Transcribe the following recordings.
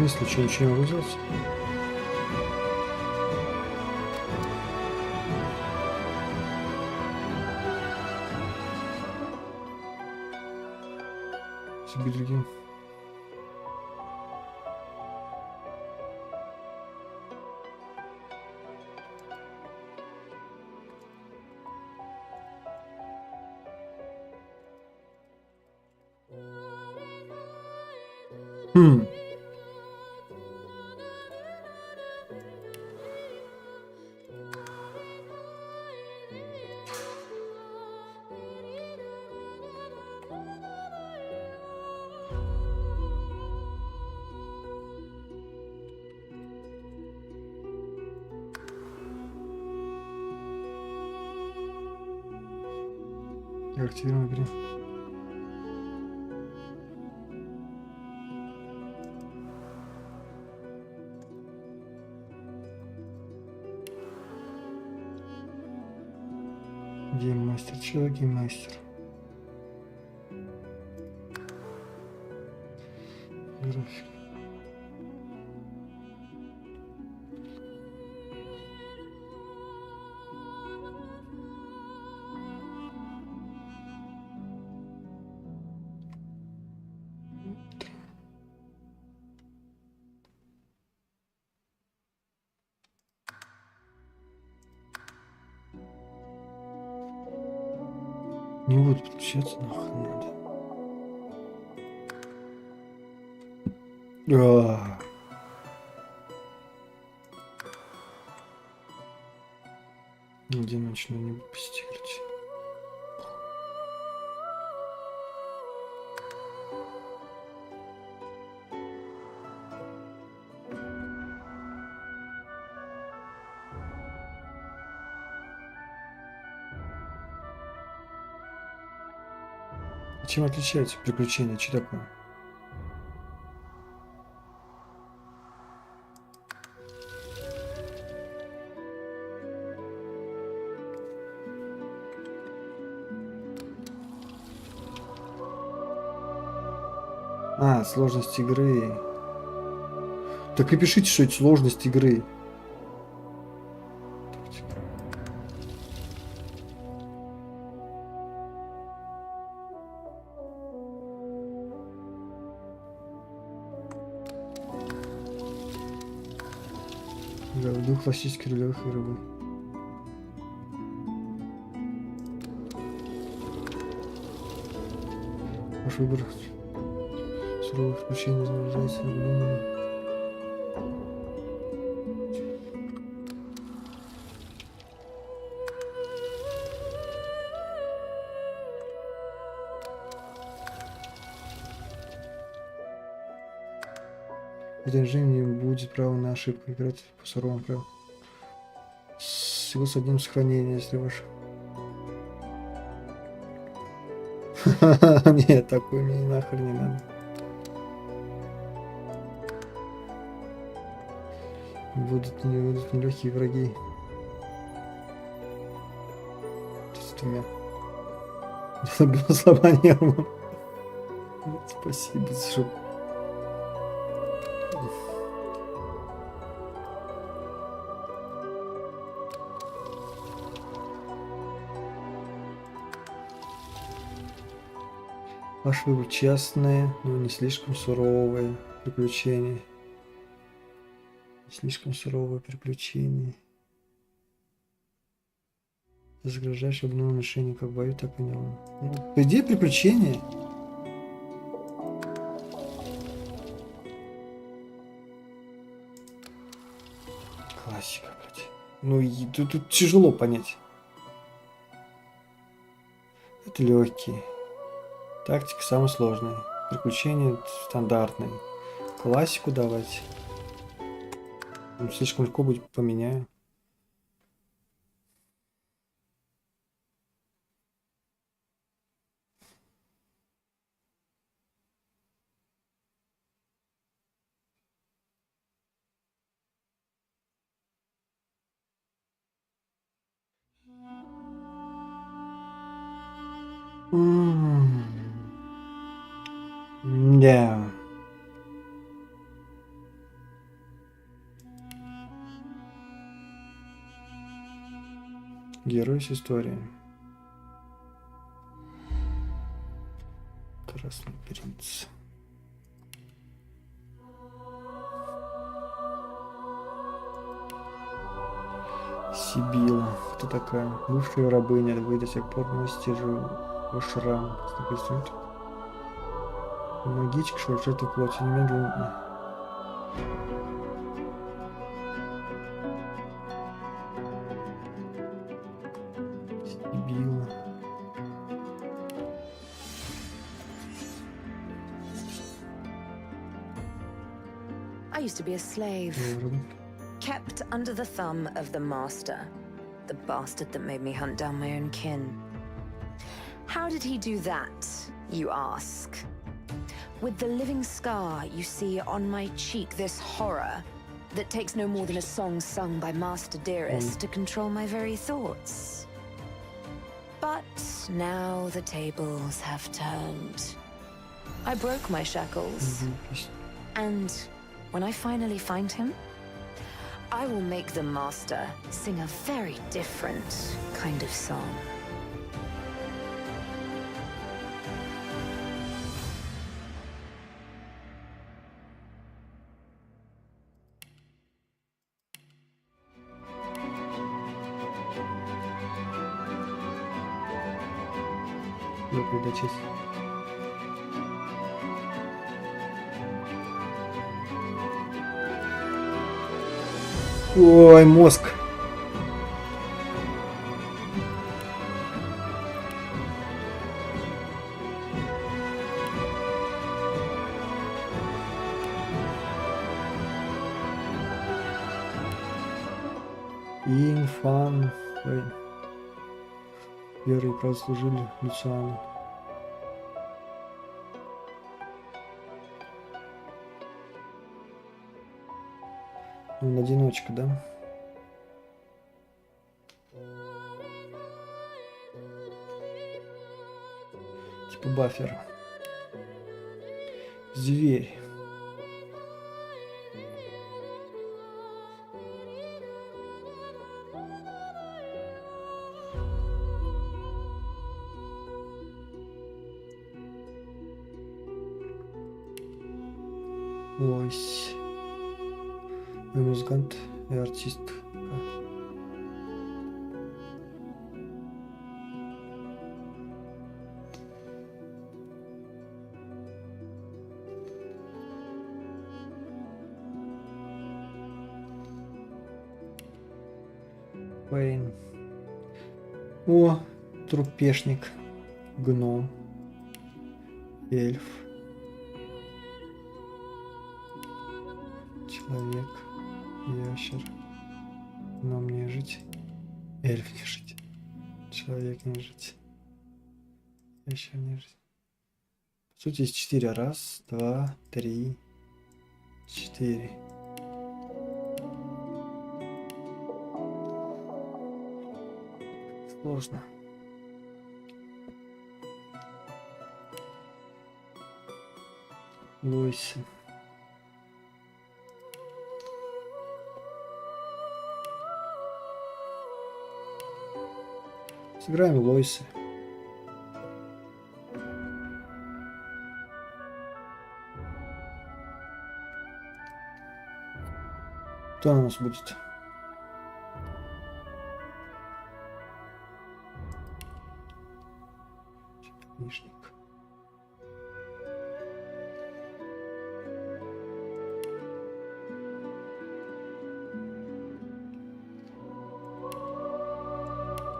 смысле, что ничего не могу сделать? Себе другим. Активируем игры. Гейммастер, человек гейммастер. График. Не буду подключаться, нахрен надо. Одиночно не постигать. Чем отличаются приключения? Что такое? А, сложность игры. Так и пишите, что это сложность игры. Да, в двух классических ролевых игр. Ваш выбор. Суровое включение заряжается на. В режиме не будет права на ошибку. Играть по суровым правилам. Всего с одним сохранением, если ваш. Нет, такой мне нахрен не надо. Будут нелегкие враги. С двумя. Голосование. Спасибо, что. Ваш выбор честное, но не слишком суровое приключение. Не слишком суровое приключение. Загружаешь обновленное мишени как в бою, так и не. Ну, по идее, приключение. Классика, блядь. Ну, и тут тяжело понять. Это легкие. Тактика самая сложная. Приключения стандартные. Классику давать. Ну, слишком легко будет, поменяю. Да. Герой с историей. Красный принц. Сибила. Кто такая? Бывшая рабыня. Вы до сих пор носите же шрам. Магичка шуршит в плоти. Немедленно. Сибила. I used to be a slave. Kept under the thumb of the master, the bastard that made me hunt down my own kin. How did he do that, you ask? With the living scar you see on my cheek, this horror that takes no more than a song sung by Master Dearest to control my very thoughts. But now the tables have turned. I broke my shackles, and when I finally find him, I will make the master sing a very different kind of song. Ой, мозг. Инфан. Первые прослужили Люциану. Он одиночка, да? Типа бафер. Зверь. Лось. Музыкант и артистка. Пейн. О, трупешник. Гном. Эльф. Человек. Ящер. Гном нежить. Эльф нежить. Человек нежить. Ящер нежить. По сути есть 4. Раз, два, три, 4. Сложно. Лойси. Сыграем Лойсы. Кто у нас будет? Книжник.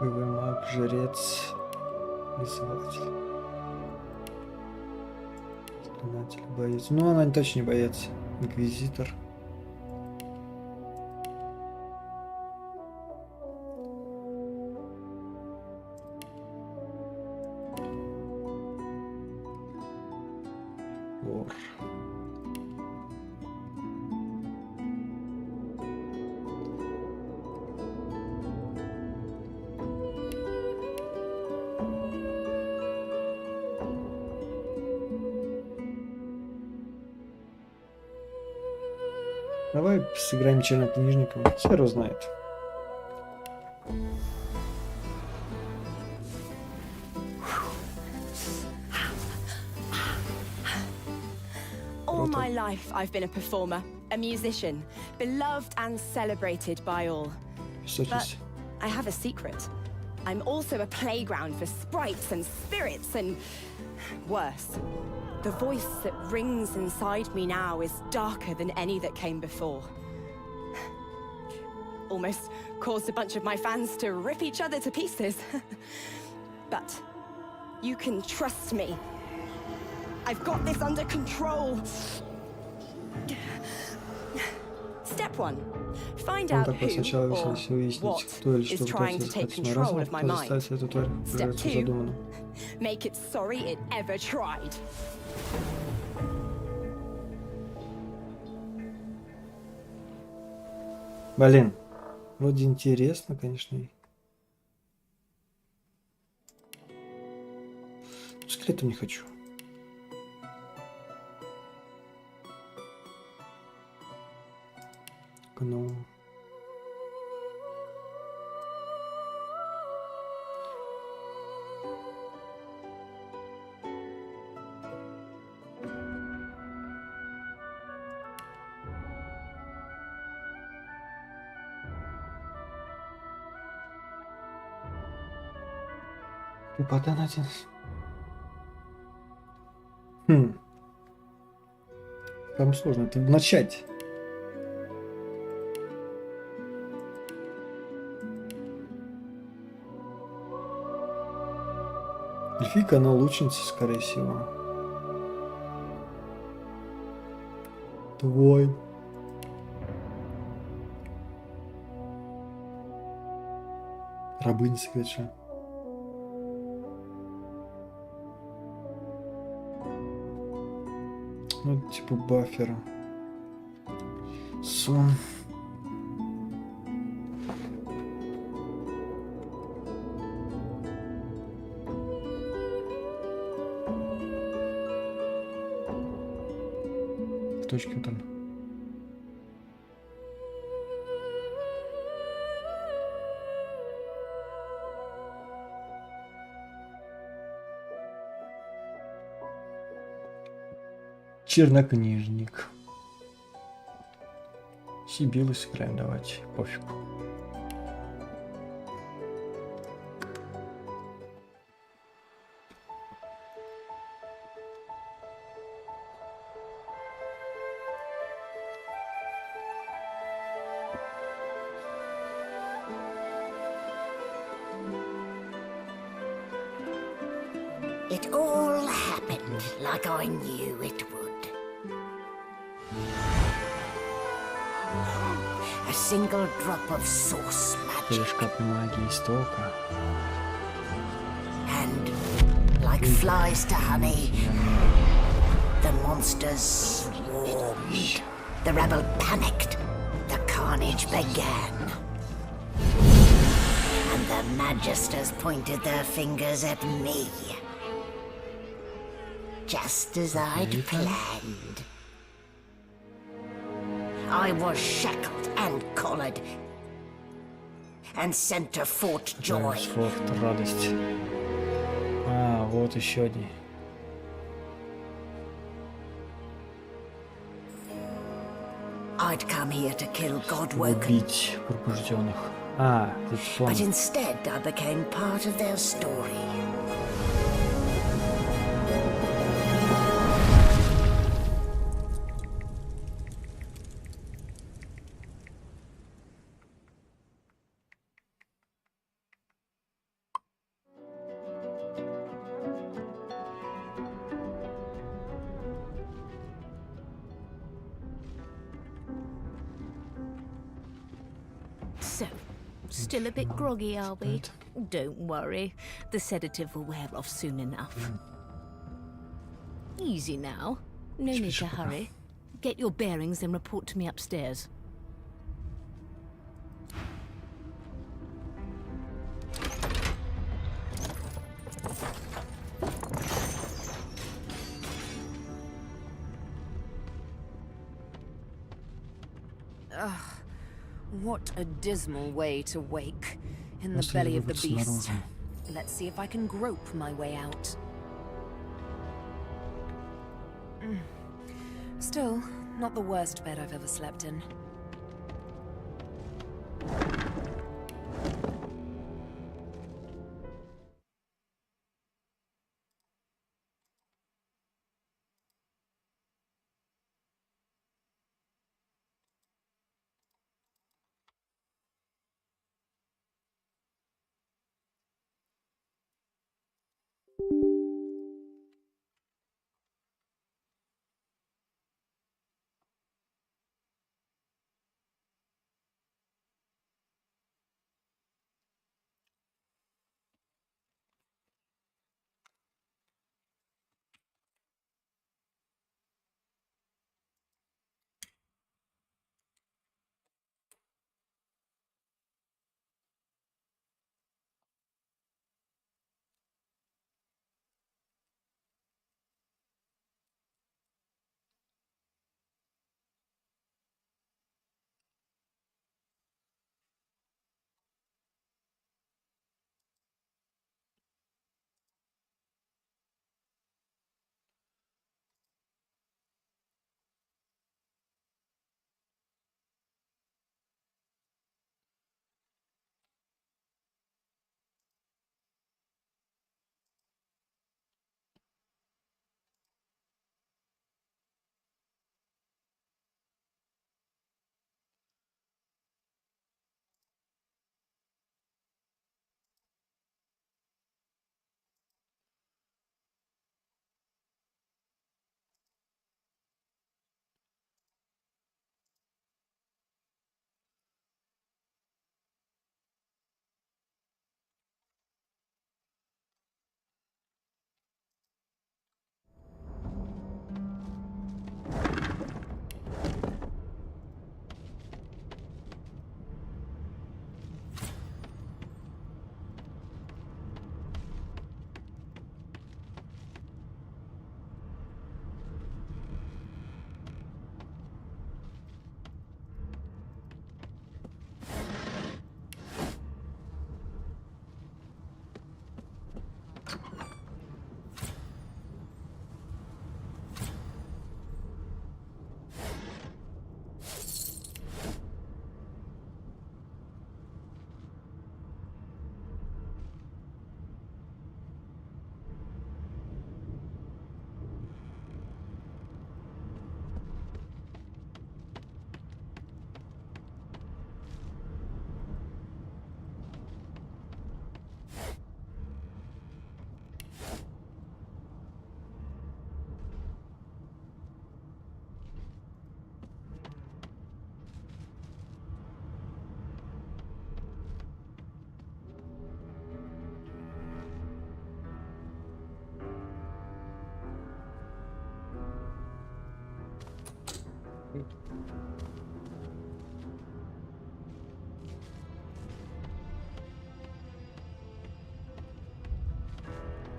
Боевой маг, жрец, рисователь. Заклинатель, боец. Ну, она точно не боец. Инквизитор. Вор. Давай сыграем чернокнижником. Все знает. life, I've been a performer, a musician, beloved and celebrated by all. But I have a secret. I'm also a playground for sprites and spirits and... worse. The voice that rings inside me now is darker than any that came before. Almost caused a bunch of my fans to rip each other to pieces. But you can trust me. I've got this under control. Step 1. Find out who or what is trying to take control of my mind. Step 2. Make it sorry it ever tried. Блин, вроде интересно, конечно. Скрытым не хочу. Ну. Преподан один. Там сложно это начать. Эльфийка, она лучница, скорее всего. Твой. Рабыня светлая. Ну, типа баффера. Сон. Точки там. Чернокнижник. Сибилы сыграем, давайте, пофиг. It all happened like I knew it would. A single drop of source magic. And like flies to honey, the monsters swarmed. The rebel panicked. The carnage began. And the magisters pointed their fingers at me. Just as I'd planned. I was shackled and collared and sent to Fort Joy. Форт радость. А, вот еще одни. I'd come here to kill Godwoken. Убить пробужденных. А, ты But instead I became part of their story. So, still a bit groggy, are we? Don't worry, the sedative will wear off soon enough. Easy now, no need to hurry. Get your bearings and report to me upstairs. What a dismal way to wake, in the belly of the beast. Let's see if I can grope my way out. Still, not the worst bed I've ever slept in.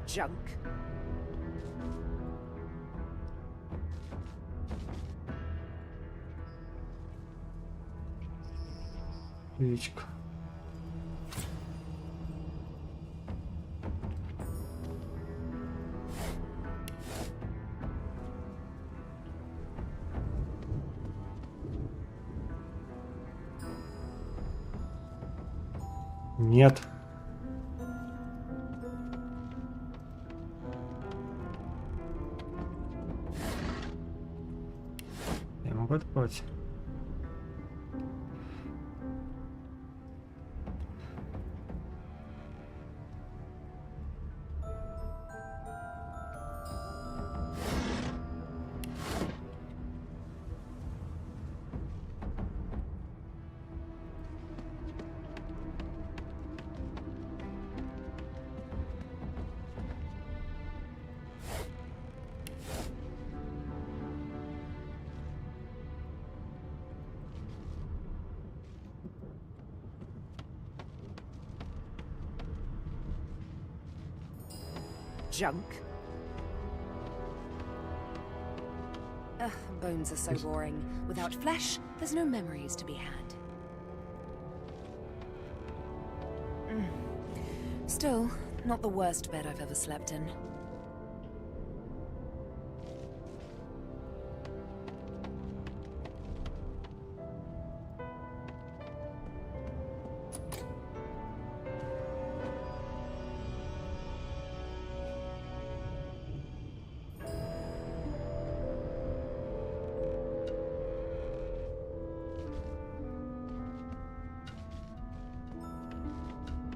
Junk. Яичко. Нет. Я могу открыть. Junk. Ugh, bones are so boring. Without flesh, there's no memories to be had. Still, not the worst bed I've ever slept in.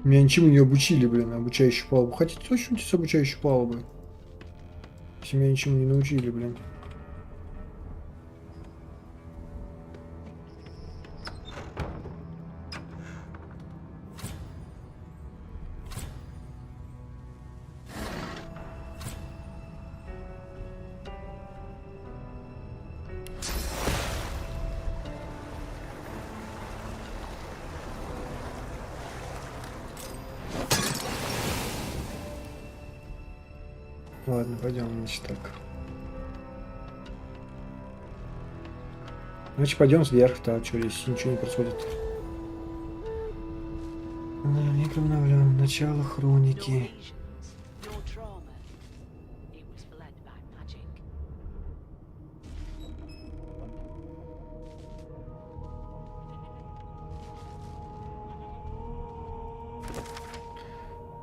Меня ничему не обучили, блин, обучающую палубу. Хотите точно с обучающей палубы? Если меня ничему не научили, блин. Ладно, пойдем, значит, так. Значит, пойдем вверх, так, что здесь ничего не происходит. Начало хроники.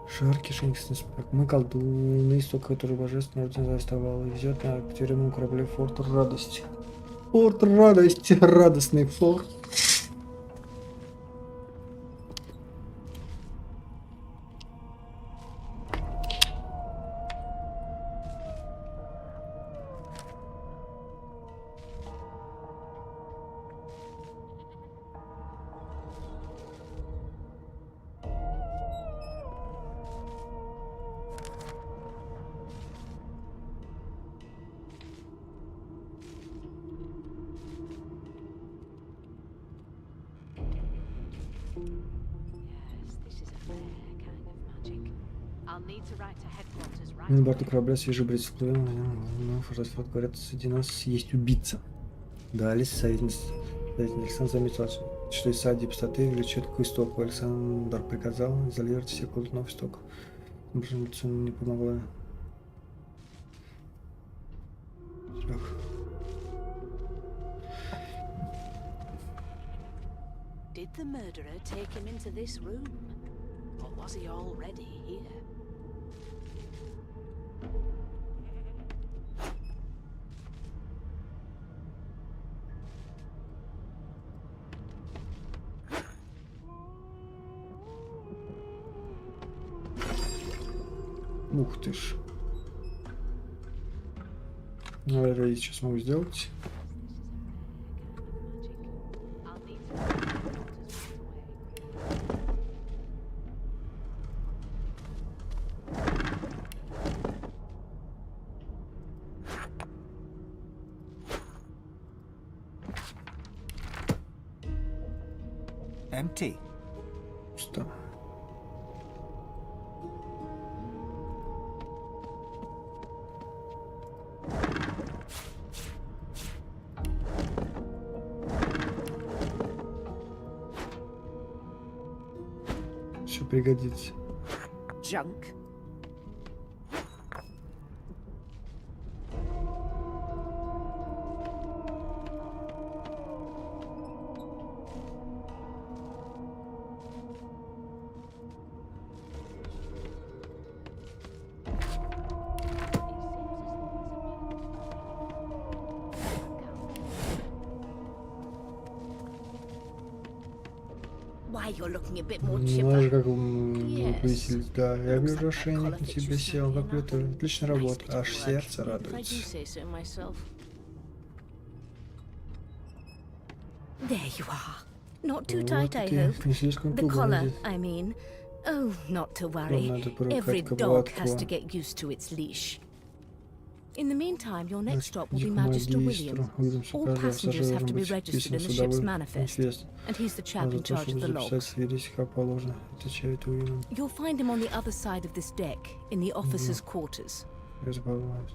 Шар, кишечник, мы колдуны, исток, который божественно заставал, и везет на тюремном корабле форт радости. Форт радости, радостный форт. На борту корабля свежий бред всплыл. Форт говорят, среди нас есть убийца. Далее советник Александр заметил, что из стадии пустоты влечет к истоку. Александр приказал изолировать всех колдунов истока. Божественница не помогла. Did the murderer take him into this room? Or was he already here? Ух ты ж. Наверное, я сейчас могу сделать. Empty. Что? Все пригодится. Junk. You're looking a bit more Знаешь, chipper. как выпустили, да, я вижу ошейник на тебе сел, как это, отличная работа, аж сердце радуется. There you are. Not too Вот tight, I ты, hope. не слишком The туго, collar, надеюсь. I mean. Oh, not to worry. Надо привыкать Every к dog has обладку. to get used to its leash. In the meantime, your next stop will be Дику Magister магистру, William. увидимся, All каждого passengers have пассажира to be быть registered in вписан the в ship's судовой manifest, манифест. and he's the chap А за in то, charge of чтобы the записать logs. свидетель, как положено, отвечает Уильям. You'll find him on the other side of this deck, in the officers' quarters. Я забываюсь.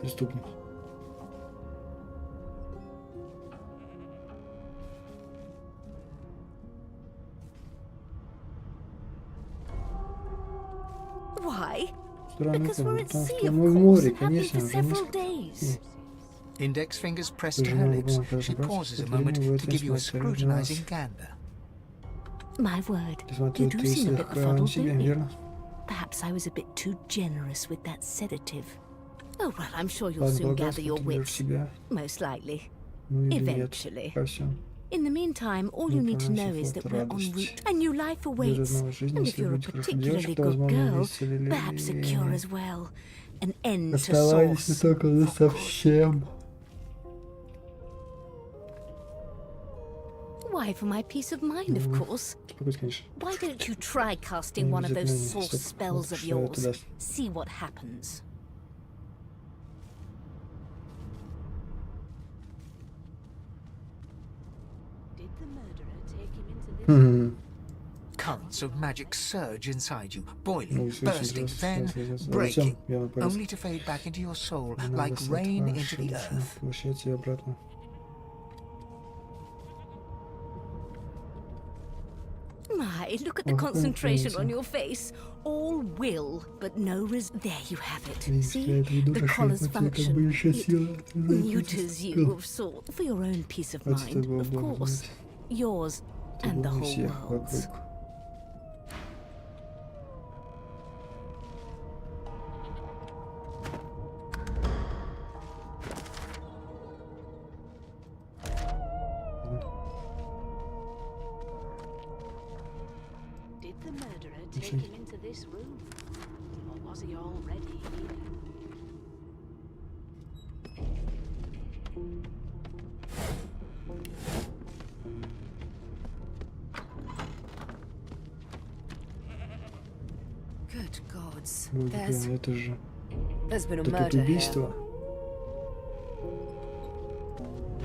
Преступник. Why? Странно, Because we're потому at sea, что of мы в course, море, and have been конечно, for уже several несколько. days. Index fingers pressed to Даже her надо lips. было, She кажется, pauses a просто moment время в to give you a этом смысле для нас. scrutinizing gander. My word, Ты you смотрел, do ты seem a bit слегка befuddled, себе, don't you? верно? Perhaps I was a bit too generous with that sedative. Oh well, I'm sure you'll Ладно, soon gather благодарствую, your ты берешь wits. себя. Most likely. Ну или нет, Eventually. ко всем. In the meantime, all you need to know is that we're en route. A new life awaits. And if you're a particularly good girl, perhaps a cure as well. An end to sauce. Why, for my peace of mind, of course. Why don't you try casting one of those sauce spells of yours? See what happens. Did the murderer take him into this? Currents of magic surge inside you, boiling, bursting, then breaking, only to fade back into your soul like rain into the earth. My, look at the concentration on your face. All will, but no there you have it. See? The collar's function. It neuters you of sorts. For your own peace of mind, of course. Yours and the whole world's. Did the murderer take him into this room? Or was he already here? Good gods. Это же... There's been a Это тут murder here. убийство.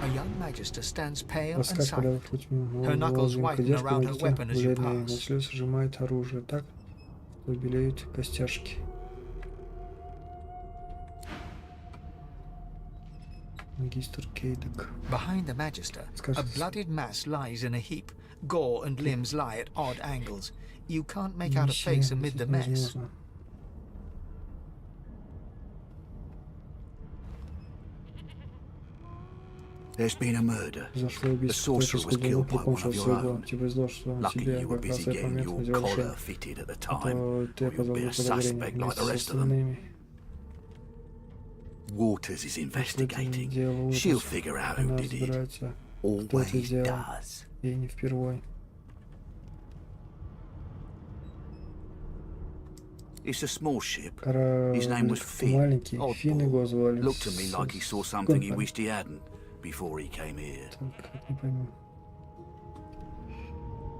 A young magister stands pale and Раскат, когда silent. хоть Her knuckles whiten поддержку around her найдите, weapon as you бледные, pass. начали сжимать оружие так, что белеют костяшки. Магистр Кейдек. Behind the magister, a bloodied mass lies in a heap. Gore and limbs lie at odd angles. You can't make out a face amid the mess. There's been a murder. The sorcerer was killed by one of your own. Lucky Lucky you were busy getting your collar fitted at the time, or you'd be a suspect like the rest of them. Waters is investigating. She'll figure out who did it. Always does. Ей не впервой. It's a small ship. Кора His name was Finn. маленький, Финн его Oddball. звали. Looked to me like he saw something he wished he hadn't before he came here. Только не пойму.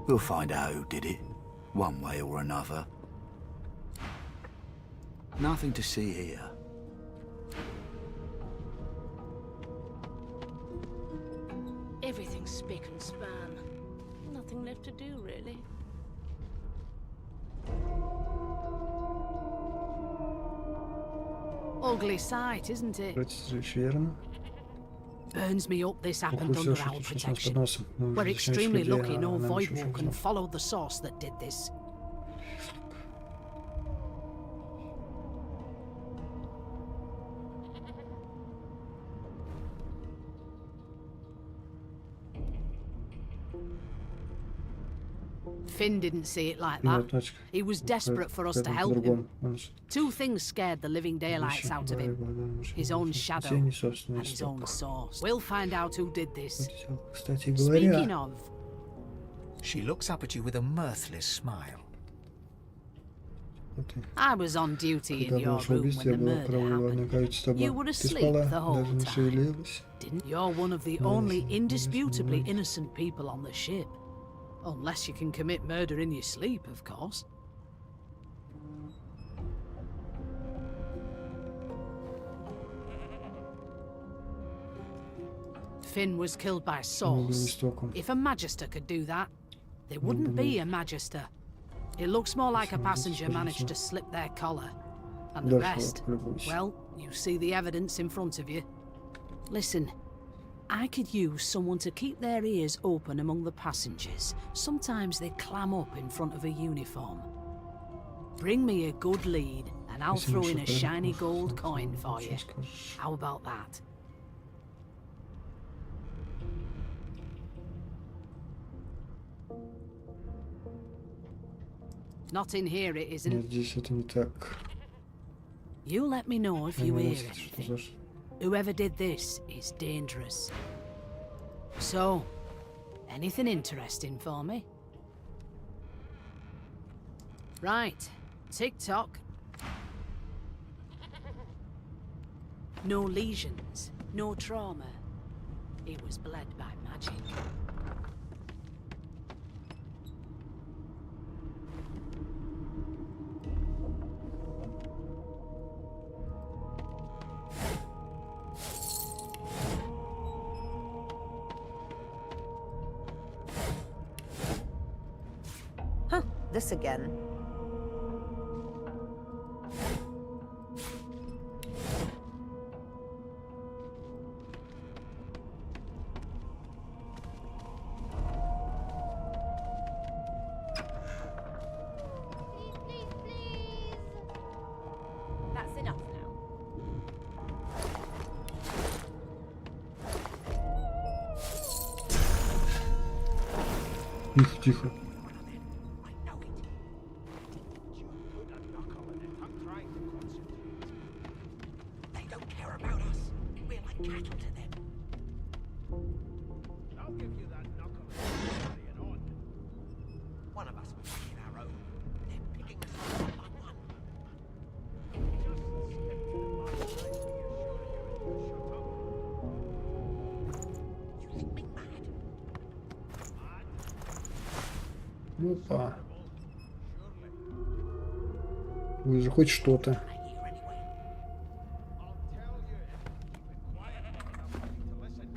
We'll find out who did it, one way or another. Nothing to see here. Everything's spick and span. Nothing left to do, really. Ugly sight, isn't it? Верно? Burns me up this happened Всё, under что our тут у нас под protection. носом. Мы We're защищаем extremely людей, lucky а no нам void ничего не walk can нужно. follow the source that did this. Finn didn't see it like that. Точка. He was desperate for us to Поэтому help him. по-другому. Он ж- Two things scared the living daylights вещи out of him. говорил, да, может, His own может, shadow тени, собственный and his own стоп. source. We'll find out who did this. Кстати Speaking говоря, of, She looks up at you with a mirthless smile. вот ты, I was on duty in когда your было room убийство, when я the была murder проводила, happened. кажется, с тобой. You were Ты asleep спала, the whole даже не time. шевелилась. Didn't you're one of the only indisputably innocent people on the ship. Unless you can commit murder in your sleep, of course. Finn was killed by Source. Истоком. If a Magister could do that, there wouldn't be a Magister. It looks more like a passenger managed to slip their collar. And the rest, well, you see the evidence in front of you. Listen, I could use someone to keep their ears open among the passengers. Sometimes they clam up in front of a uniform. Bring me a good lead, and I'll throw in a shiny gold coin for you. How about that? Not in here, it isn't. Нет, здесь это не так. You let me know if you hear Что anything. за- Whoever did this is dangerous. So, Anything interesting for me? Right. Tick-tock. No lesions, no trauma. He was bled by magic. Huh, this again. That's enough now. Тихо, тихо. They don't care about us. We're like cattle to them. I'll give you that knuckle and carrying on. One of us will kill our own. They're picking us off one by one. Just step to the mark and I shut up. You think me mad? Опа. Вы же хоть что-то. I hear anyway. I'll tell you if you keep it quiet long enough for me to listen.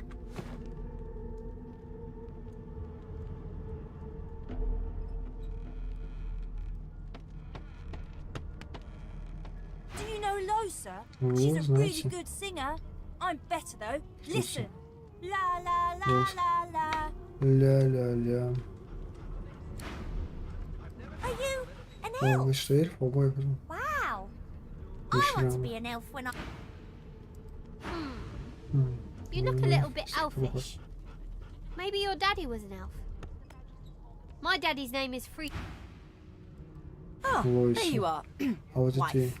Do you know Losa? Oh, She's a really знаете. good singer. I'm better though. Слушай. Listen. La la la Лос. la la. Ля-ля-ля. Are you an О, elf? вы что, эльф? Ого, я говорю. Wow. Вы I want to шрам. be an elf when I. You look a little bit elfish. Maybe your daddy was an elf. My daddy's name is Free. Ah, there Лойси. you are. А вот Wife. эти...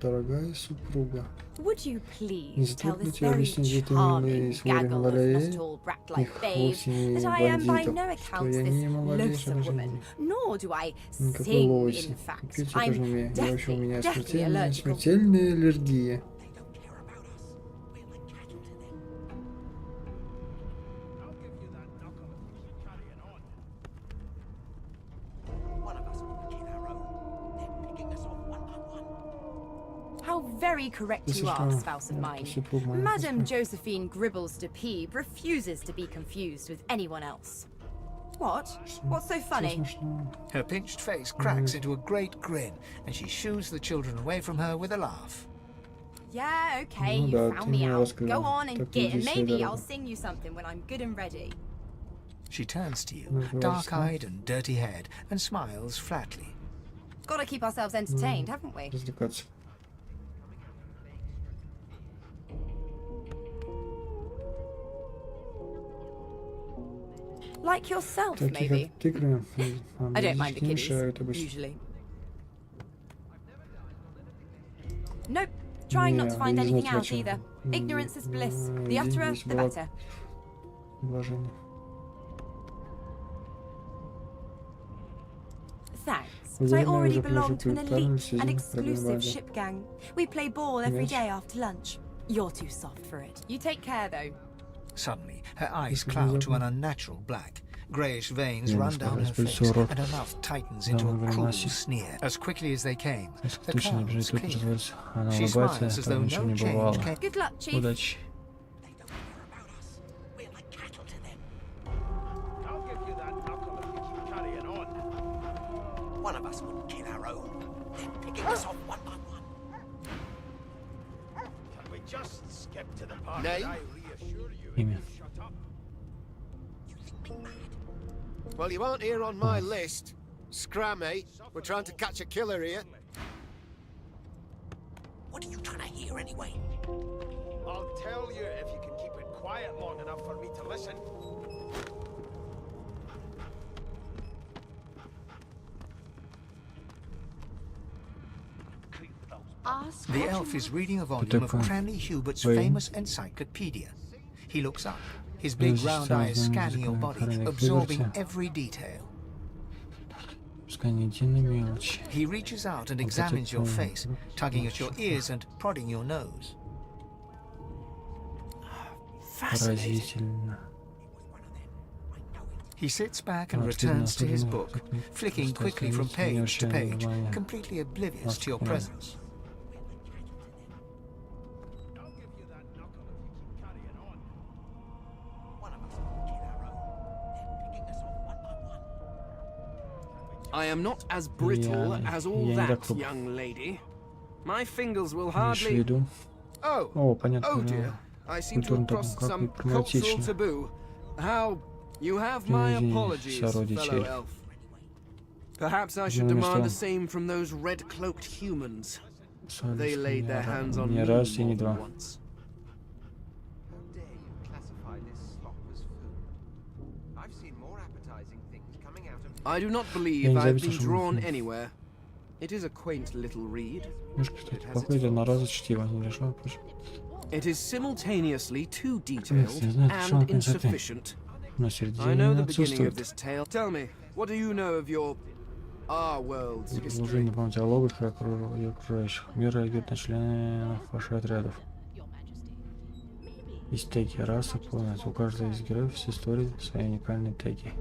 Дорогая супруга. Would you Не please tell this затрудните very объяснить жителям charming из Воры gaggle of Малая not-at-all brat-like их babes вовсе that I не am by no бандитов, что account я не this малейшего loathsome woman, рождения. nor do I Никакой sing, Лойси. in fact. Петь я тоже не умею. И вообще у меня Deathly смертельная allergical. аллергия. They don't care about us. We're like cattle to them. I'll give you that knuckle if you keep carrying on. One of us will kill our own. They're picking us off one by one. How very correct you are, spouse of mine. Madame Josephine Gribbles de Peeb refuses to be confused with anyone else. What? What's so funny? Her pinched face cracks into a great grin, and she shoos the children away from her with a laugh. Yeah, okay, Ну you да, found ты me меня out. раскрыла. Go on and Так get, иди and maybe сюда. I'll sing you something when I'm good and ready. She turns to you, Ну, говори, dark-eyed and dirty-haired, and smiles flatly. Gotta keep ourselves entertained, haven't we? Развлекаться. Like yourself, Такие maybe. как тигры, I don't mind the не kiddies, мешают обычно. usually. Nope, trying not to Не, find не anything знать out зачем. either. Ignorance is bliss. The День utterer, здесь the было better. Уважение. Thanks, but I Уверена, already уже belong to an привыкли к правильному elite and сезону exclusive программы. ship gang. We play ball every Yes. day after lunch. You're too soft for it. You take care, though. Suddenly, her eyes Если cloud to an внезапно. unnatural black. Greyish veins Я не run смогу down her использовать face, урок. and her mouth tightens Да, into мы a говорим cruel Асе. sneer. As quickly as they came, Если the точно не clouds бежит, то clear. позволить. Она She улыбается, smiles as though там ничего no не change бывало. came. Good luck, Chief. Удачи. They don't care about us. We're like cattle to them. I'll give you that knuckle if you keep carrying on. One of us wouldn't kill our own. They're picking us off one by one. Can we just skip to the part Name? where I reassure you Имя. and you shut up? You think me mad? Well, you aren't here on my list. Scrammy. We're trying to catch a killer here. What are you trying to hear anyway? I'll tell you if you can keep it quiet long enough for me to listen. Ask The elf is reading a volume of такое? Cranley Hubert's Вы? famous encyclopedia. He looks up, his big round eyes scanning your body, absorbing every detail. He reaches out and examines your face, tugging at your ears and prodding your nose. Поразительно. He sits back and returns to his book, flicking quickly from page to page, completely oblivious to your presence. I am not as brittle as all that, young lady. My fingers will hardly... Oh dear. I seem to have crossed some cultural taboo. How... You have my apologies, fellow elf. Perhaps I should demand the same from those red-cloaked humans. They laid their hands on me once. How dare you classify this slop as food? I've seen more appetizing things coming out of... I do not believe I've been drawn anywhere. It is a quaint little read. It is simultaneously too detailed and insufficient. I know the beginning of this tale. Tell me, what do you know of our world's history? Есть теги раса полностью. У каждой из героев с историей свои уникальные теги.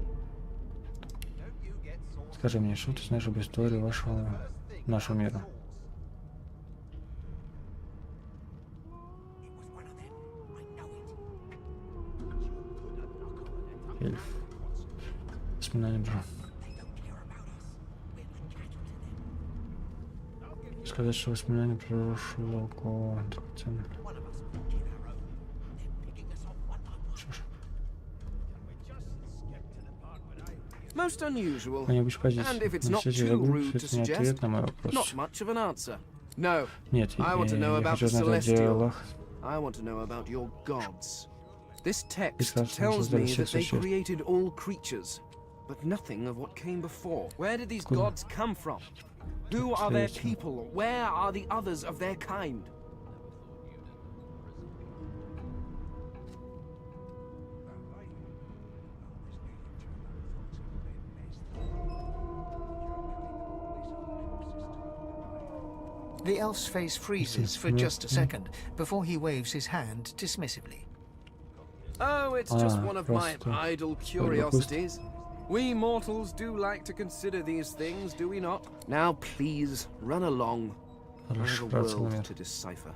Скажи мне, что ты знаешь об истории нашего мира? Эльф. Вспоминание Джо. Сказать, что воспоминания прошлого. Most unusual, and if it's not too rude to suggest, not much of an answer. No, I want to know about the Celestial. I want to know about your gods. This text tells me that they created all creatures, but nothing of what came before. Where did these gods come from? Who are their people? Where are the others of their kind? The elf's face freezes for just a second before he waves his hand dismissively. Oh, it's just one of my idle curiosities. We mortals do like to consider these things, do we not? Now please, run along. I have a world to decipher.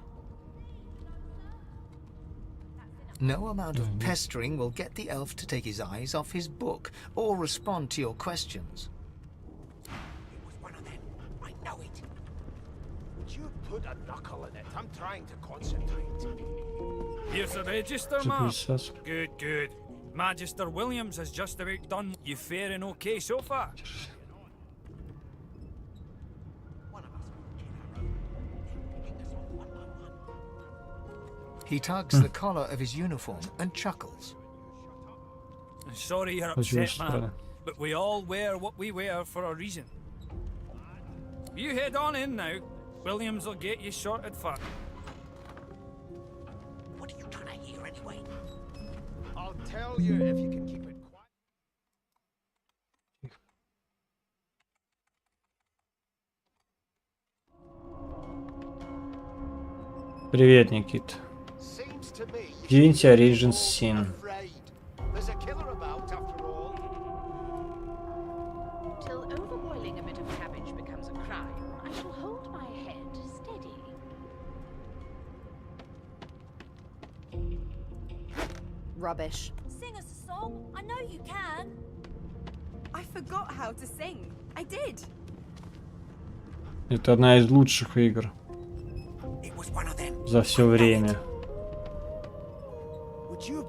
No amount of pestering will get the elf to take his eyes off his book or respond to your questions. It was one of them. I know it. Would you put a knuckle in it? I'm trying to concentrate. Here's the register, Mark. Good, good. Magister Williams has just about done. You faring okay so far? He tugs the collar of his uniform and chuckles. Sorry you're upset, man, but we all wear what we wear for a reason. You head on in now. Williams will get you sorted for. What are you trying to hear anyway? I'll tell you if you can keep it quiet. Привет, Никит. Divinity Origins Sin. There's a killer about after all. Till overboiling a bit of cabbage becomes a crime, I shall hold my head steady. Rubbish. Sing us a song. I know you can. I forgot how to sing. I did. Это одна из лучших игр за все время.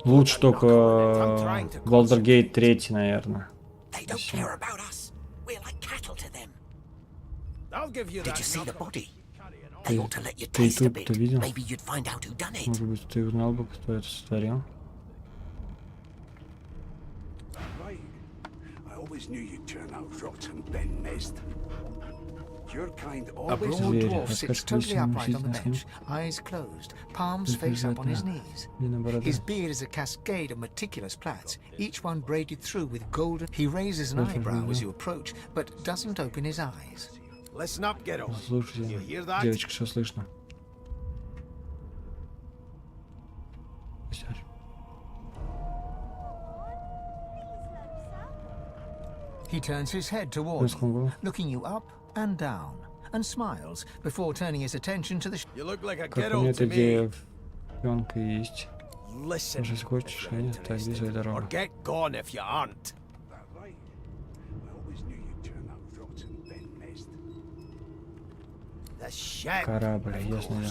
Лучше только Baldur's Gate 3, наверное. Did you see the body? They ought to let you taste a bit. Maybe you'd find out who done it. Может быть, ты узнал бы, кто это сотворил? I always knew you'd turn out rotten, Ben Mest. A broad dwarf sits totally upright on the bench, eyes closed, palms face up on his knees. His beard is a cascade of meticulous plaits, each one braided through with golden. He raises an eyebrow as you approach, but doesn't open his eyes. Listen up, kiddo. You hear that? Девочка, что слышно? He turns his head towards you, looking you up and down, and smiles before turning his attention to the. You look like a Как у меня kiddo эта to me. идея ребенка есть. Listen. Может, хочешь, а нет? Так, вижу я дорогу. Or get gone if you aren't. The ship. Корабль, ясно, да.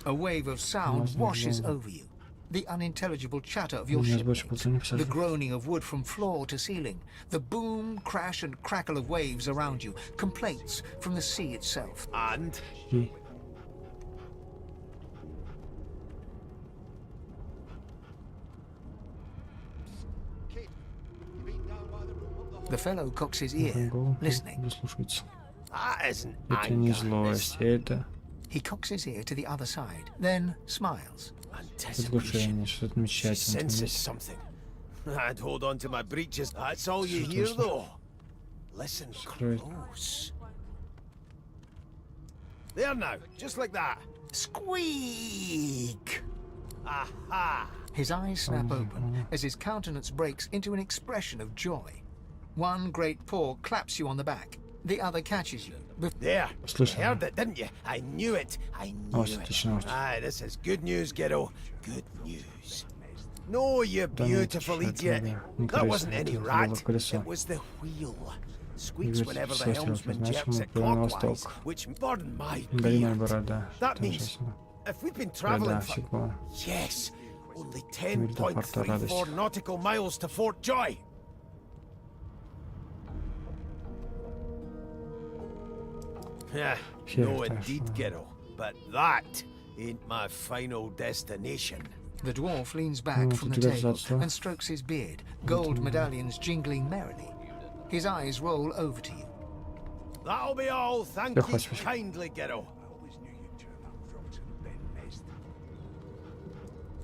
A wave of sound washes over you. The unintelligible chatter of your ship, the groaning of wood from floor to ceiling, the boom, crash and crackle of waves around you, complaints from the sea itself. And? The fellow cocks his ear, listening. That isn't Это не злость, это He cocks his ear to the other side, then smiles. приглушение, что-то замечательное. Senses something. I'd hold on to my breeches. That's all you hear, though. Listen close. There now, just like that. Squeak! Aha! His eyes snap open as his countenance breaks into an expression of joy. One great paw claps you on the back. The other catches you. There. Heard it, didn't you? I knew it. I knew it. Aye, this is good news, kiddo. Good news. No, you beautiful idiot. That wasn't any rat. It was the wheel. Squeaks whenever the helmsman jerks it clockwise, which, pardon my beard. That means, if we've been travelling for, yes, only 10.34 nautical miles to Fort Joy. Yeah, no indeed, kiddo. But that ain't my final destination. The dwarf leans back from the table and strokes his beard, gold medallions jingling merrily. His eyes roll over to you. That'll be all, thank you kindly, kiddo.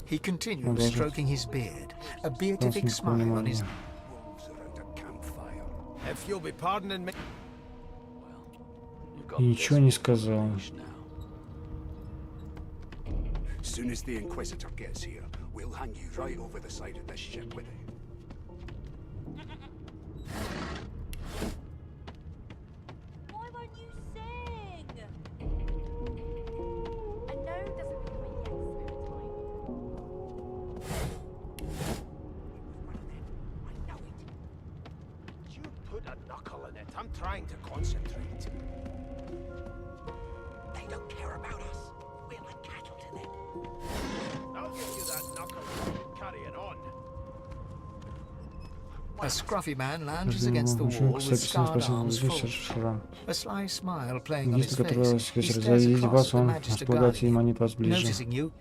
He continues stroking his beard, a beatific smile on his. If you'll be pardoning me. Ничего не сказал. As soon as the Inquisitor gets here, we'll hang you right over the side of this ship with it. Why won't you sing? A no doesn't mean a yes every time. You put a knuckle in it. I'm trying to concentrate. They don't care about us. We're like cattle to them. I'll give you that knuckle carrying on. A scruffy man lounges against the wall with scarred arms full. A sly smile playing on his face. He stares across the Magister Guardian. Noticing you,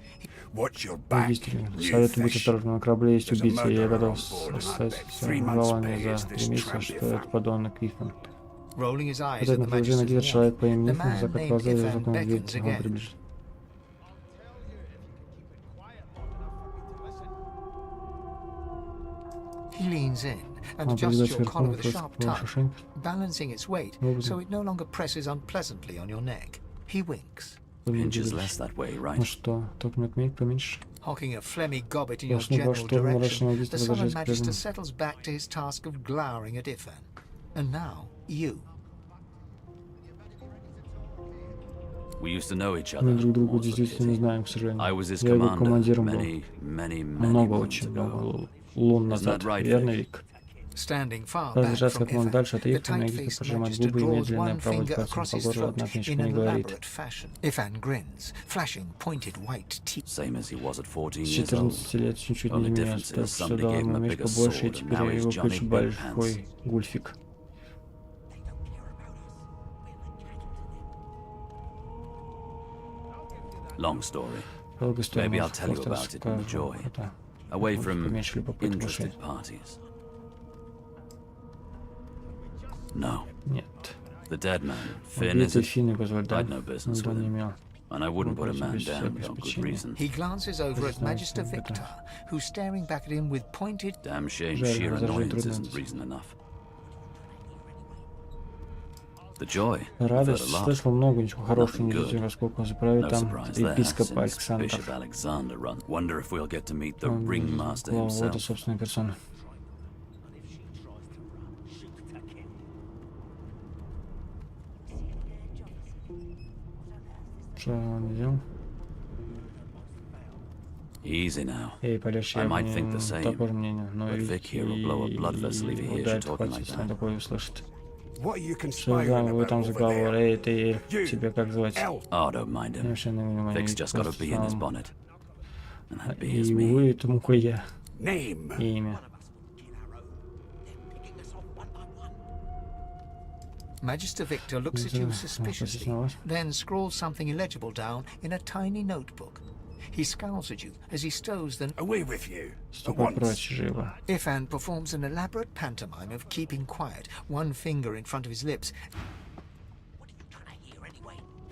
Советую быть осторожным, на корабле есть убийца, и я готов стать головами за 3 месяца, что это подонок Ифан. Это напряжение где человек по имени Ифан, закрыв глаза и зажатым дверь, он приближен. He leans in and adjusts your collar with a sharp tongue, balancing its weight so it no longer presses unpleasantly on your neck. He winks. Inches less that way, right? Ну что, токмет поменьше? Hocking a phlegmy gobbet in your general direction, the sullen Magister settles back to his task of glowering at Ifan. And now, you. We used to know each other. Мы друг другу действительно не знаем, к сожалению. Я его командиром был много, очень много лун назад, верно, Вик? Держаться как можно дальше от Ифана, Египта пожимать губы и медленно проводит пальцем по горлу, однако ничего не говорит. С 14 лет чуть-чуть не изменилось, только что дал ему меч побольше, и теперь его ключ большой гульфик. Long story. Maybe I'll tell you about it in the joy. Away from interested parties. No. Нет. The dead man, Finn, is it? I'd no business with him. And I wouldn't put a man down without good reason. He glances over at Magister Victor, who's staring back at him with pointed... Damn shame sheer annoyance isn't reason enough. The joy. Радость. Слышал много ничего хорошего, не видел, насколько он заправит там епископ Александр. Wonder if we'll get to meet the ringmaster himself. Это собственная персона. Что он делал? Easy now. Эй, Полеш, я такое мнение, но и удать хватит, если он такое услышит. Что вы там за говор? Эй, ты эльф, тебя как звать? Oh, don't mind him. Vic's just got a bee in his bonnet. And that bee is И me. вы, это мука я. Имя. Magister Victor looks at you suspiciously, then scrawls something illegible down in a tiny notebook. He scowls at you as he stows them away with you. Ifan performs an elaborate pantomime of keeping quiet, one finger in front of his lips.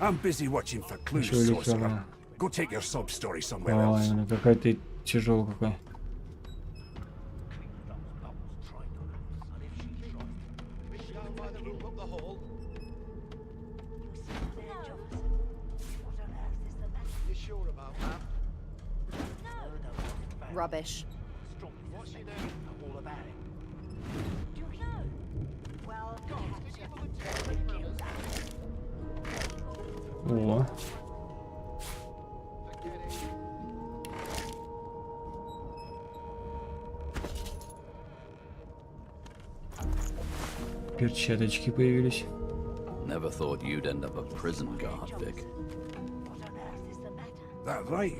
I'm busy watching for clues, sorcerer. Go take your sob story somewhere else. Какая ты тяжелый какой. Rubbish. О. Перчаточки появились. Never thought you'd end up a prison guard, Vic. That right?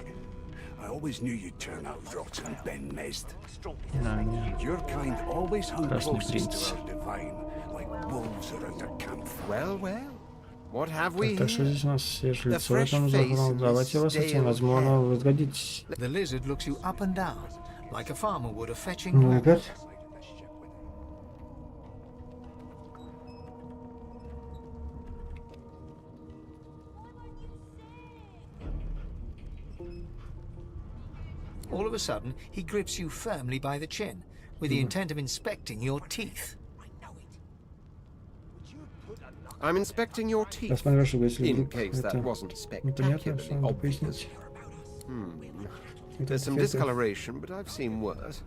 I always knew you'd turn out rotten, Ben Mest. Your kind always hung closest to our divine, like wolves around a campfire. Well, well. What have we так, что здесь у нас свежее лицо, этому закону. Давайте вас этим, возможно, вы сгодитесь. The lizard looks you up and down, like a farmer would a fetching. Ну, опять? All of a sudden, he grips you firmly by the chin, with the intent of inspecting your teeth. I'm inspecting your teeth, in case that wasn't spectacularly obvious. There's some discoloration, but I've seen worse.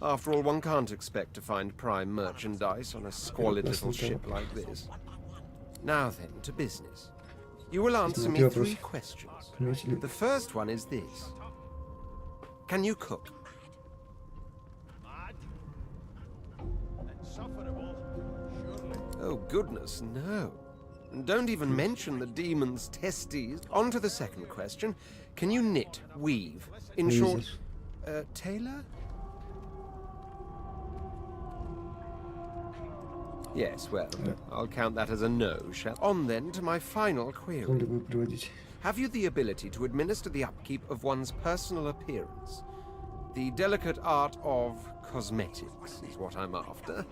After all, one can't expect to find prime merchandise on a squalid little ship like this. Now then, to business. You will answer me 3 questions. The first one is this. Can you cook? Oh, goodness, no. And don't even mention the demon's testes. On to the second question. Can you knit, weave? In short, tailor? Yes, well, I'll count that as a no, shall I? On then to my final query. Have you the ability to administer the upkeep of one's personal appearance? The delicate art of cosmetics is what I'm after.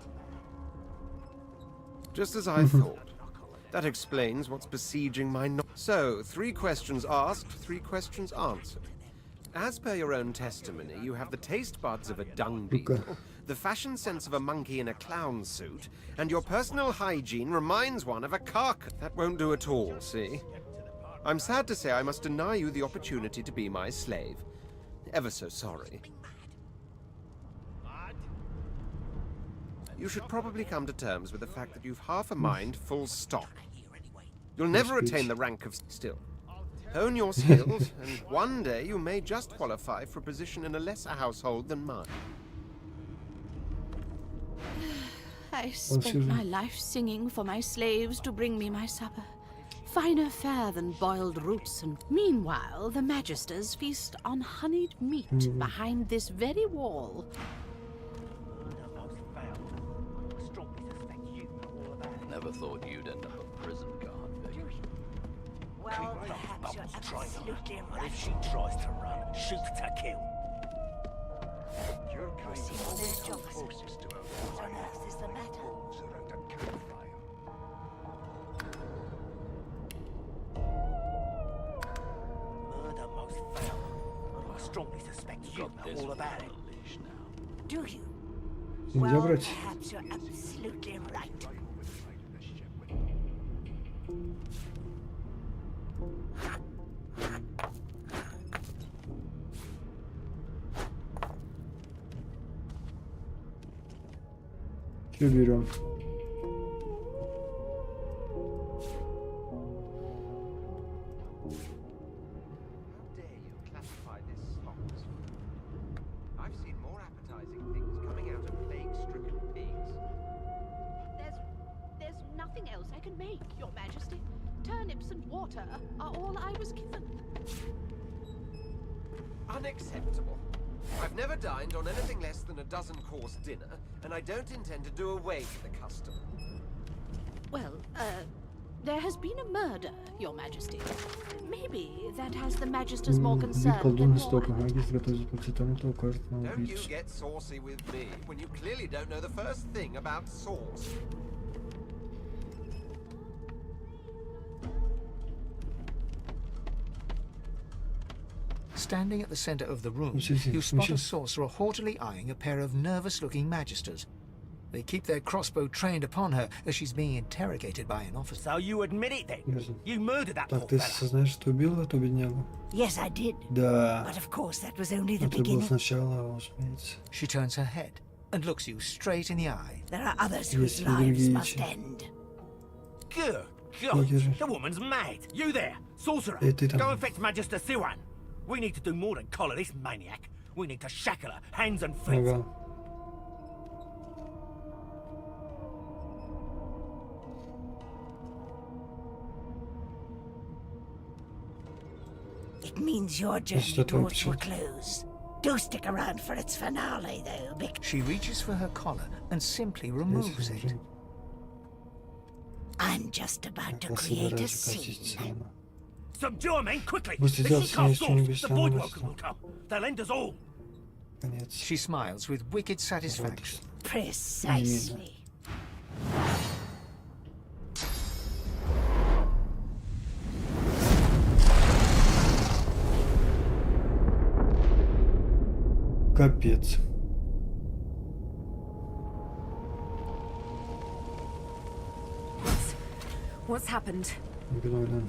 Just as I thought. That explains what's besieging my So, 3 questions asked, 3 questions answered. As per your own testimony, you have the taste buds of a dung beetle, the fashion sense of a monkey in a clown suit, and your personal hygiene reminds one of a carcass. That won't do at all, see? I'm sad to say I must deny you the opportunity to be my slave. Ever so sorry. You should probably come to terms with the fact that you've half a mind, full stop. You'll never attain the rank of still. Hone your skills, and one day you may just qualify for a position in a lesser household than mine. I spent my life singing for my slaves to bring me my supper. Finer fare than boiled roots, and meanwhile the magisters feast on honeyed meat behind this very wall. Never thought you'd end up a prison guard, Vic. Well, perhaps you're absolutely right. If she tries to run, shoot to kill. Your kind of closest to what on earth is the matter? strongly suspect you know all about it. Do you? Где Well, брать? perhaps you're absolutely right. Что берем? Unacceptable. I've never dined on anything less than a dozen-course dinner, and I don't intend to do away with the custom. Well, there has been a murder, Your Majesty. Maybe that has the Magister's more concerned than Колдун your истока магии готовится к тому, кто укажет на Don't you убийцу. get saucy with me when you clearly don't know the first thing about sauce. Standing at the center of the room, you spot a sorcerer haughtily eyeing a pair of nervous-looking magisters. They keep their crossbow trained upon her as she's being interrogated by an officer. So you admit it then? Ясно. You murdered that Так, poor ты fella. осознаешь, что убил эту беднягу? Yes, I did. Да. But of course, that was only the Это было beginning. сначала, разумеется. She turns her head and looks you straight in the eye. There are others whose Есть lives другие must вещи. end. Good God, Покажи. the woman's mad. You there, sorcerer. Ты там. Go and fetch Magister Siwan. We need to do more than collar this maniac. We need to shackle her, hands and feet. Ага. It means your journey brought to a close. Do stick around for its finale, though, because She reaches for her collar and simply removes it. I'm just about to create a scene. Subdue her, men, quickly. Быстро If сделать she с ней casts что-нибудь force, the void самое woken will come. They'll end us all. Конец. She smiles with wicked satisfaction. Precisely. Капец. What's happened? Мгновенно.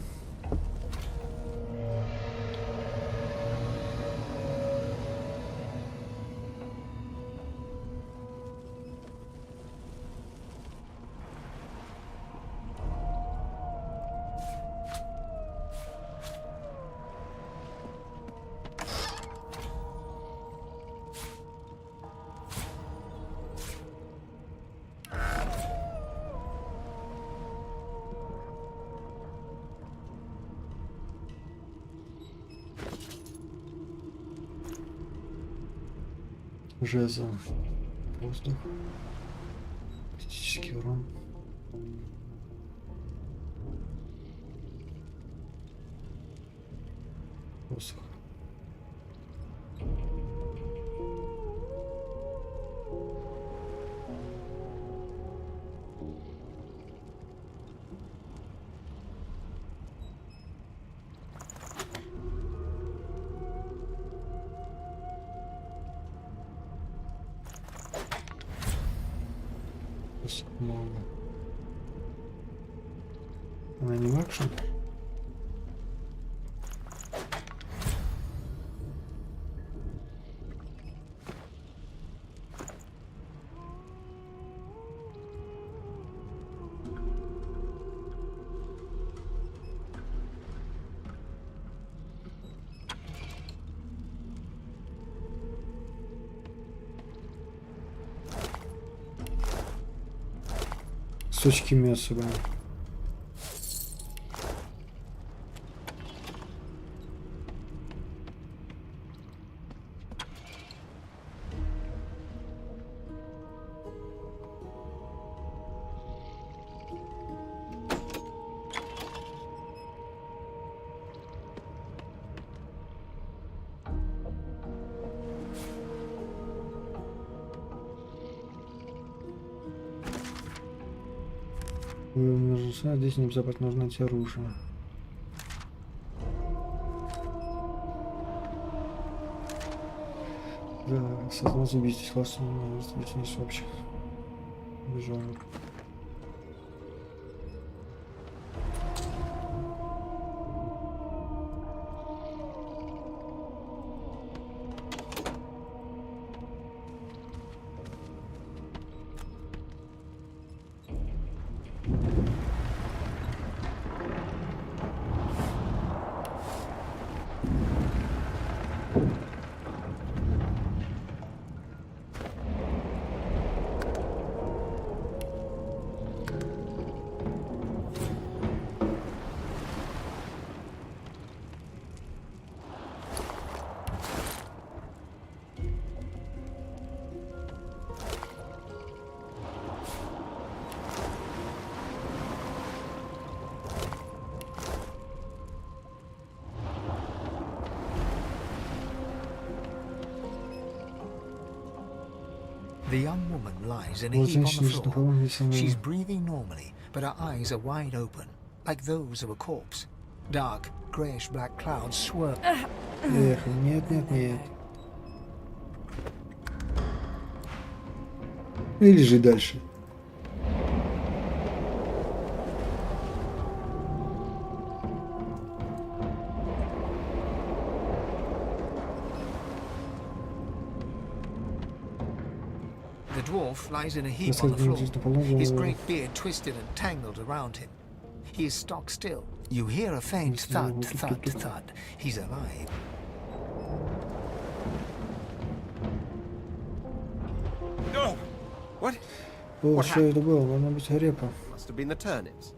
Жезл. Воздух. Критический урон. Посох. Много. Она не в акшен? Сучки мяса, блин. Здесь не безопасно, нужно найти оружие. Да, создал убийство классом, здесь общих. Бежал. The young woman lies in a heap on the floor. She's breathing normally, but her eyes are wide open, like those of a corpse. Dark, greyish-black clouds swirl. Эх, нет. Или же дальше. The dwarf lies in a heap on the floor, his great beard twisted and tangled around him. He is stock still. You hear a faint thud, thud, thud. He's alive. Oh! What? О, что это было? Должна быть репа. Must have been the turnips.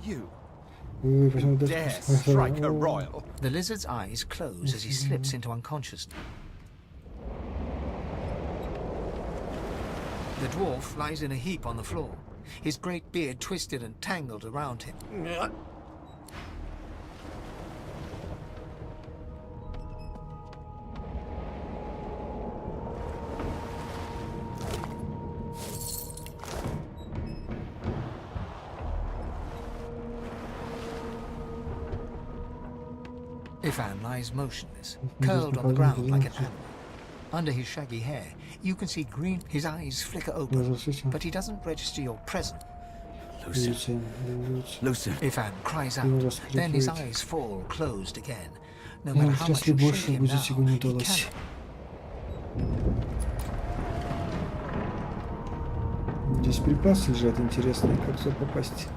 You dare strike a royal? The lizard's eyes close as he slips into unconsciousness. The dwarf lies in a heap on the floor, his great beard twisted and tangled around him. Ifan lies motionless, curled on the ground like an animal. Under his shaggy hair, you can see green. His eyes flicker open, but he doesn't register your presence. Lucien. Ifan cries out, then his eyes fall closed again. No matter how much you shake him now, he cannot. Здесь припасы лежат интересные, как туда попасть.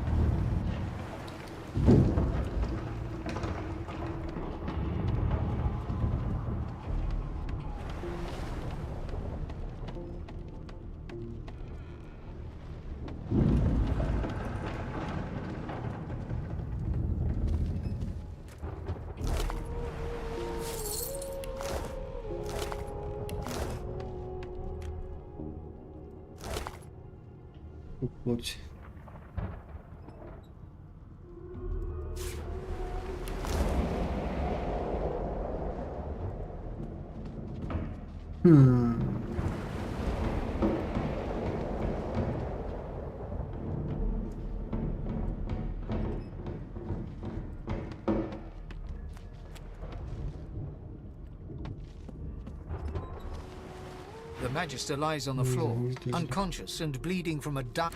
Плоть. The Magister lies on the floor, unconscious and bleeding from a dark.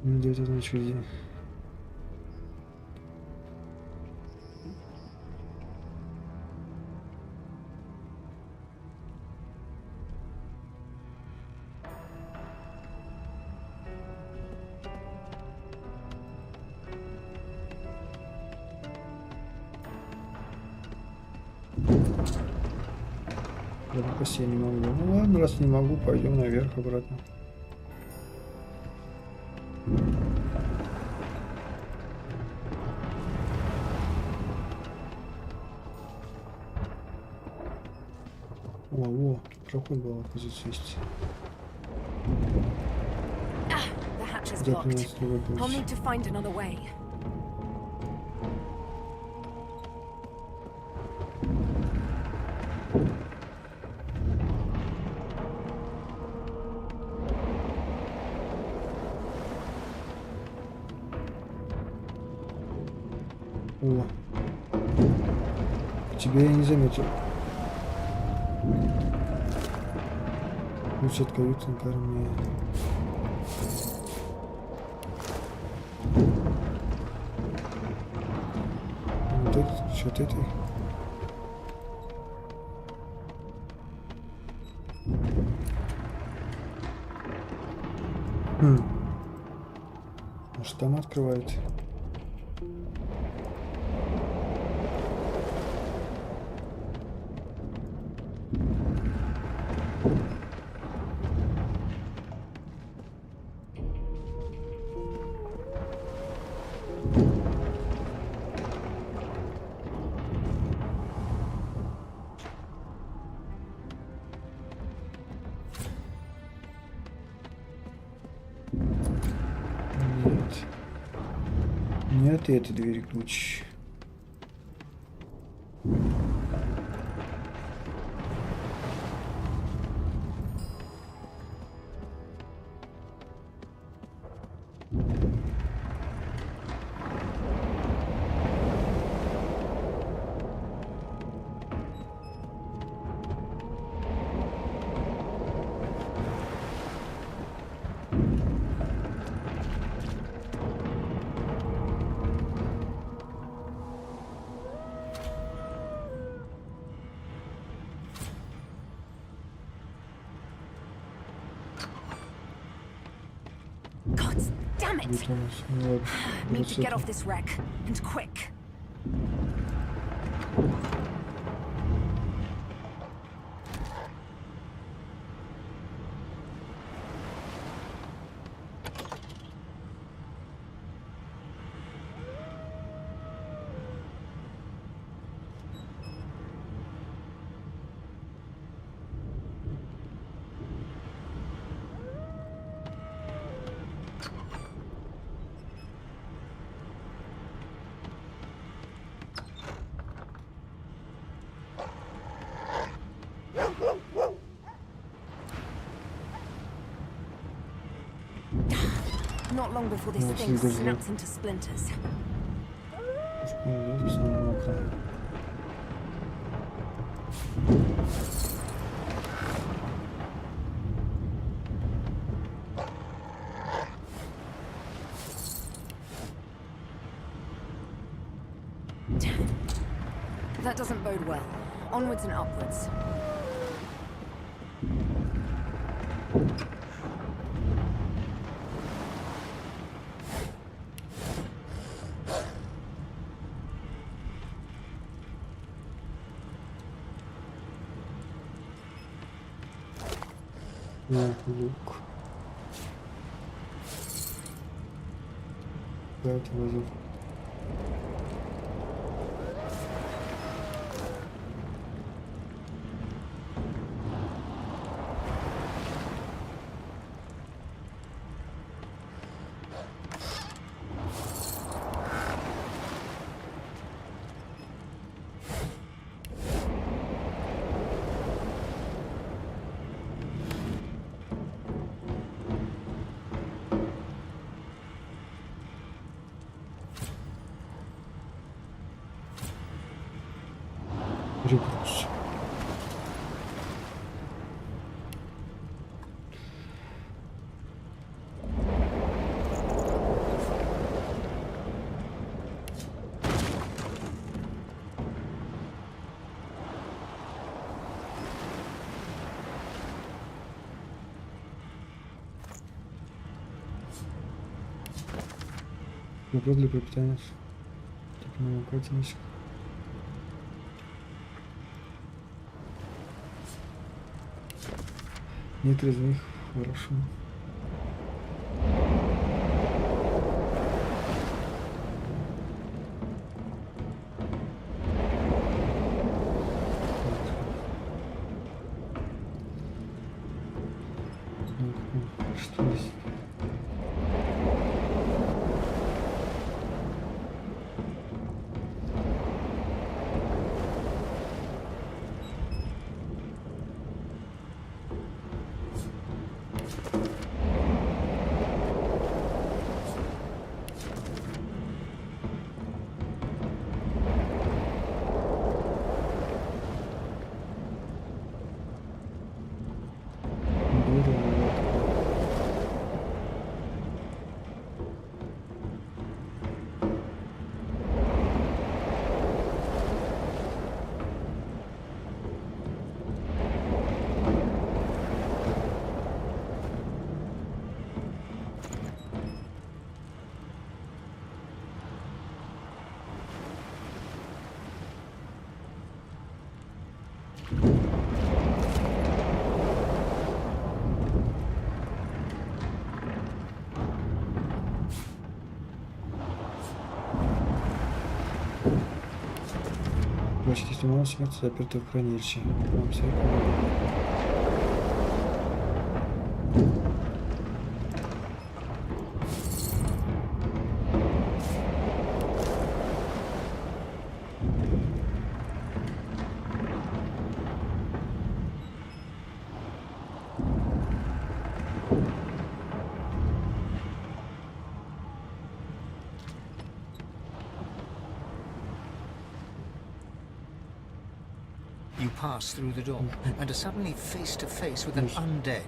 Где это очереди? Попасть я не могу. Ну ладно, раз не могу, пойдем наверх обратно. О, проход был, оказывается, есть. The hatch is blocked. I'll need to find another way. О, тебя я не заметил. Ключ от каюты на корме. Вот этот ключ от этой. Может, там открывает. Нет, и этой двери ключ. Damn it! Need to get off this wreck, and quick. Not long before this thing snaps into splinters. That doesn't bode well. Onwards and upwards. Лук. Да, это возил. Рекрутс. Вопрос для пропитания. Так, ну, катимся. Некоторые из них хорошо. Площадь снимала смерть, заперта в хранилище. Вам все You pass through the door and are suddenly face to face with an undead.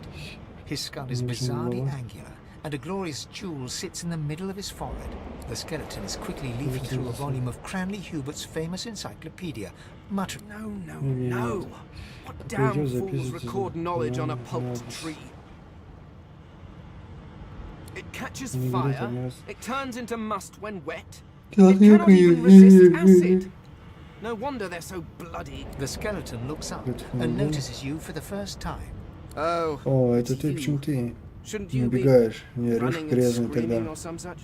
His skull is bizarrely angular, and a glorious jewel sits in the middle of his forehead. The skeleton is quickly leafing through a volume of Cranley Hubert's famous encyclopedia, muttering, No! What damn fools record knowledge on a pulped tree? It catches fire, it turns into must when wet, it cannot even resist acid. No wonder they're so bloody. The skeleton looks up and notices you for the first time. О, это ты, почему ты Shouldn't не you be убегаешь? Не орешь running and грязно тогда. screaming or some such?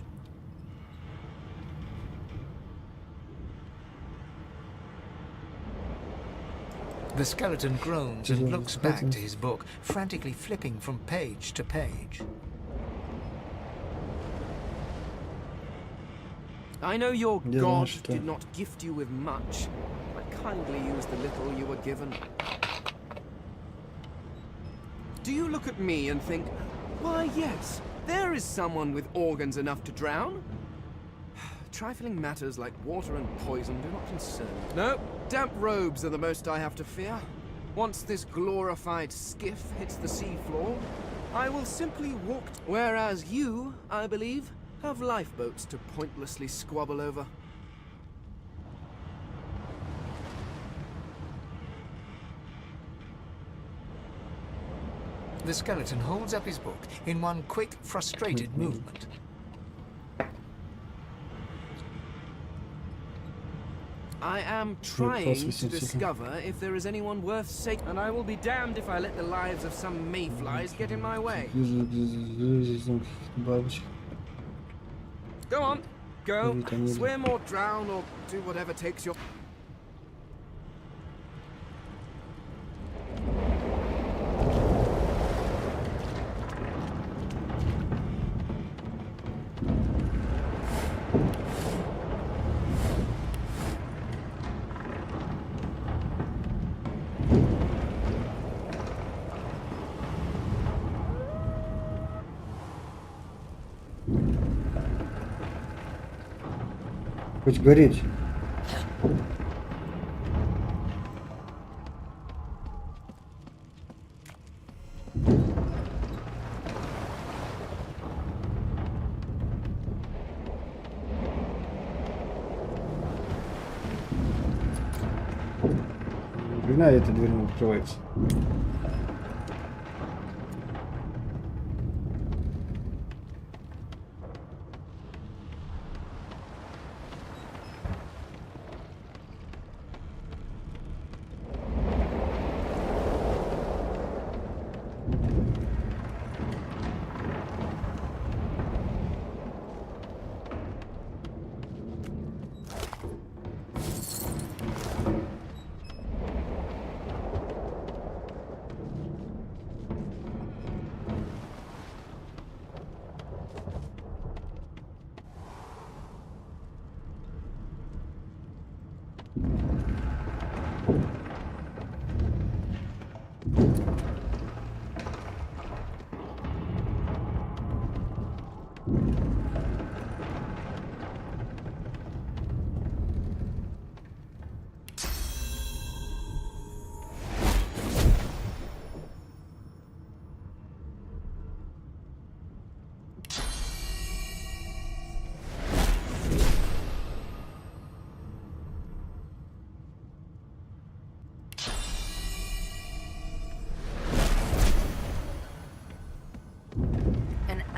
The skeleton groans and looks back to his book, frantically flipping from page to page. I know your God did not gift you with much, but kindly use the little you were given. Do you look at me and think, why yes, there is someone with organs enough to drown? Trifling matters like water and poison do not concern me. No, damp robes are the most I have to fear. Once this glorified skiff hits the seafloor, I will simply walk, whereas you, I believe, have lifeboats to pointlessly squabble over. The skeleton holds up his book in one quick, frustrated movement. I am trying to discover if there is anyone worth saving, and I will be damned if I let the lives of some mayflies get in my way. Go on, go, swim or drown or do whatever takes your... Хоть гореть. Блин, эта дверь не открывается.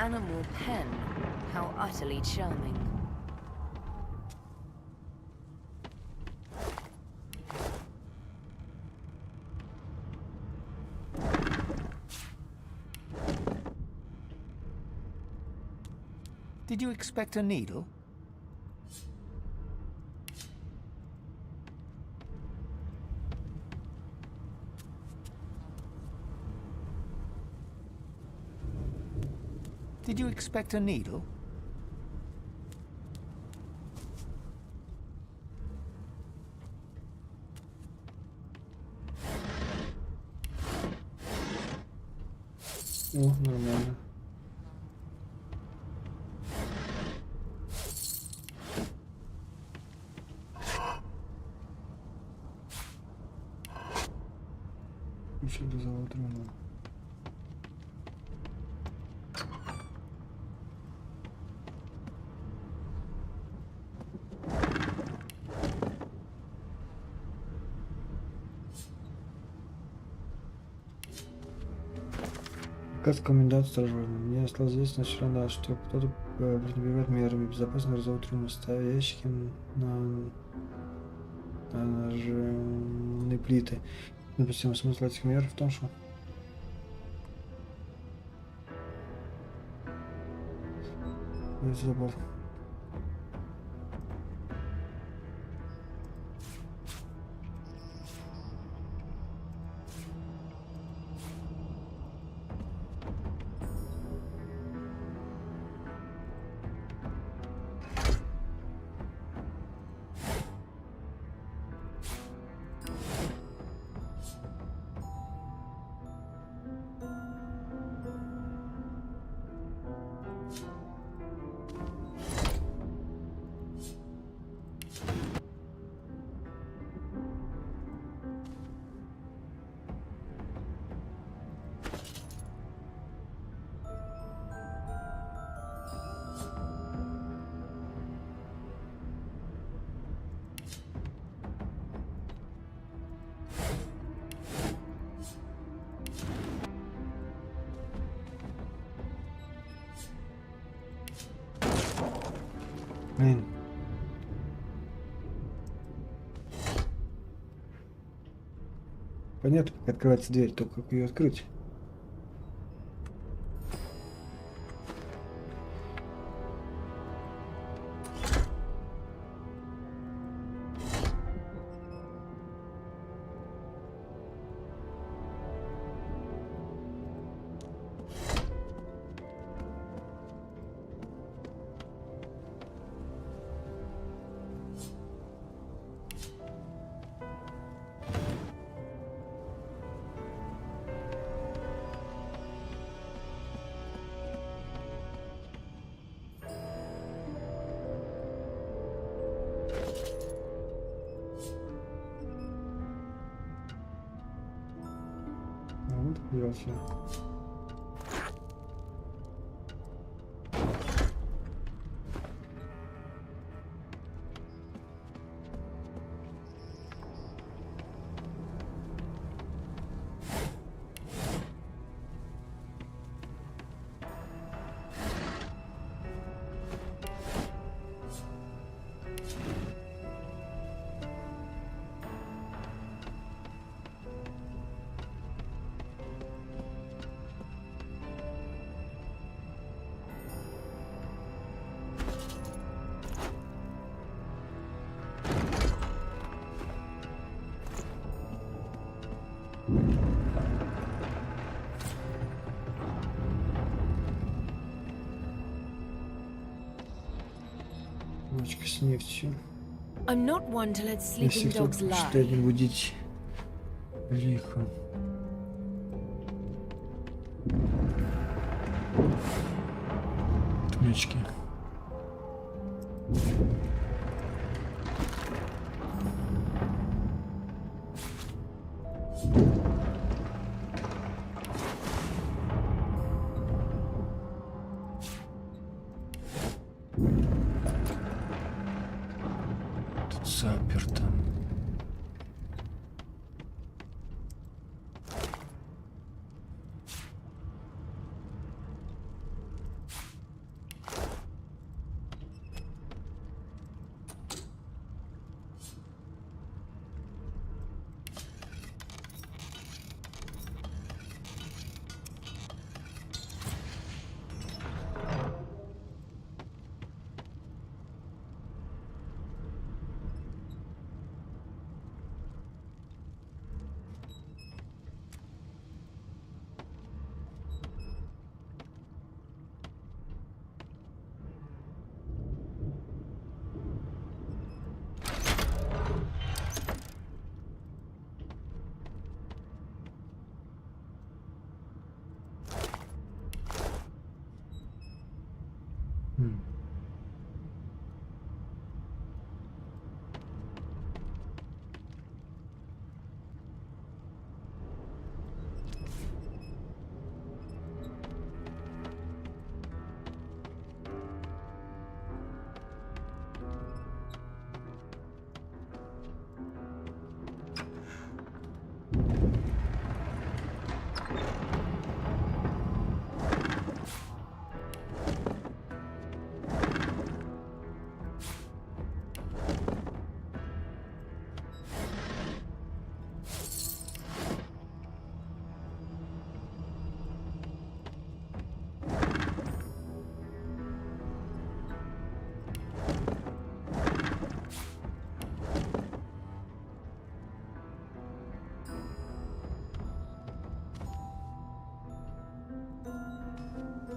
animal pen. How utterly charming. Did you expect a needle? Did you expect a needle? О, нормально. Еще до завода много. Как комендант стражерный. Мне стало известно вчера, что кто-то пренебрегает мерами безопасности разового трюма, ставя ящики на нажимные плиты. Допустим, смысл этих мер в том, что забыл. Блин. Понятно, как открывается дверь, только как ее открыть. Вот, делся. Бочка с нефтью. Если кто считает не будить лихо. Отмечки. Заперто.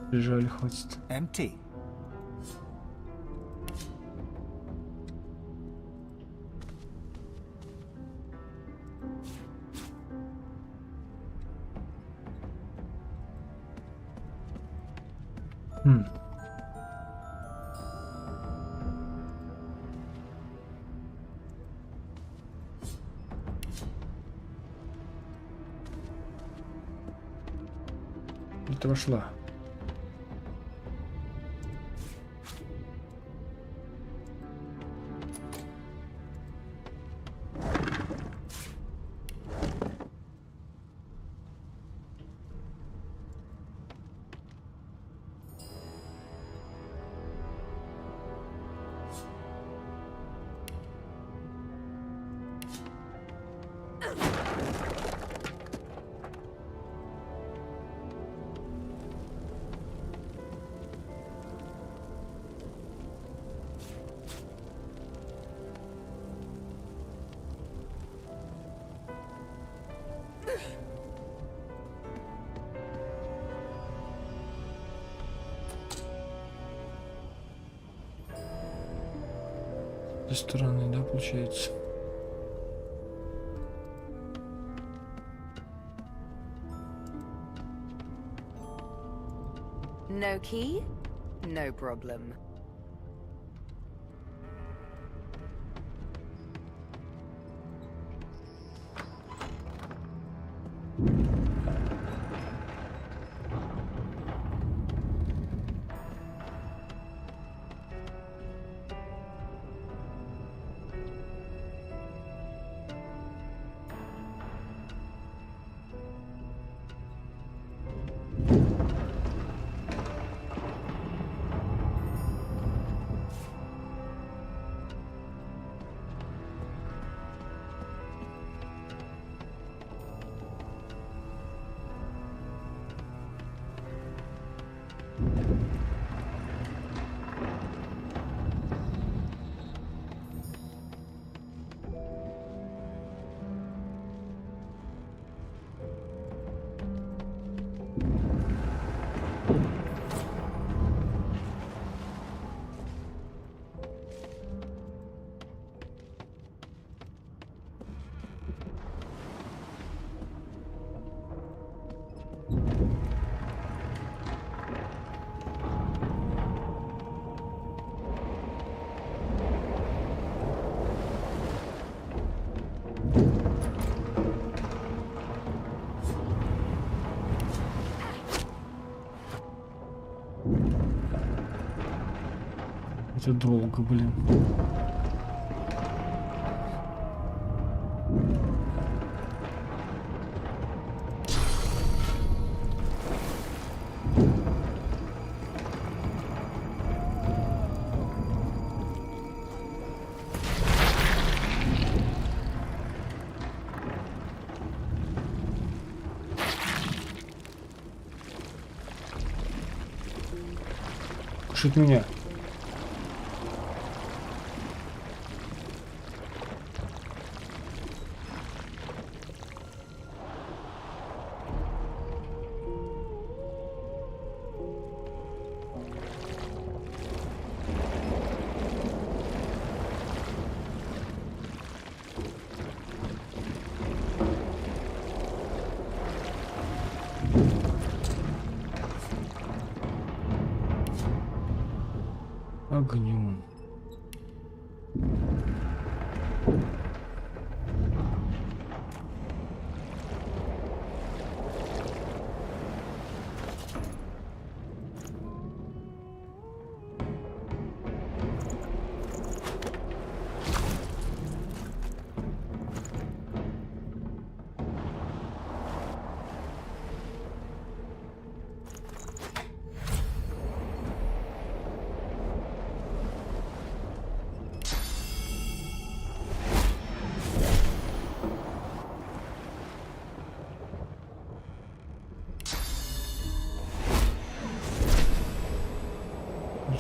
Прижали, хватит. Empty. Это вошла. С этой стороны, да, получается? No key? No problem. Это долго, блин. Кушать меня. Огнем.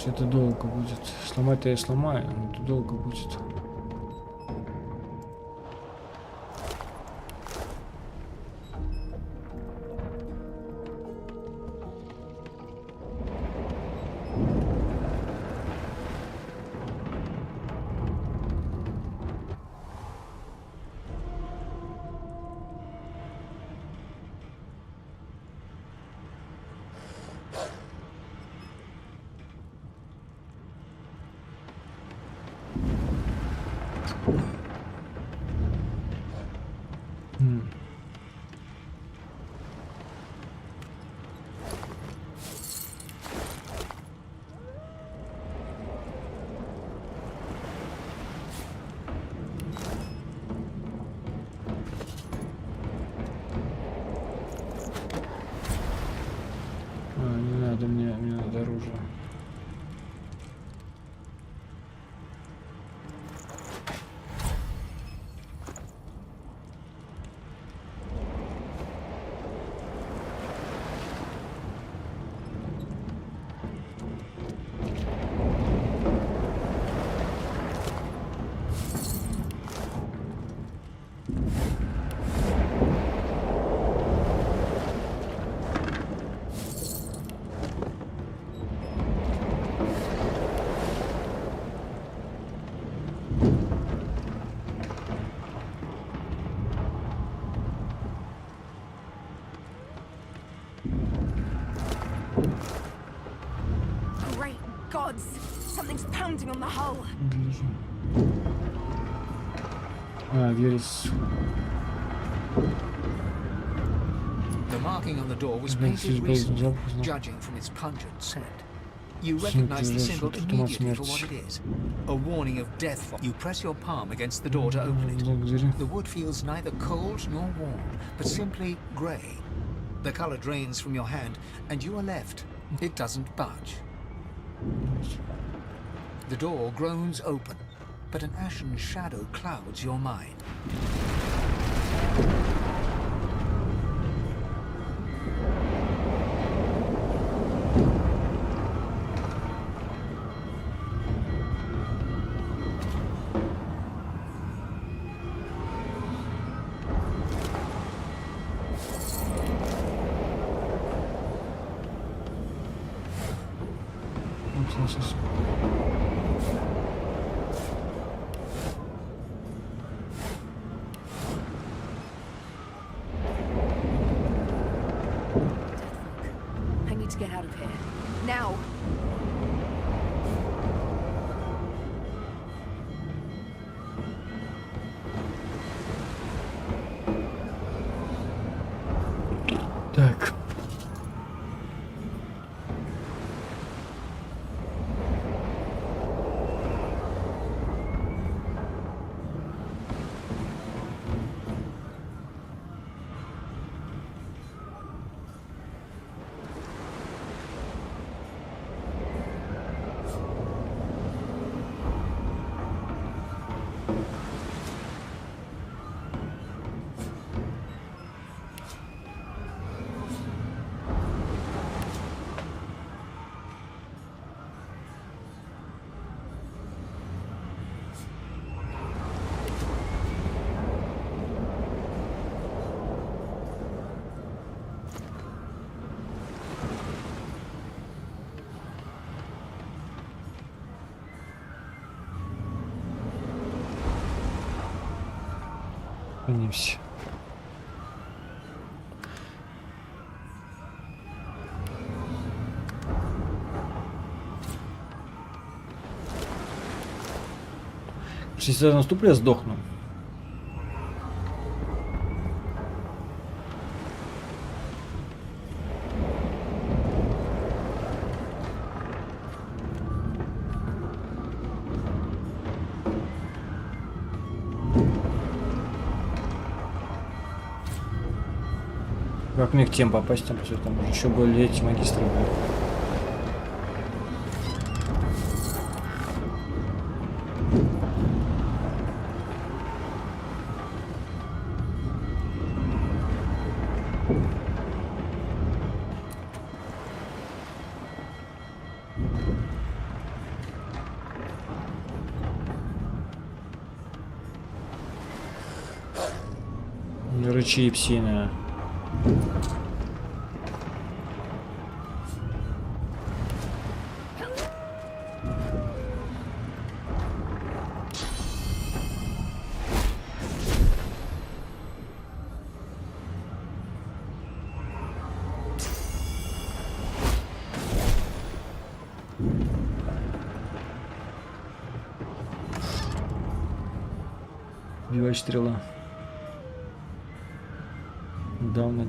Это долго будет. Сломать-то я сломаю, но это долго будет. мне надо оружие. Great gods! Something's pounding on the hull. The marking on the door was painted recently, judging from its pungent scent. You recognize the symbol immediately for what it is. A warning of death. You press your palm against the door to open it. The wood feels neither cold nor warm, but simply grey. The color drains from your hand, and you are left. It doesn't budge. The door groans open, but an ashen shadow clouds your mind. I need to get out of here. Now! Так. Поднимемся. Если я наступлю, я сдохну. Как мне к тем попасть, там все там еще были эти магистры. Рычи и псина. Бивай стрела. Давно.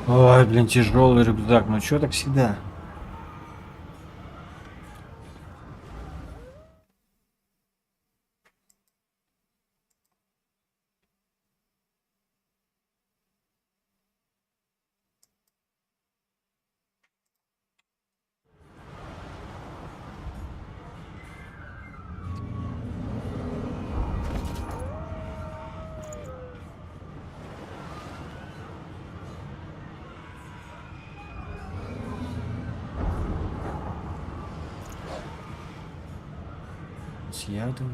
Ой, блин, тяжелый рюкзак. Ну чё так всегда? с ядом.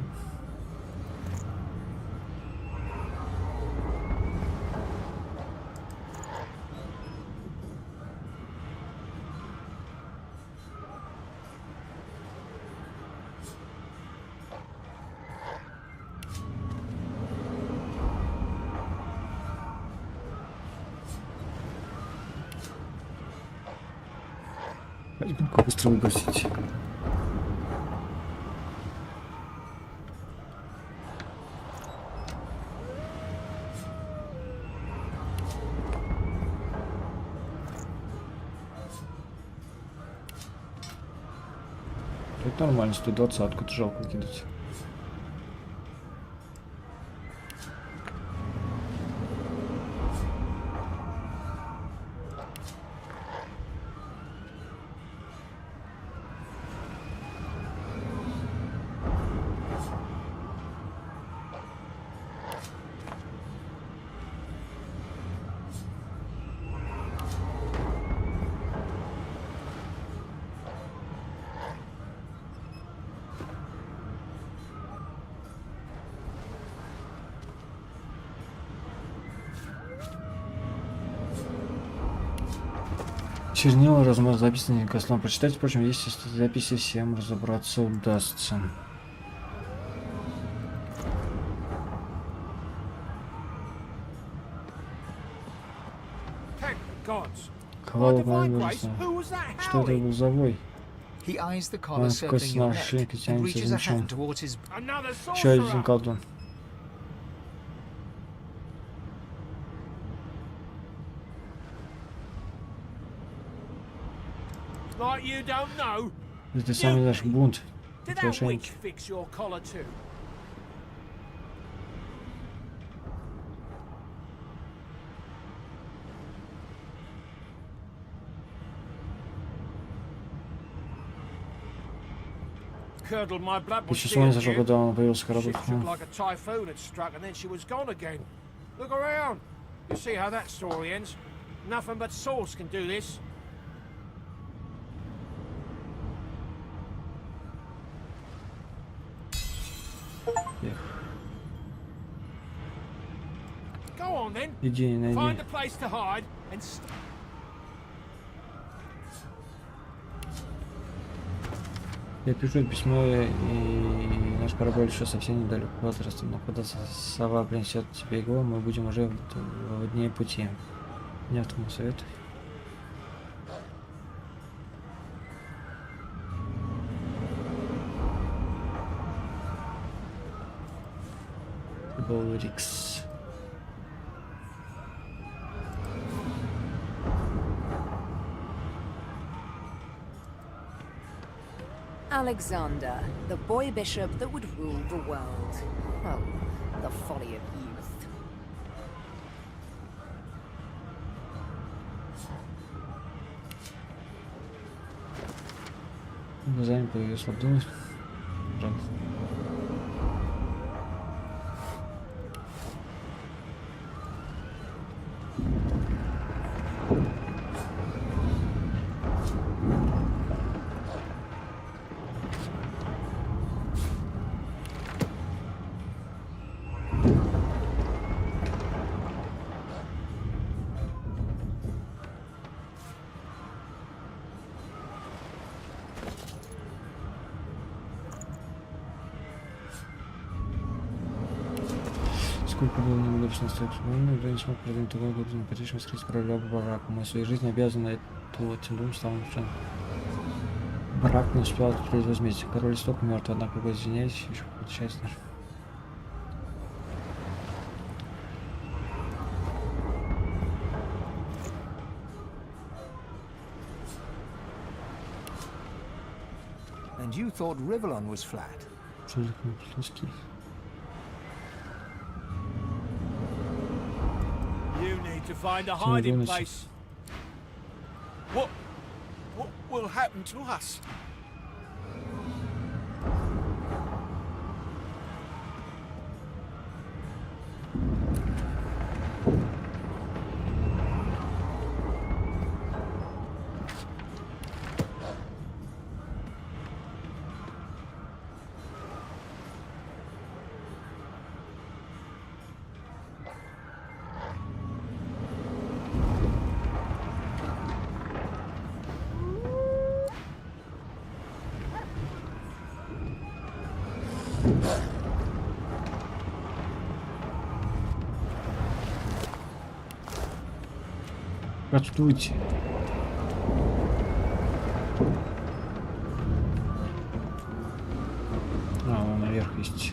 Как быстро выбросить. Это нормально, 120-ку, это жалко кидать. Чернила, размах записанный кослом. Прочитать, впрочем, если записи всем разобраться удастся. Хвала моему. Что это был за вой? Он сквозь на шейке тянется за мечом. Еще один колдун. Это самый наш бунт. Это ошейники. Ты чуть с ума не сошел, когда он появился корабль. Иди, найди. Я пишу письмо, и наш корабль еще совсем недалеко от возраста. Но когда сова принесет тебе его, мы будем уже в дне пути. Не тому советую. Был Рикс. Alexander, the boy bishop that would rule the world. Oh, the folly of youth. Глазами появился Абдул. Сколько было неудачно стоит, но не смог продвинуть такой год, не потешим скрыть короля барака. Мы в своей жизни обязаны этим двум славным ученым. Барак не успел открыть возмездие. Король столько мертв, однако вы извиняетесь, еще какой-то счастье. And you thought Rivellon was flat? Что за плоский? To find a hiding place. What will happen to us? Как тут выйти? А, вон наверх есть.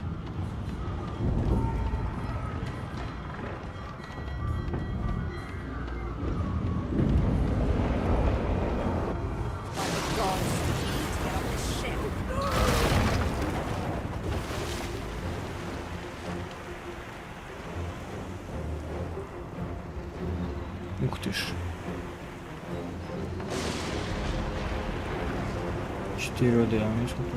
Ух ты ж. 4 воды, а у меня сколько?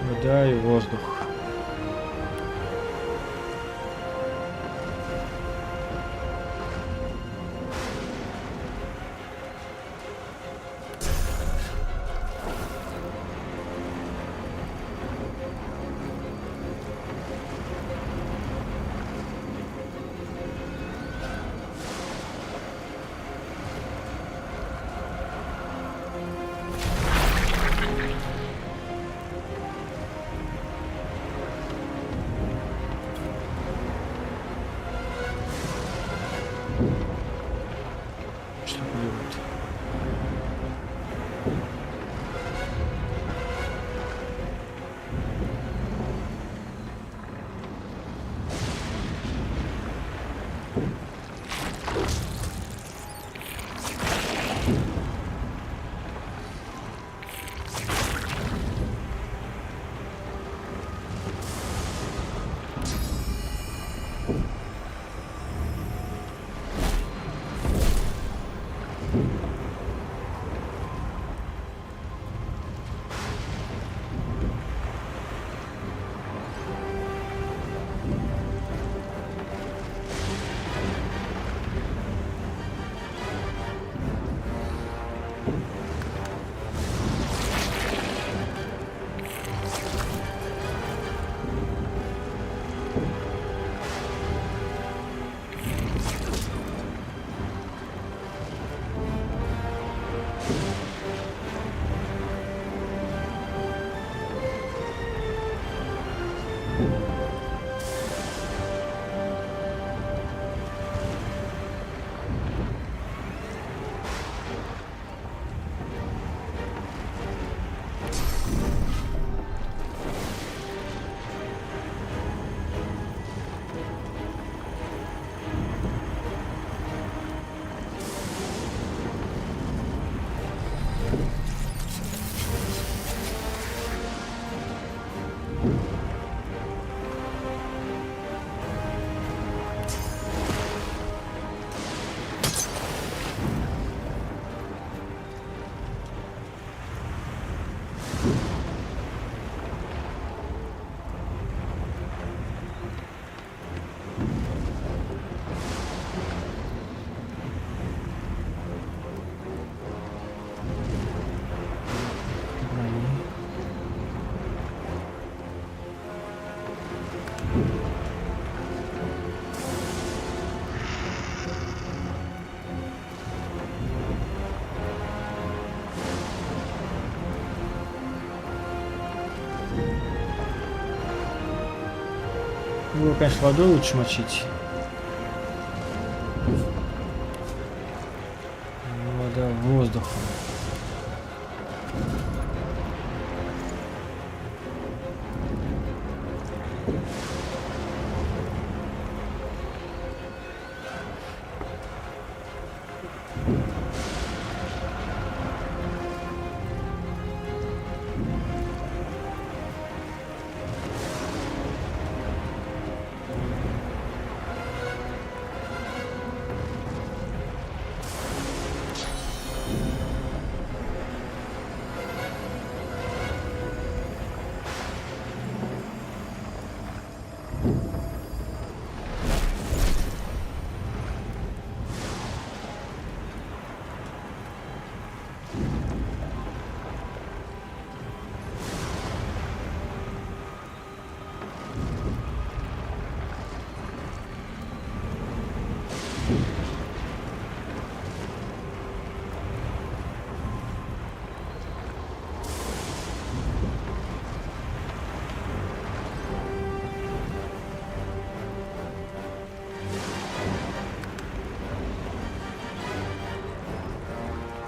Вода и воздух. Его, конечно, водой лучше мочить. Вода воздухом.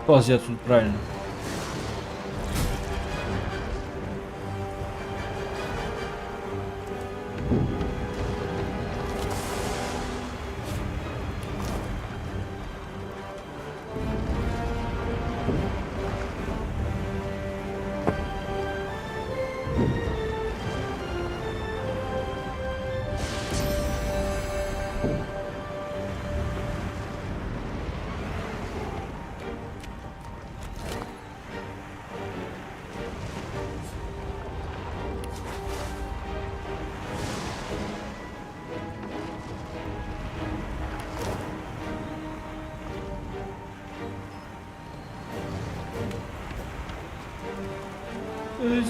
Ползи отсюда, правильно.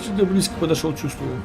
Сюда близко подошел, чувствую.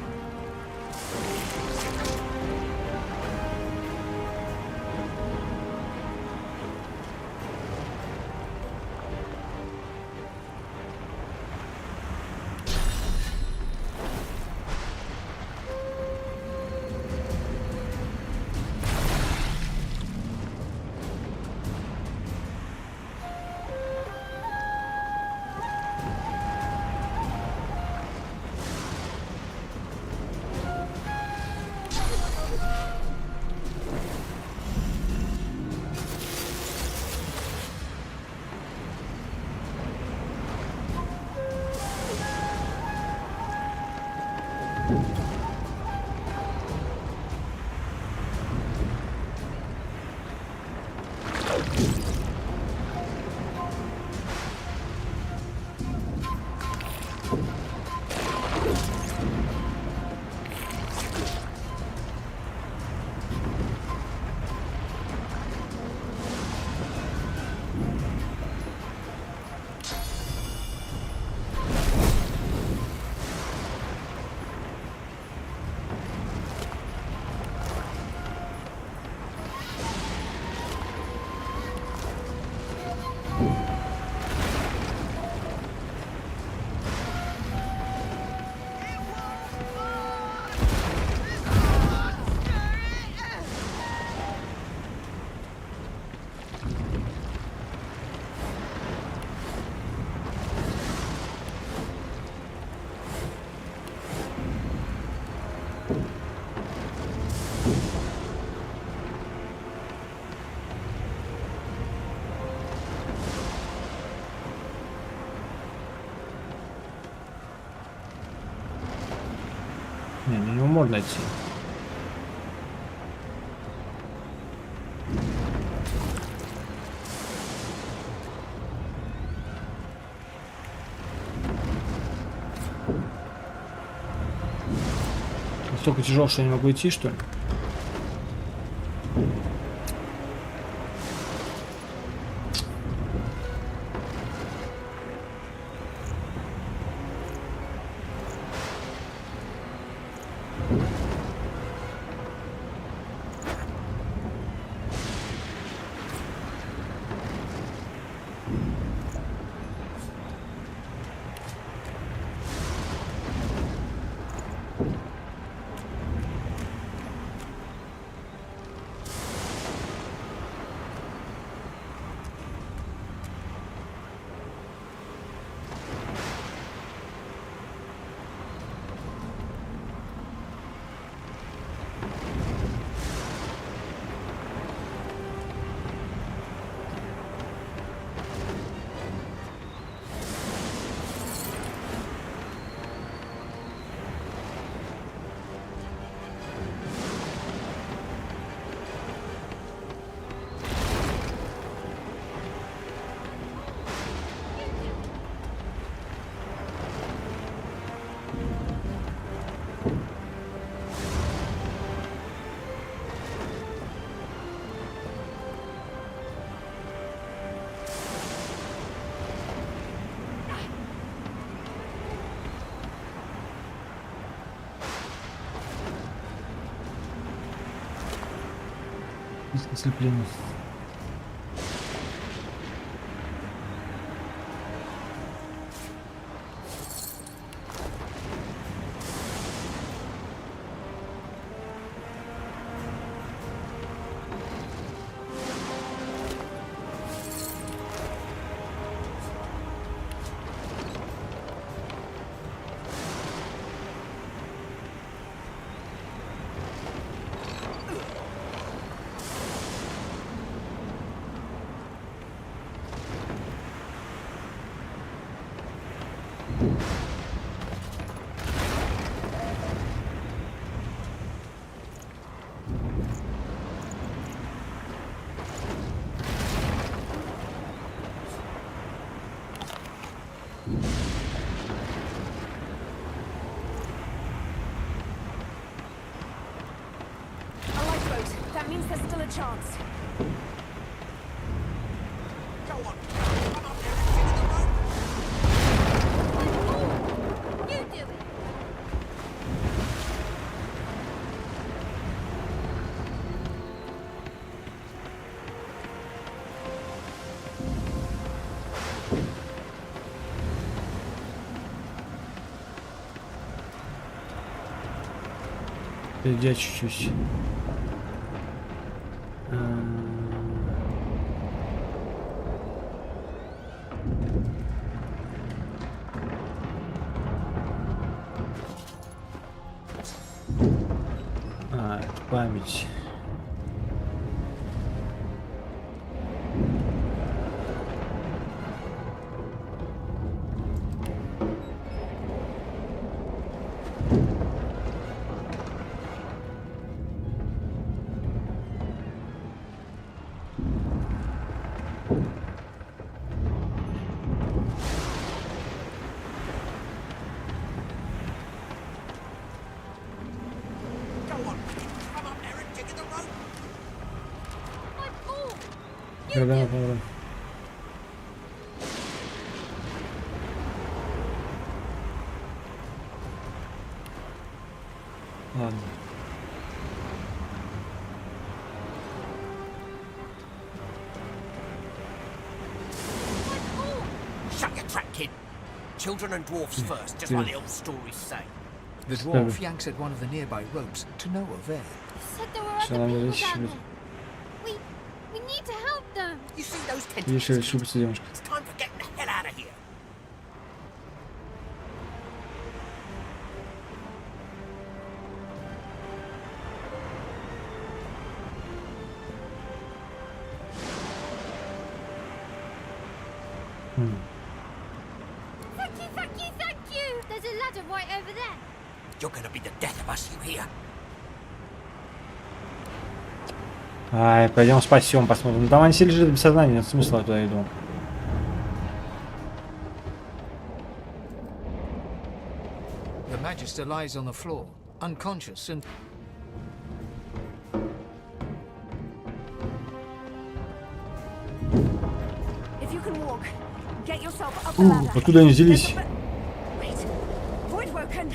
Не, на него можно идти. Настолько тяжело, что я не могу идти, что ли? Ослепление. That means there's still a chance. Go on. You do it. Впереди чуть-чуть. Это память. Проблема. Ладно. Shut your trap, kid. Children and dwarfs first, just like the old stories say. The dwarf yanks at one of the nearby ropes to no avail. Said there were other people down there. We need to help them. You see those tentacles? девушка. It's time for getting the hell out of here. Thank you. There's a ladder right over there. You're gonna be the death of us, you hear? Ай, пойдем спасем, посмотрим. Ну, там они все лежат без сознания, нет смысла, туда иду. The Magister lies on the floor, unconscious and... If you can walk, get yourself up the ladder. Откуда они взялись? Wait. Void woken.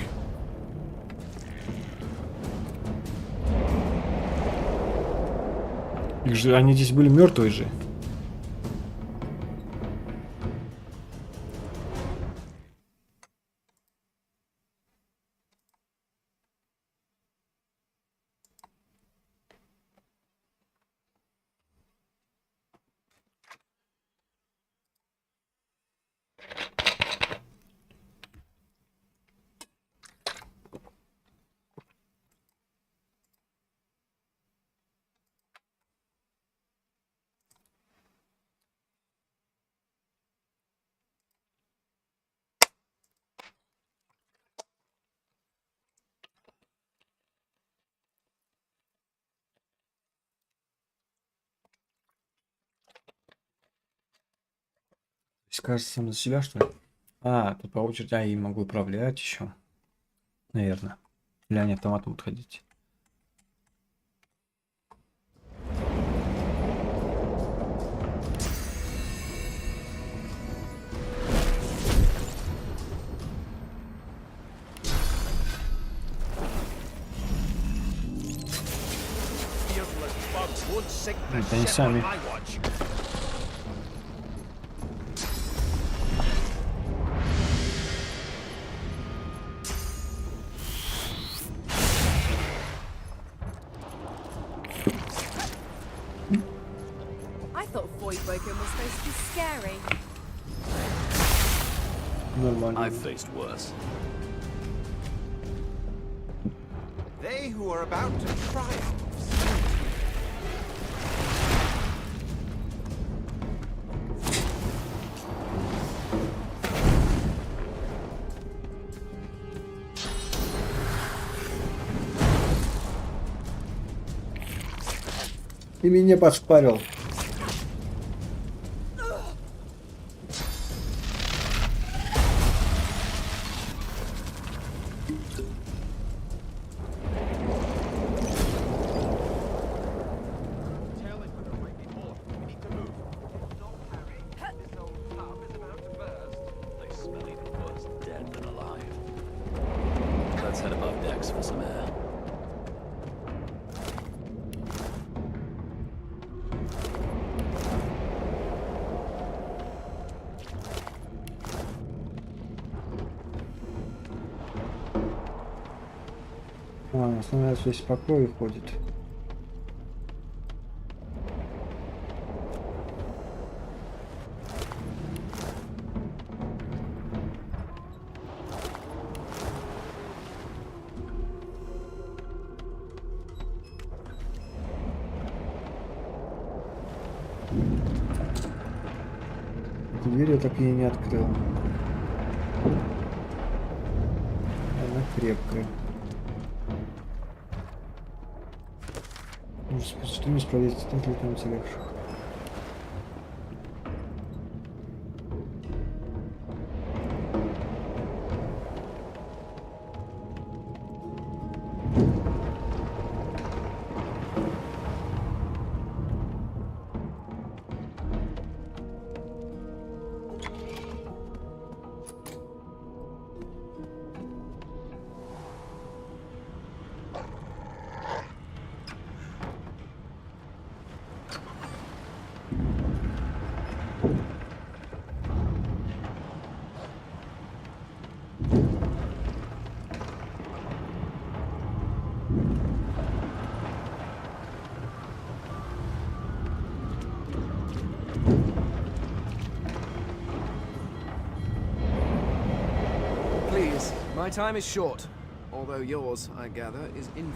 Их же, они здесь были мертвые же. Кажется, сам за себя, что ли? А, тут по очереди, я могу управлять еще. Наверное. Или они автоматом будут ходить. Это они сами. I've faced worse. They who are about to triumph. Ты меня поспарил. Let's head above decks for some air. Основная весь покой ходит. Дверь я так и не открыл. Она крепкая. Что мне справиться с тем, что уцелевших? My time is short, although yours, I gather, is in...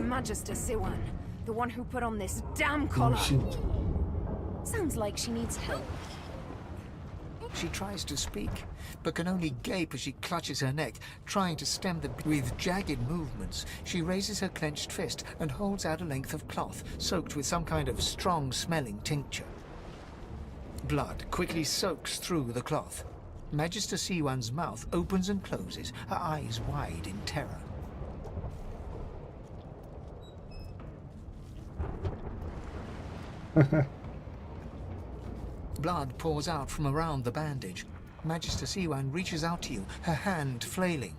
Magister Siwan, the one who put on this damn collar. Sounds like she needs help. She tries to speak, but can only gape as she clutches her neck, trying to stem the... With jagged movements, she raises her clenched fist and holds out a length of cloth, soaked with some kind of strong-smelling tincture. Blood quickly soaks through the cloth. Magister Siwan's mouth opens and closes, her eyes wide in terror. Blood pours out from around the bandage. Magister Siwan reaches out to you, her hand flailing.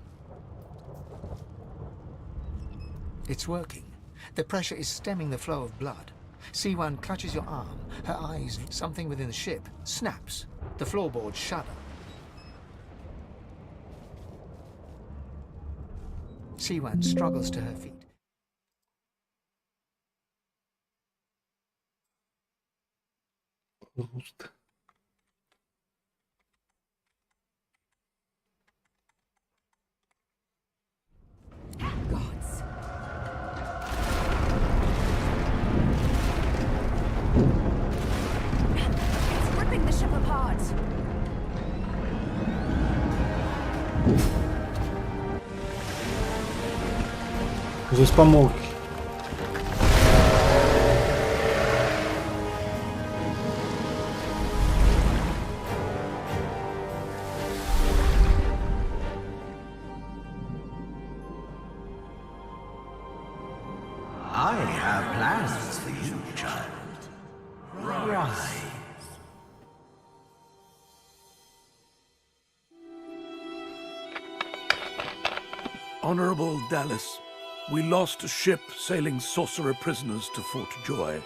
It's working. The pressure is stemming the flow of blood. Siwan clutches your arm, her eyes... Something within the ship snaps. The floorboards shudder. Siwan struggles to her feet. Gods. It's ripping the ship apart. Здесь помог. I have plans for you, child. Rise. Honorable Dallas, we lost a ship sailing sorcerer prisoners to Fort Joy.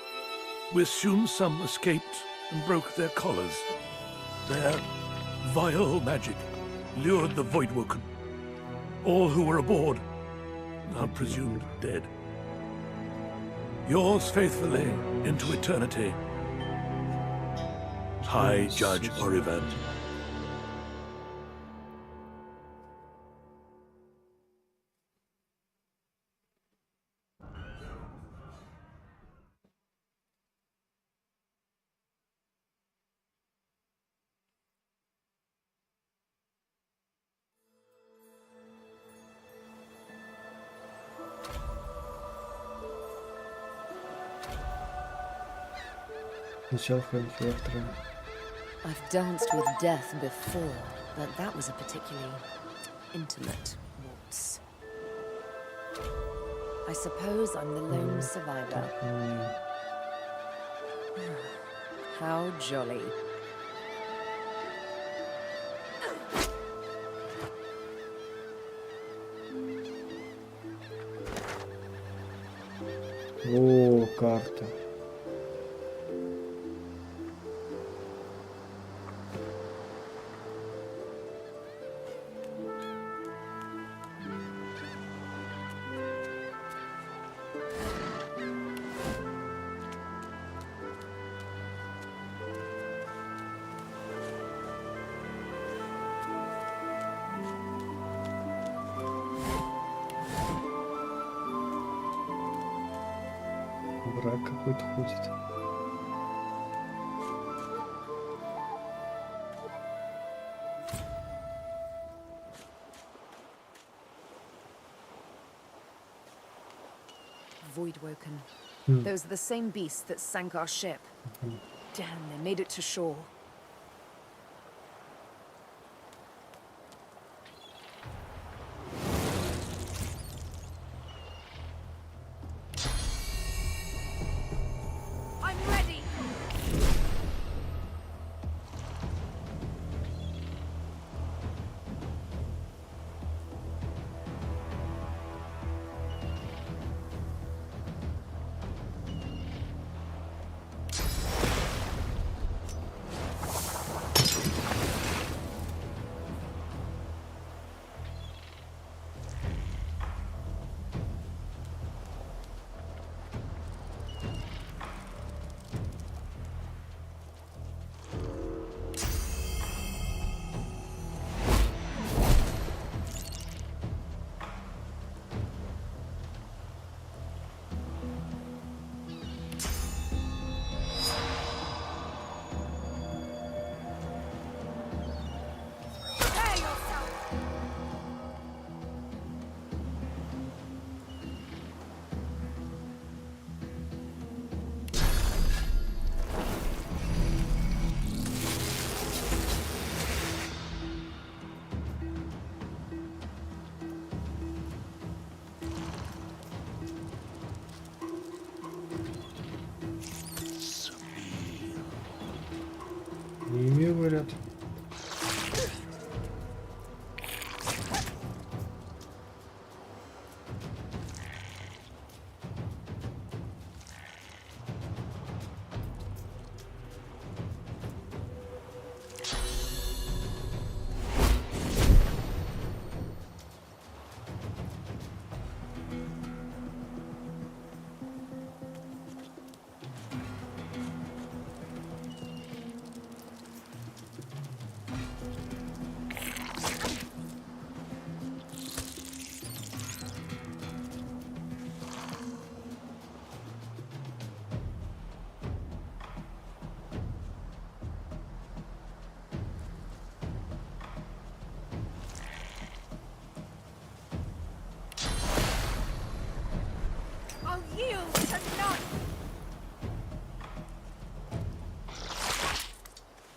We assume some escaped and broke their collars. Their vile magic lured the Voidwoken. All who were aboard are presumed dead. Yours faithfully into eternity, High Judge Orivant. Начало хроники автора. I've danced with death before, but that was a particularly intimate waltz. I suppose I'm the lone survivor. How jolly. О, карта. Враг какой-то ходит. Voidwoken. Those are the same beasts that sank our ship. Damn, they made it to shore. Имя говорят.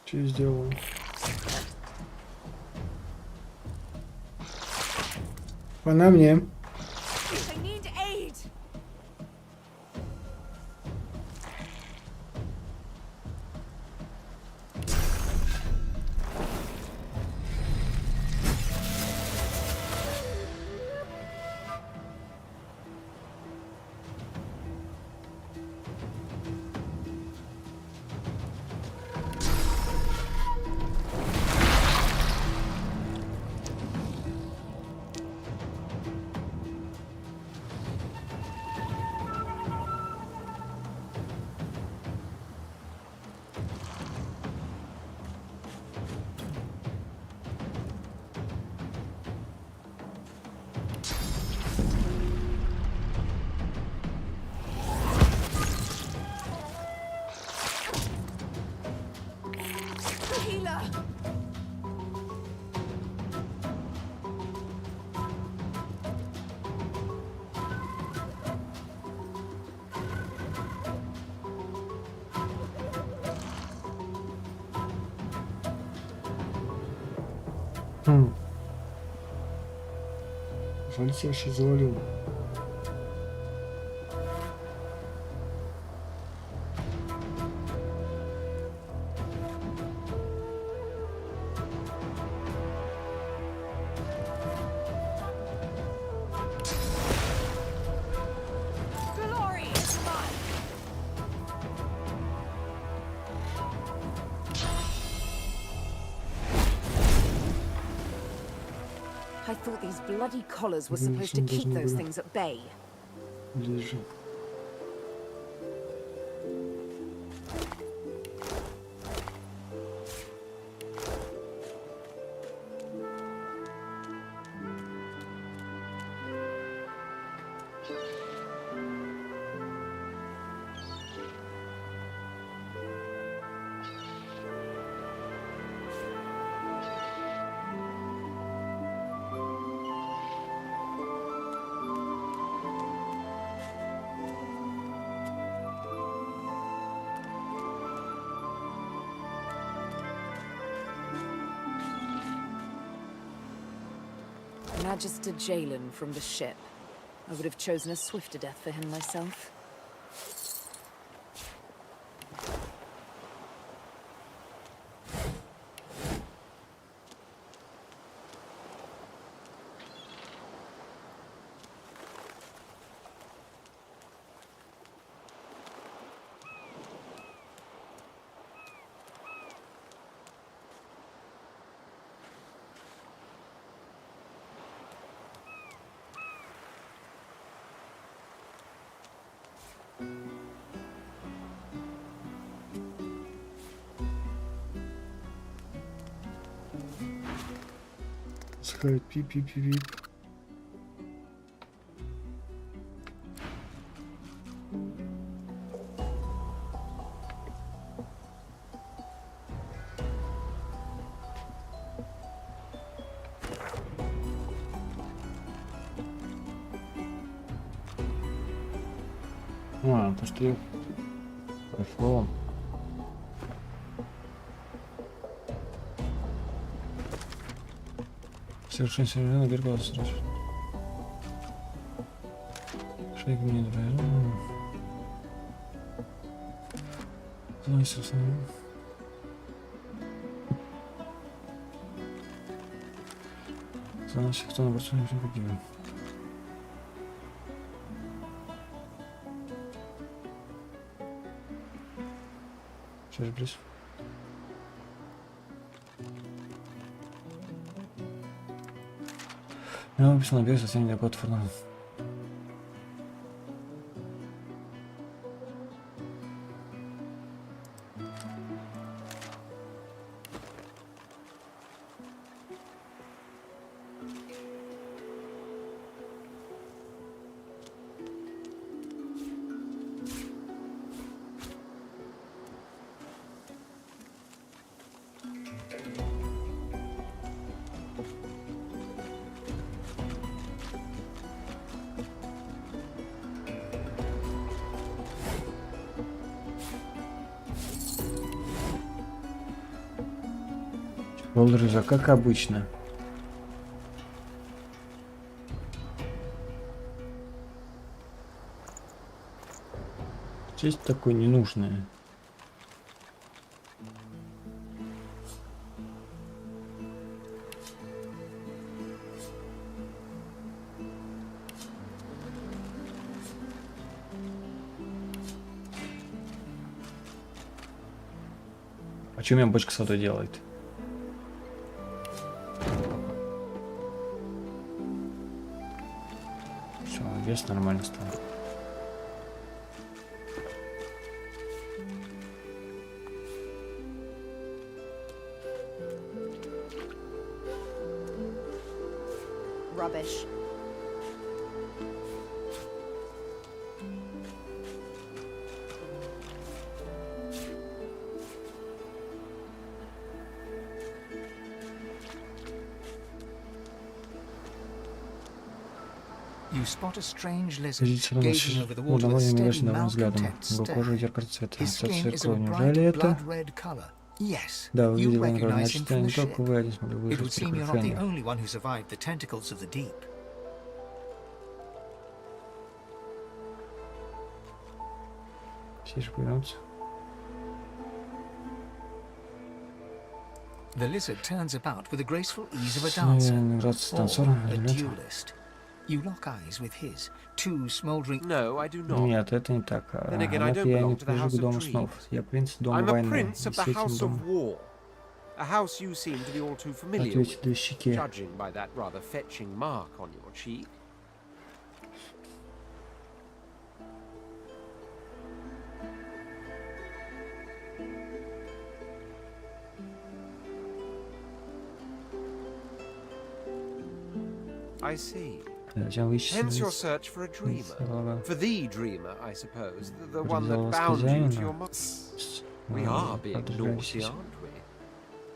Что сделал? Она мне. Смотрите, я сейчас завалил. I thought these bloody collars were supposed to keep those things at bay. Ближе. Magister Jalen from the ship. I would have chosen a swifter death for him myself. Сказать пип-пип-пип. То что я прошло. Совершенно серьезно берегал сразу. Шейк мне нравится. Значит, значит, кто на борту не погибел. Сейчас близ. Я написал на берег совсем недалеко от фургона. Рыза, как обычно. Честь такой ненужная. А что у меня бочка с водой делает? Вес нормально стал. Rubbish. You spot a strange lizard gazing over the water with steady, malcontent stare. His skin is of a bright blood red color, Yes, Да, вы you видели recognize him значит, from не the только ship. вы один смогли It выжить would при seem you're not the крушении. only one who survived the tentacles of the deep. Все же повернутся. The lizard turns about with the graceful ease of a dancer or a duelist. You lock eyes with his, two smoldering... No, I do not. Нет, это не так. Then again, I don't Я не belong to the принадлежу House к Дому of снов. Dreams. Я принц Дома I'm a войны. prince И of с the этим House домом. of War. A house you seem to be all too familiar Ответьте with, две щеки. judging by that rather fetching mark on your cheek. I see. Hence your search for a dreamer. For the dreamer, I suppose. The one that bound you to your mother. We are being naughty, aren't we?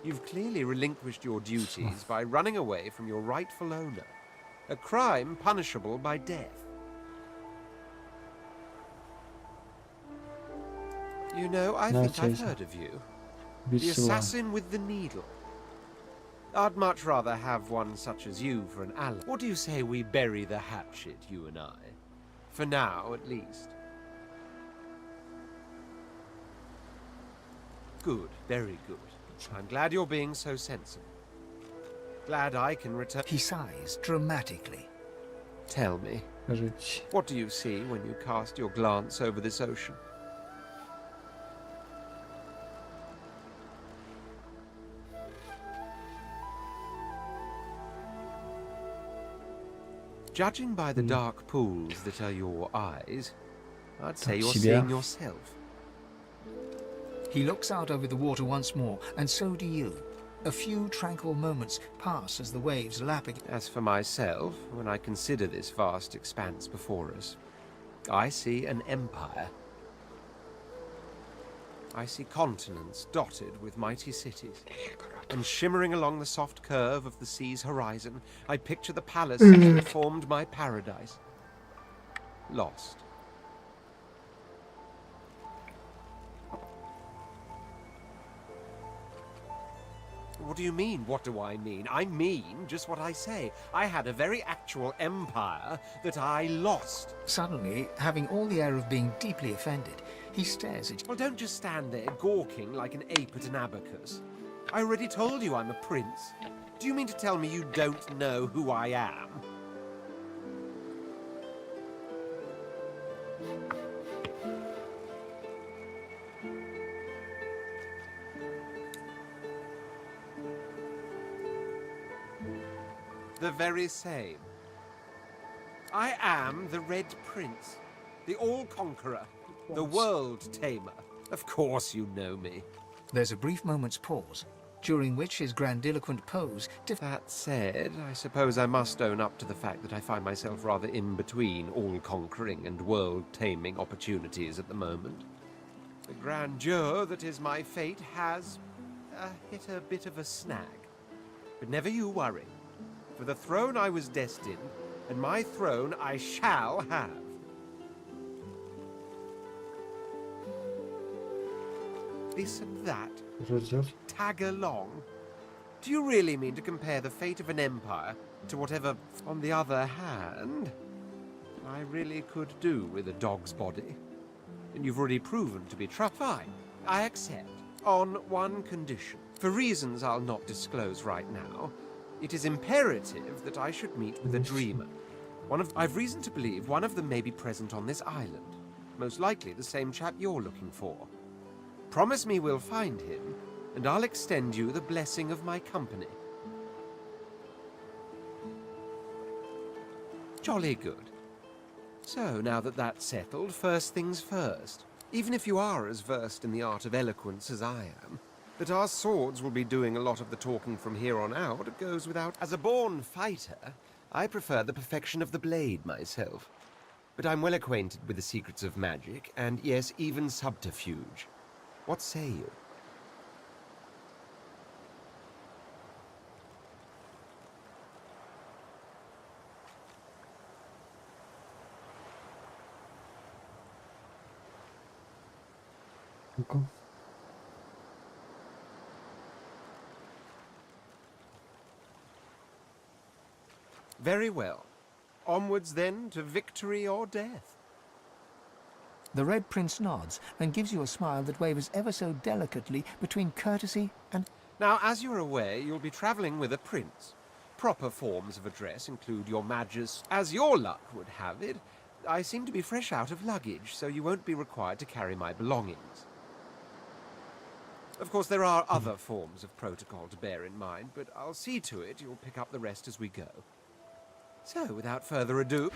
You've clearly relinquished your duties by running away from your rightful owner. A crime punishable by death. You know, I think I've heard of you. The assassin with the needle. I'd much rather have one such as you for an ally. What do you say we bury the hatchet, you and I? For now, at least. Good, very good. I'm glad you're being so sensible. Glad I can return. He sighs dramatically. Tell me, what do you see when you cast your glance over this ocean? Judging by the dark pools that are your eyes, I'd say you're seeing yourself. He looks out over the water once more, and so do you. A few tranquil moments pass as the waves lap again. As for myself, when I consider this vast expanse before us, I see an empire. I see continents dotted with mighty cities. And shimmering along the soft curve of the sea's horizon, I picture the palace that formed my paradise. Lost. What do you mean, what do I mean? I mean just what I say. I had a very actual empire that I lost. Suddenly, having all the air of being deeply offended, he stares at you. Well, don't just stand there gawking like an ape at an abacus. I already told you I'm a prince. Do you mean to tell me you don't know who I am? The very same. I am the Red Prince, the All-Conqueror, the World-Tamer. Of course you know me. There's a brief moment's pause, during which his grandiloquent pose... That said, I suppose I must own up to the fact that I find myself rather in between all-conquering and world-taming opportunities at the moment. The grandeur that is my fate has hit a bit of a snag. But never you worry. For the throne I was destined, and my throne I shall have. This and that. Tag along. Do you really mean to compare the fate of an empire to whatever... On the other hand, I really could do with a dog's body. And you've already proven to be fine. I accept. On one condition. For reasons I'll not disclose right now, it is imperative that I should meet with a dreamer. I've reason to believe one of them may be present on this island. Most likely the same chap you're looking for. Promise me we'll find him, and I'll extend you the blessing of my company. Jolly good. So, now that that's settled, first things first. Even if you are as versed in the art of eloquence as I am, that our swords will be doing a lot of the talking from here on out, it goes without... As a born fighter, I prefer the perfection of the blade myself. But I'm well acquainted with the secrets of magic, and yes, even subterfuge. What say you? Very well. Onwards then to victory or death. The Red Prince nods and gives you a smile that wavers ever so delicately between courtesy and... Now, as you're aware, you'll be travelling with a prince. Proper forms of address include Your Majesty. As your luck would have it, I seem to be fresh out of luggage, so you won't be required to carry my belongings. Of course, there are other forms of protocol to bear in mind, but I'll see to it you'll pick up the rest as we go. So, without further ado...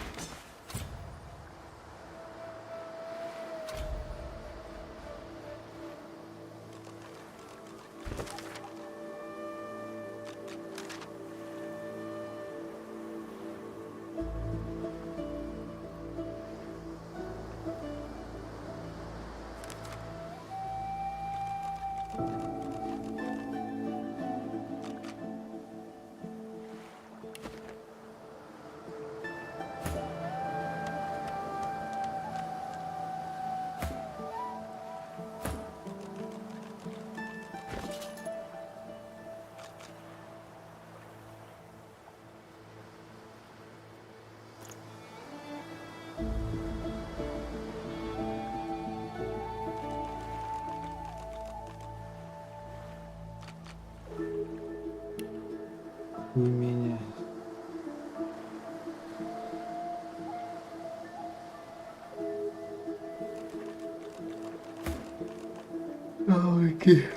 Не менее. Окей.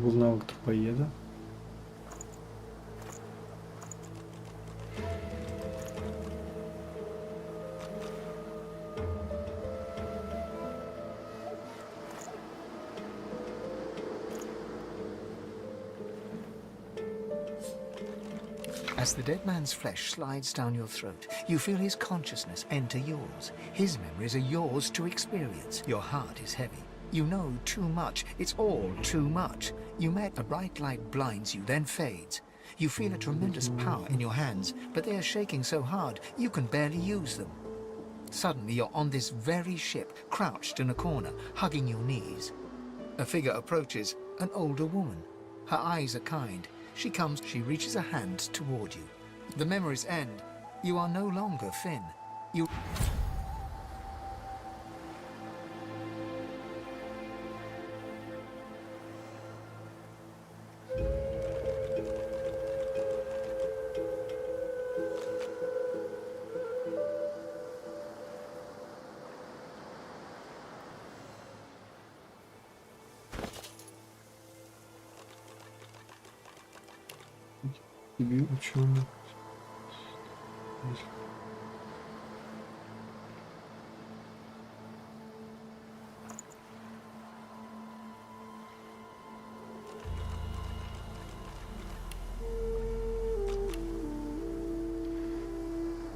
Был навык трупоеда. As the dead man's flesh slides down your throat, you feel his consciousness enter yours. His memories are yours to experience. Your heart is heavy. You know too much. It's all too much. You met a bright light blinds you, then fades. You feel a tremendous power in your hands, but they are shaking so hard you can barely use them. Suddenly you're on this very ship, crouched in a corner, hugging your knees. A figure approaches, an older woman. Her eyes are kind. She comes, she reaches a hand toward you. The memories end. You are no longer Finn. You... Тебе ученый.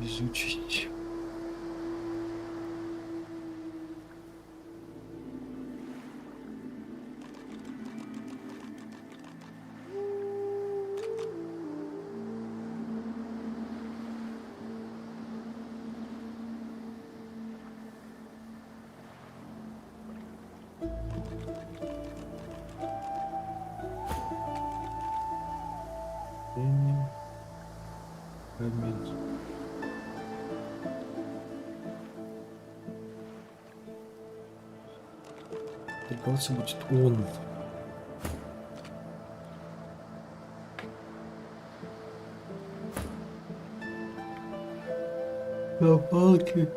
Изучить. Трекался будет он. На палке.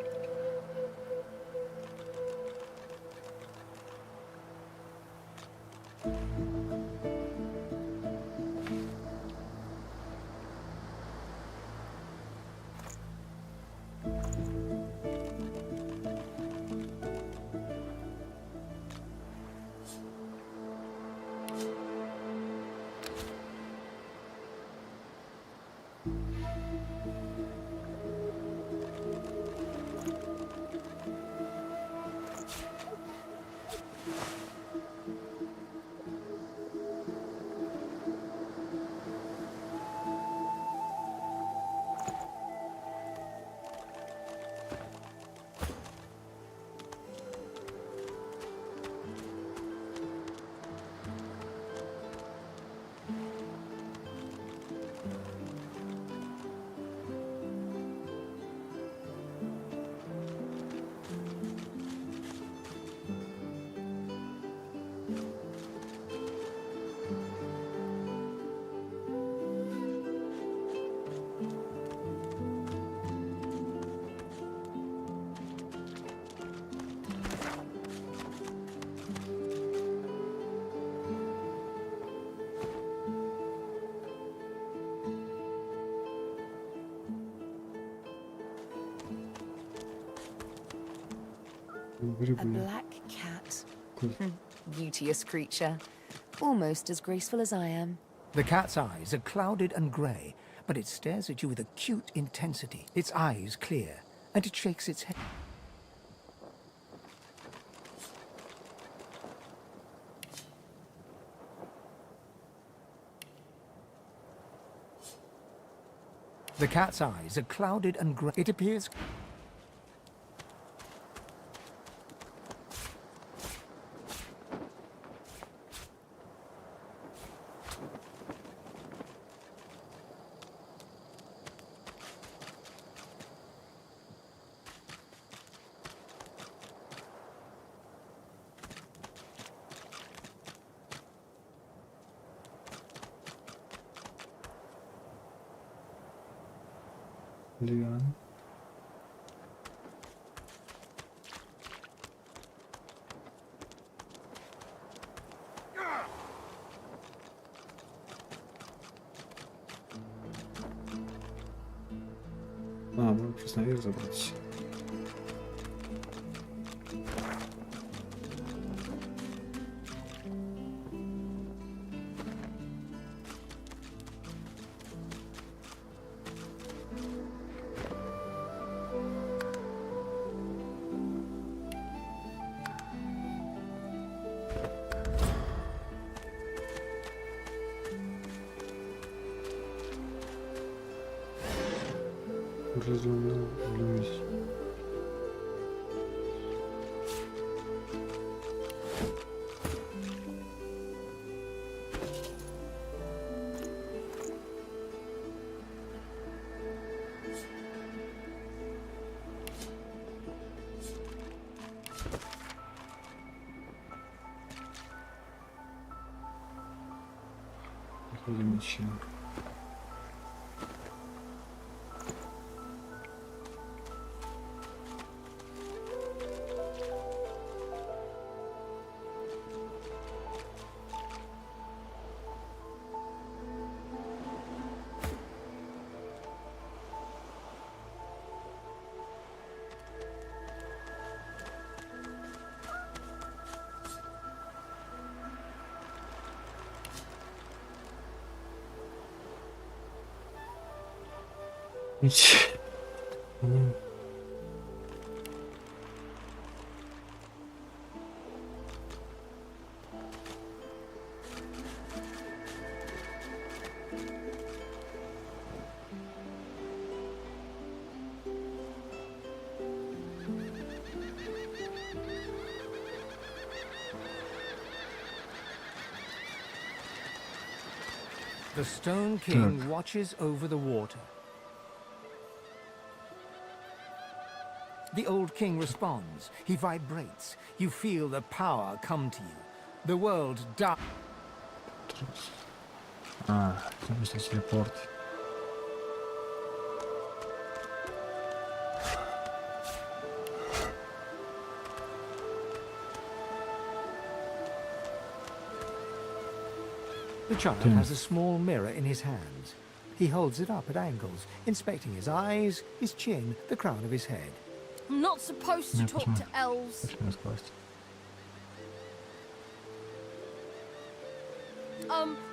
A black cat. Beauteous creature. Almost as graceful as I am. The cat's eyes are clouded and grey, but it stares at you with acute intensity. Its eyes clear, and it shakes its head. The cat's eyes are clouded and grey. It appears... Leon. Мы просто наверх забраться. Разумеется. Выходим еще. The Stone King watches over the water. The old king responds. He vibrates. You feel the power come to you. The world dies. Быстрый телепорт. The child has a small mirror in his hands. He holds it up at angles, inspecting his eyes, his chin, the crown of his head. I'm not supposed to talk to elves.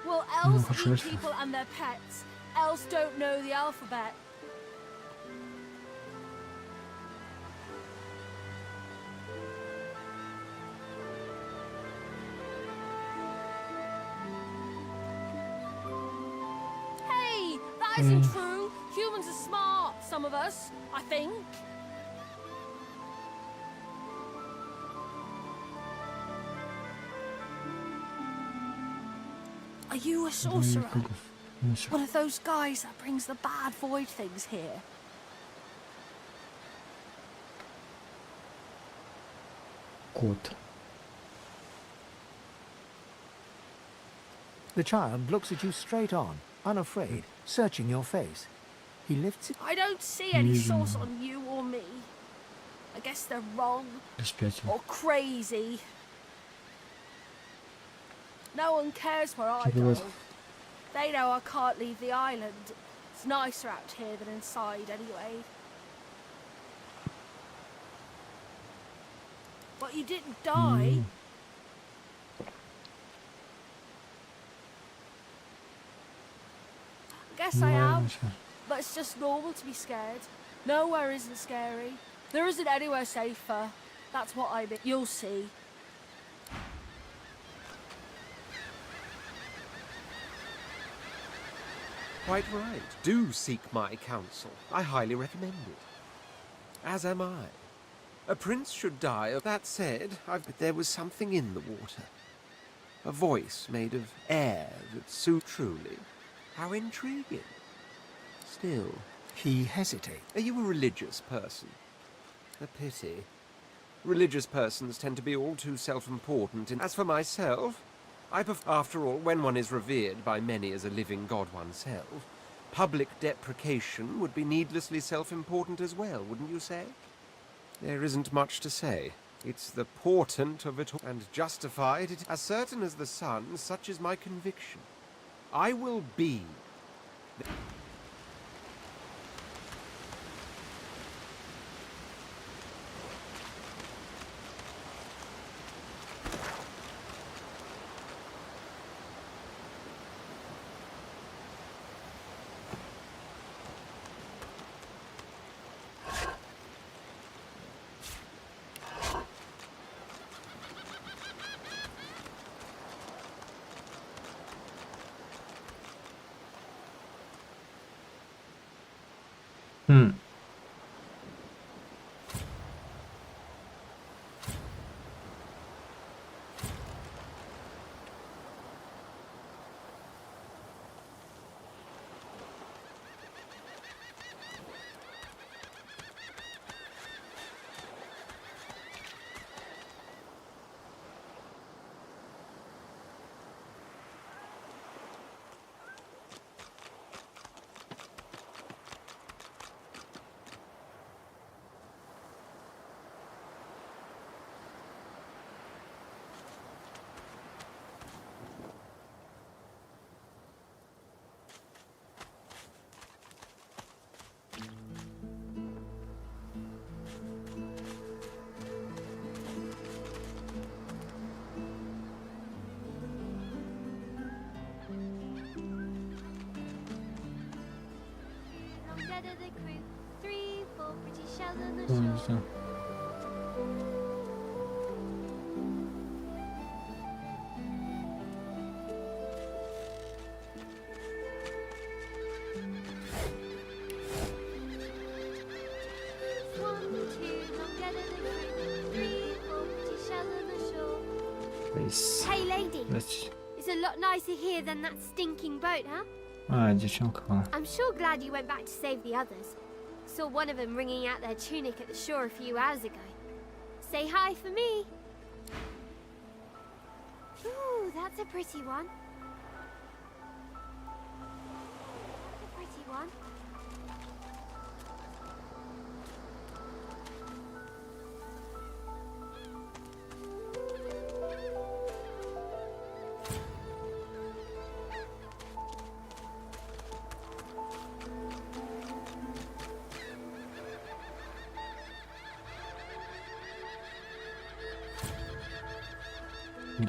Well, elves eat people and their pets. Elves don't know the alphabet. Hey, that isn't true. Humans are smart, some of us, I think. Are you a sorcerer? One of those guys that brings the bad void things here? Кот. The child looks at you straight on, unafraid, searching your face. He lifts it. I don't see any source on you or me. I guess they're wrong. Or crazy. No one cares where I go. They know I can't leave the island. It's nicer out here than inside anyway. But you didn't die. Guess I am. But it's just normal to be scared. Nowhere isn't scary. There isn't anywhere safer. That's what I mean. You'll see. Quite right. Do seek my counsel. I highly recommend it. As am I. A prince should die. That said, but there was something in the water. A voice made of air that suited truly. How intriguing. Still. He hesitates. Are you a religious person? A pity. Religious persons tend to be all too self-important. As for myself, after all, when one is revered by many as a living god oneself, public deprecation would be needlessly self-important as well, wouldn't you say? There isn't much to say. It's the portent of it all, and justified it as certain as the sun, such is my conviction. I will be... Hey lady, it's a lot nicer here than that stinking boat, huh? Девчонка. I'm sure glad you went back to save the others. Saw one of them wringing out their tunic at the shore a few hours ago. Say hi for me. Ooh, that's a pretty one. That's a pretty one.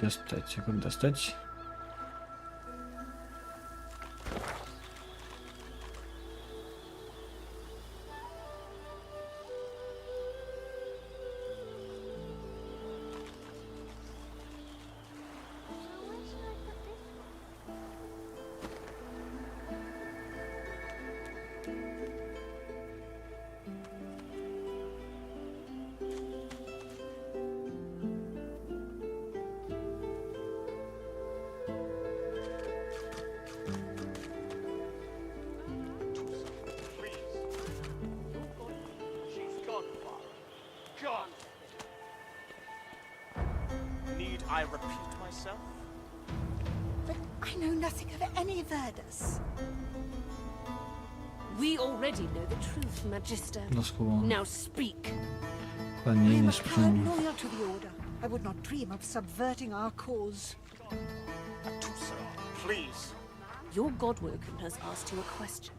Достать. Как достать? I repeat myself? But I know nothing of any Verdus. We already know the truth, Magister. Now speak. I am a proud loyal to the Order. I would not dream of subverting our cause. Please. Your Godwoken has asked you a question.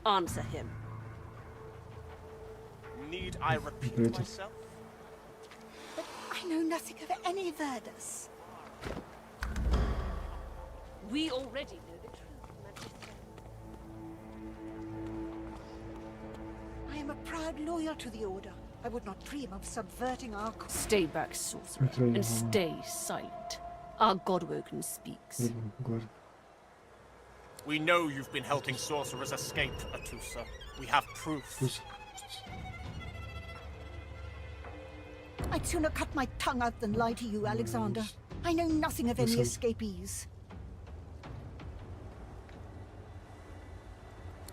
Answer him. Need I repeat myself? But I I know nothing of any Verdus. We already know the truth, Majesty. I am a proud loyal to the Order. I would not dream of subverting our... Stay back, sorcerer, and stay silent. Our Godwoken speaks. We know you've been helping sorcerers escape, Atusa. We have proof. I'd sooner cut my tongue out than lie to you, Alexander. I know nothing of any escapees.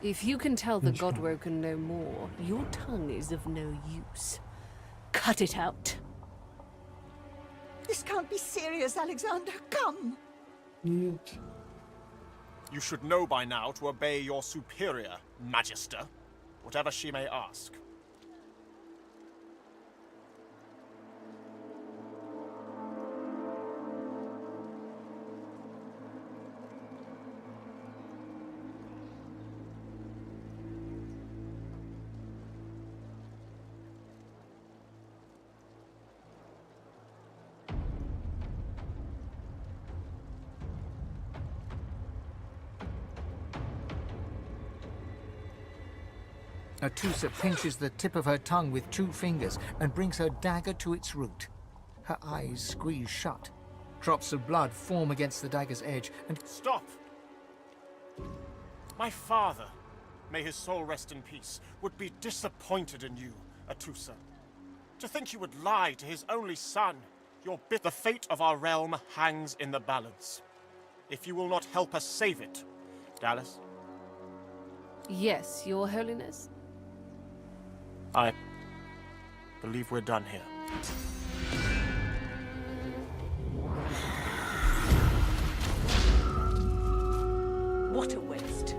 If you can tell the Godwoken no more, your tongue is of no use. Cut it out. This can't be serious, Alexander. Come. You should know by now to obey your superior, Magister, whatever she may ask. Atusa pinches the tip of her tongue with 2 fingers and brings her dagger to its root. Her eyes squeeze shut. Drops of blood form against the dagger's edge and... Stop! My father, may his soul rest in peace, would be disappointed in you, Atusa. To think you would lie to his only son. The fate of our realm hangs in the balance. If you will not help us save it, Dallas? Yes, Your Holiness. I believe we're done here. What a waste.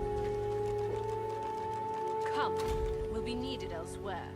Come, we'll be needed elsewhere.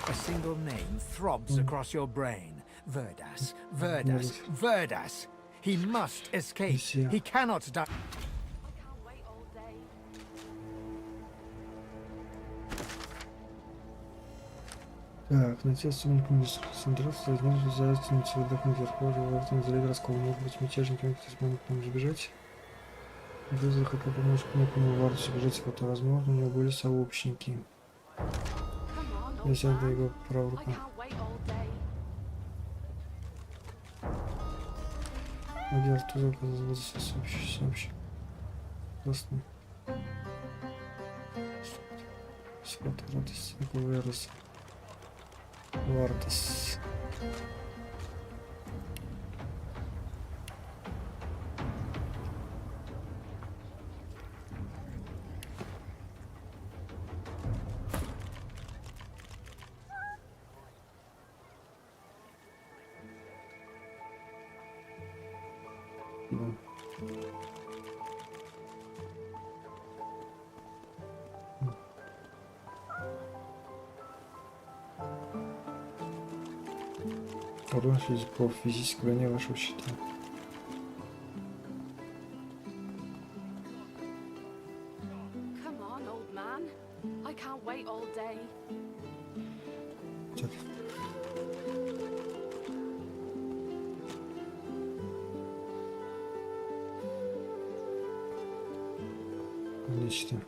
A single name throbs across your brain. Verdas, Verdas, Verdas. He must escape. He cannot die. Так, найти особенно концентрацию, возможно, затянуть выдохнуть вверху, в этом зале Русском могут быть мятежниками, кто смогут к нам сбежать. Бездра хотел помочь некому Вардусу бежать, сколько возможно, у него были сообщники. Если это его правая рука. Где Артур оказывается сообщник. Классно. Сколько радости, какой вырос. Вардус. Урон по физической броне вашего щита. Так. Отлично.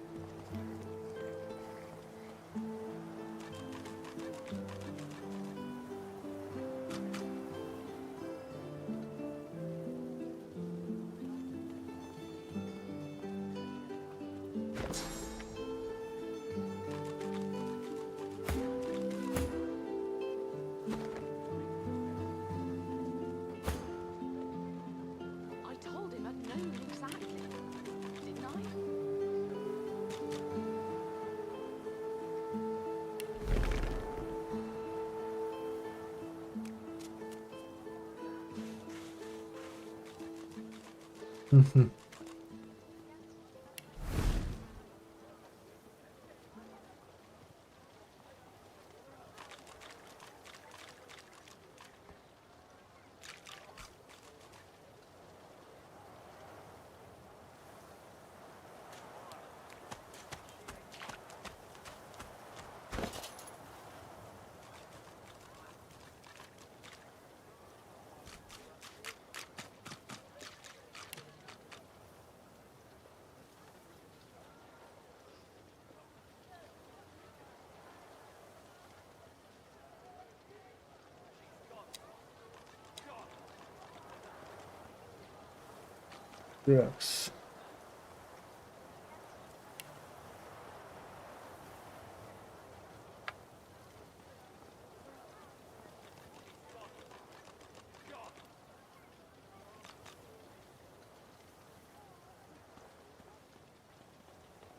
Такс.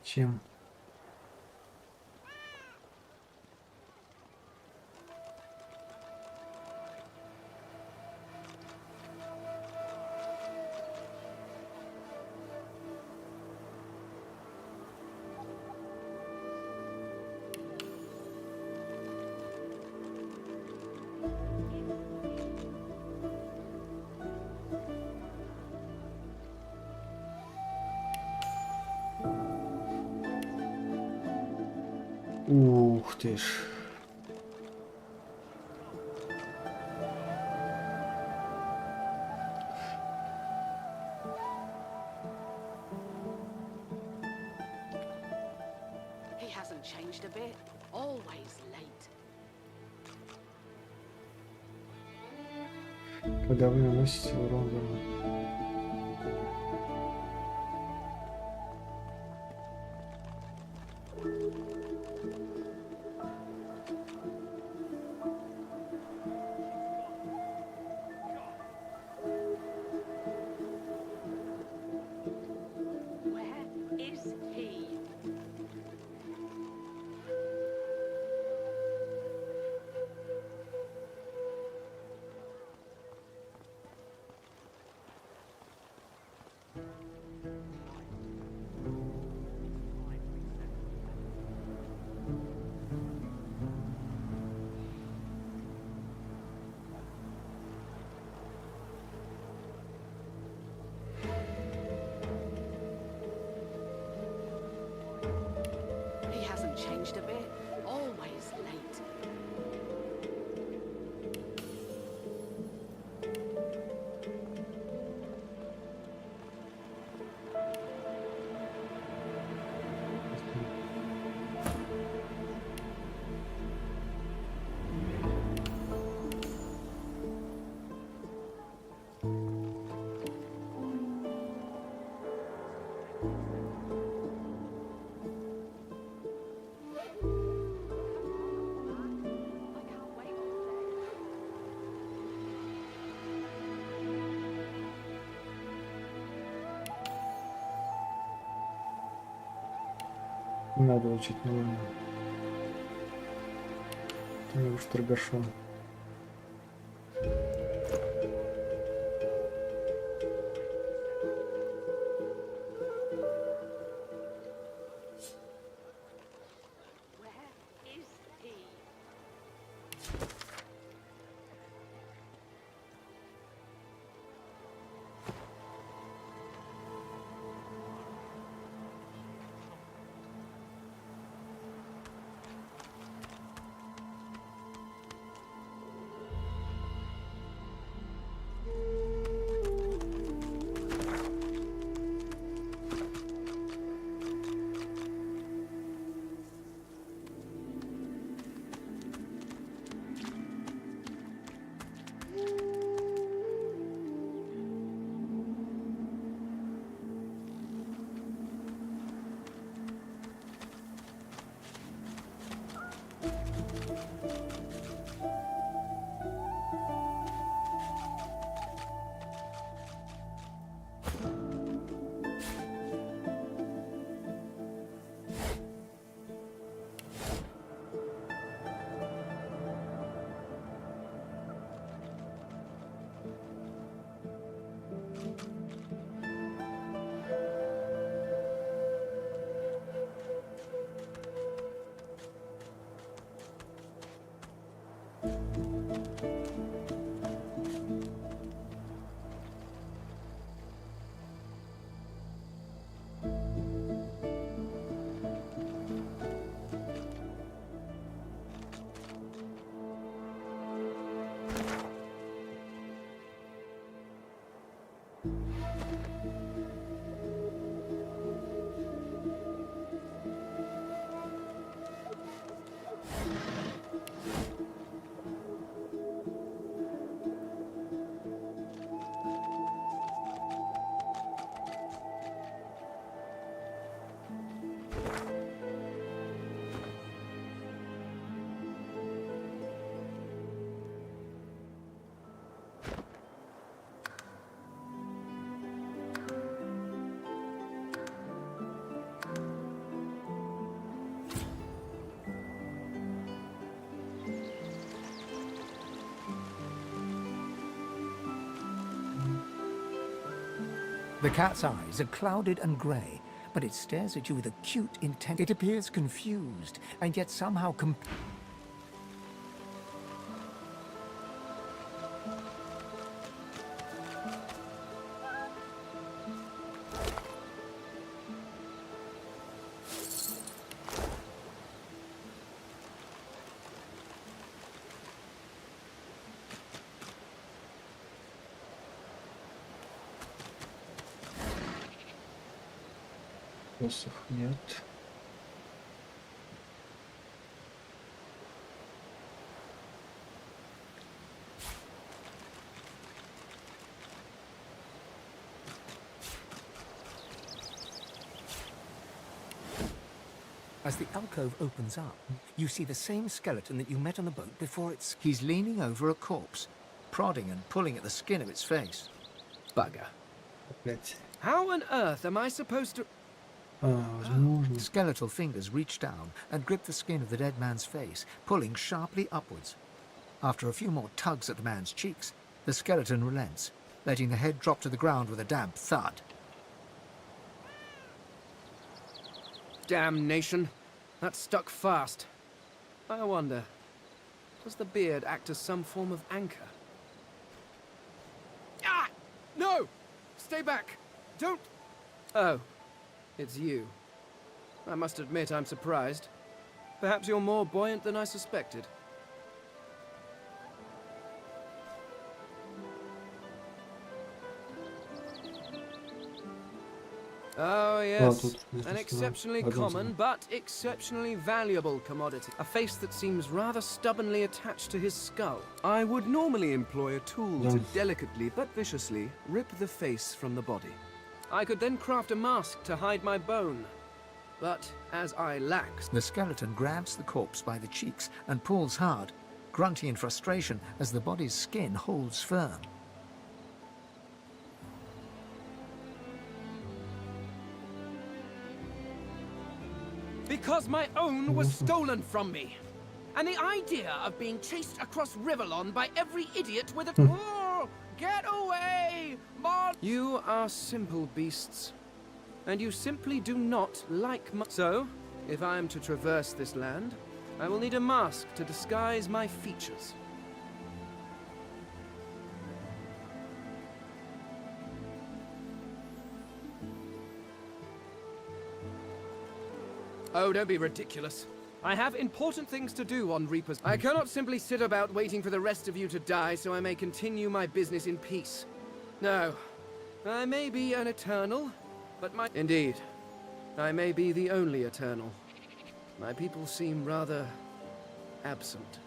Чем? Ух ты ж. He hasn't changed a bit. Always late. Когда вы наносите урон зону. Changed a bit. Always late. Надо учить новое. Ты уж торгашом. The cat's eyes are clouded and grey, but it stares at you with acute intent. It appears confused, and yet somehow Нет. As the alcove opens up, you see the same skeleton that you met on the boat before it's... He's leaning over a corpse, prodding and pulling at the skin of its face. Bugger. How on earth am I supposed to... Skeletal fingers reach down and grip the skin of the dead man's face, pulling sharply upwards. After a few more tugs at the man's cheeks, the skeleton relents, letting the head drop to the ground with a damp thud. Damnation. That stuck fast. I wonder, does the beard act as some form of anchor? Ah! No! Stay back! Don't... Oh. It's you. I must admit I'm surprised. Perhaps you're more buoyant than I suspected. Oh yes, an exceptionally common but exceptionally valuable commodity. A face that seems rather stubbornly attached to his skull. I would normally employ a tool to delicately but viciously rip the face from the body. I could then craft a mask to hide my bone. But as I lack... The skeleton grabs the corpse by the cheeks and pulls hard, grunting in frustration as the body's skin holds firm. Because my own was stolen from me. And the idea of being chased across Rivellon by every idiot with a... Oh, get away! Mon! You are simple beasts. And you simply do not like my... So, if I am to traverse this land, I will need a mask to disguise my features. Oh, don't be ridiculous. I have important things to do on Reaper's... I cannot simply sit about waiting for the rest of you to die so I may continue my business in peace. No. I may be an Eternal, but my... Indeed. I may be the only Eternal. My people seem rather... absent.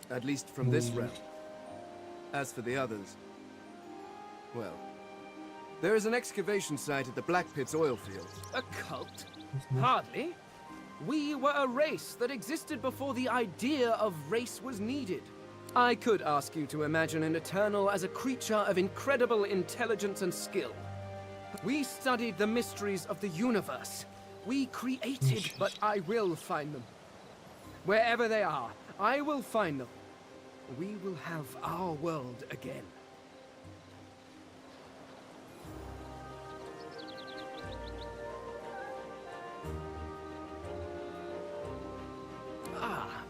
At least from this realm. As for the others... well... there is an excavation site at the Black Pit's oil field. A cult? Hardly. We were a race that existed before the idea of race was needed. I could ask you to imagine an Eternal as a creature of incredible intelligence and skill. We studied the mysteries of the universe. We created, but I will find them. Wherever they are, I will find them. We will have our world again.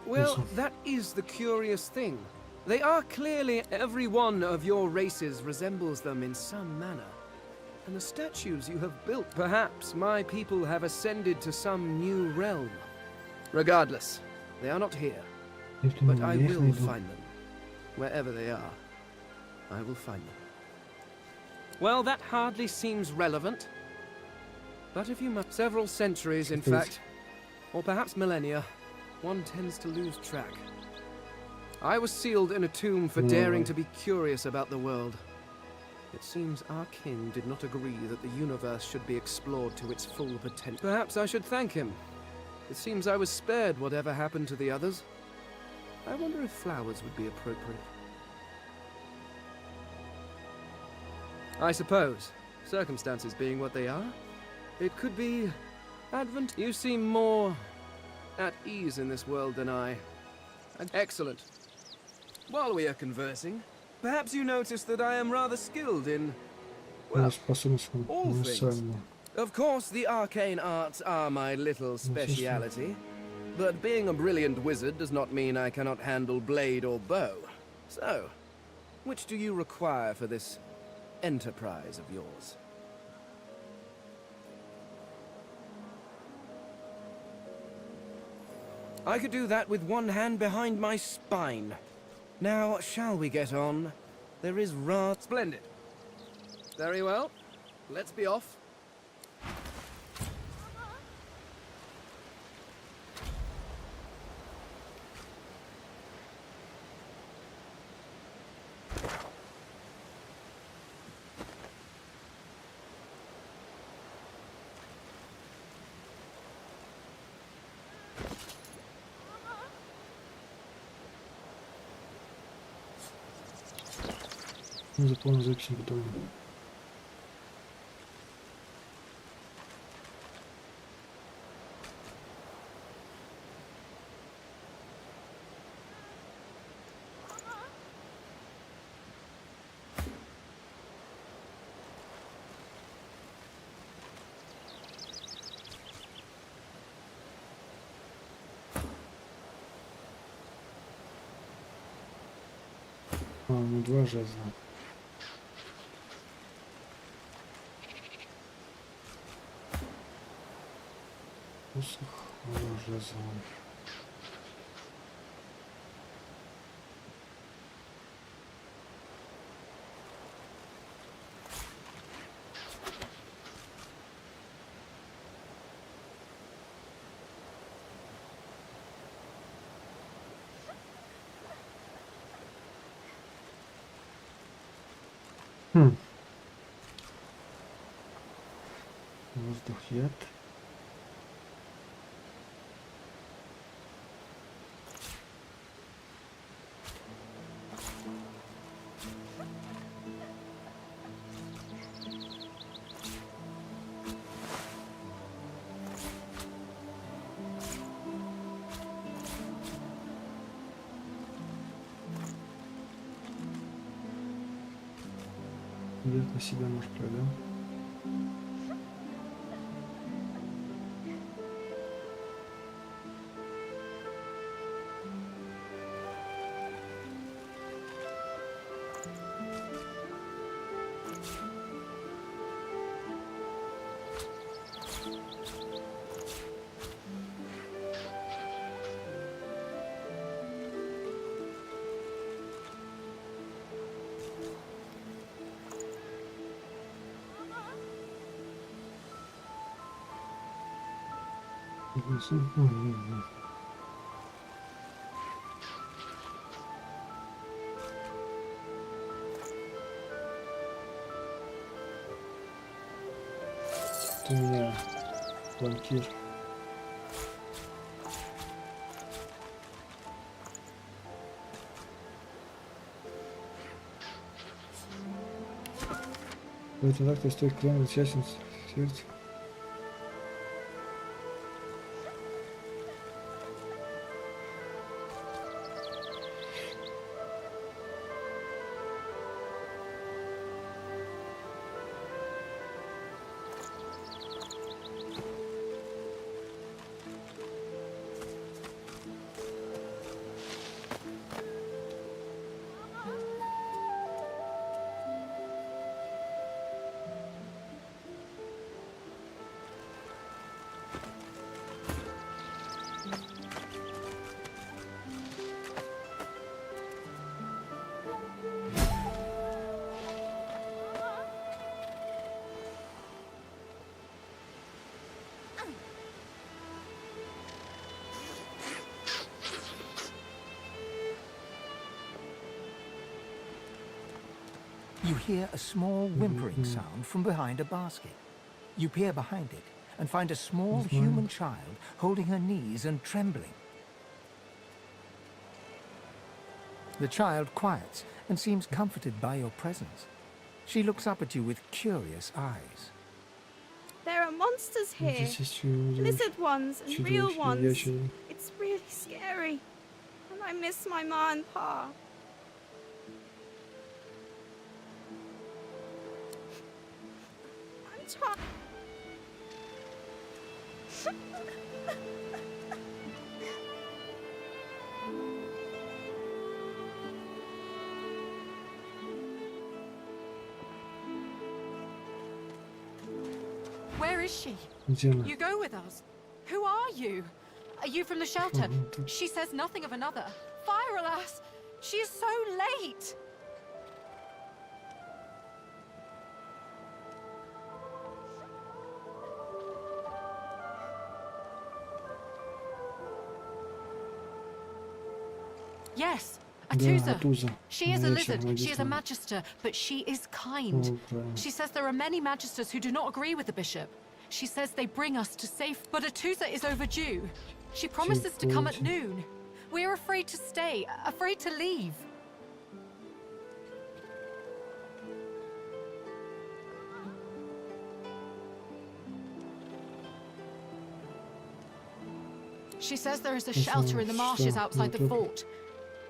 Well, that is the curious thing. They are clearly... every one of your races resembles them in some manner. And the statues you have built, perhaps my people have ascended to some new realm. Regardless, they are not here. But I will find them. Wherever they are, I will find them. Well, that hardly seems relevant. But if you must... several centuries, in fact. Or perhaps millennia. One tends to lose track. I was sealed in a tomb for daring to be curious about the world. It seems our king did not agree that the universe should be explored to its full potential. Perhaps I should thank him. It seems I was spared whatever happened to the others. I wonder if flowers would be appropriate. I suppose, circumstances being what they are, it could be Advent. You seem more at ease in this world than I. Excellent. While we are conversing, perhaps you notice that I am rather skilled in Well, all things. Of course, the arcane arts are my little speciality. But being a brilliant wizard does not mean I cannot handle blade or bow. So, which do you require for this enterprise of yours? I could do that with one hand behind my spine. Now, shall we get on? There is Splendid. Very well. Let's be off. Заполнил запись потом. Ну 2 жезла. Посох, жезл. Воздух, яд. Яд на себя может пройдем. У меня банкир. В этом акте стоит клан частен сердце. You hear a small whimpering sound from behind a basket. You peer behind it and find a small human child holding her knees and trembling. The child quiets and seems comforted by your presence. She looks up at you with curious eyes. There are monsters here. Lizard ones and real ones. It's really scary. And I miss my ma and pa. time. Where is she? Где она? You go with us. Who are you? Are you from the shelter? She says nothing of another. Fire, alas! She is so late! Yes, Atusa. She is a lizard. She is a magister, but she is kind. She says there are many magisters who do not agree with the bishop. She says they bring us to safe, but Atusa is overdue. She promises to come at noon. We are afraid to stay, afraid to leave. She says there is a shelter in the marshes outside the fort.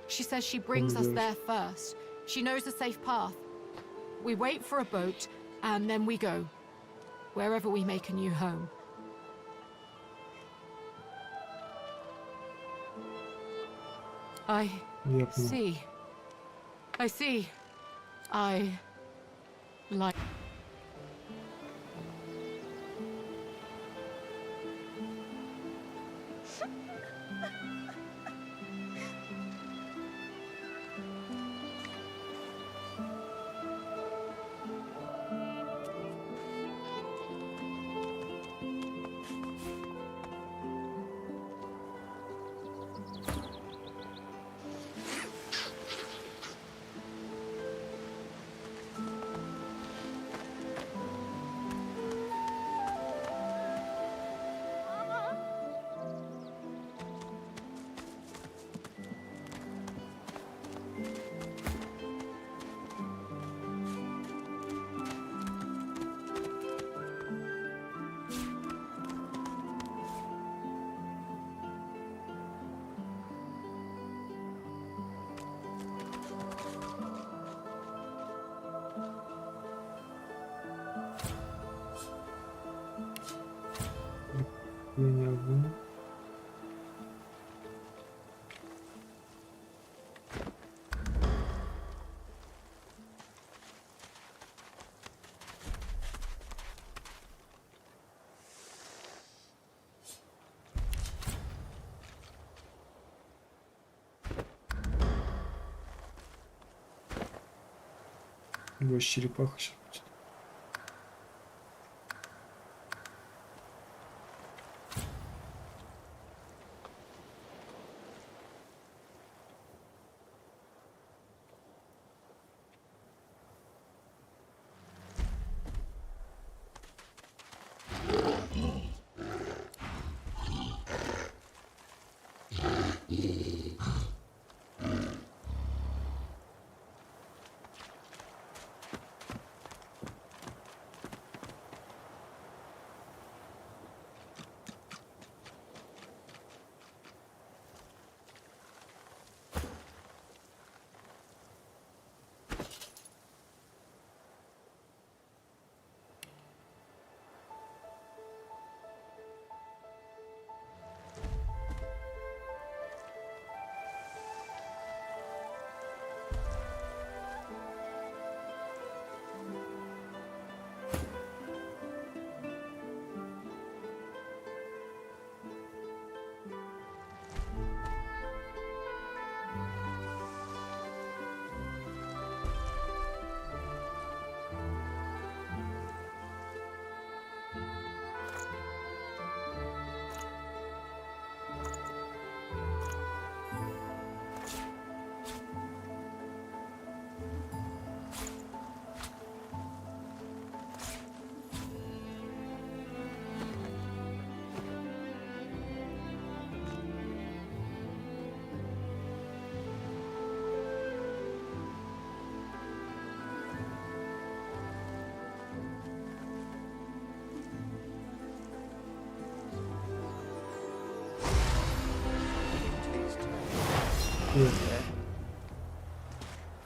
She says she brings us there first. She knows a safe path. We wait for a boat, and then we go. Wherever we make a new home. I see. I see. I like. Его черепаха сейчас будет.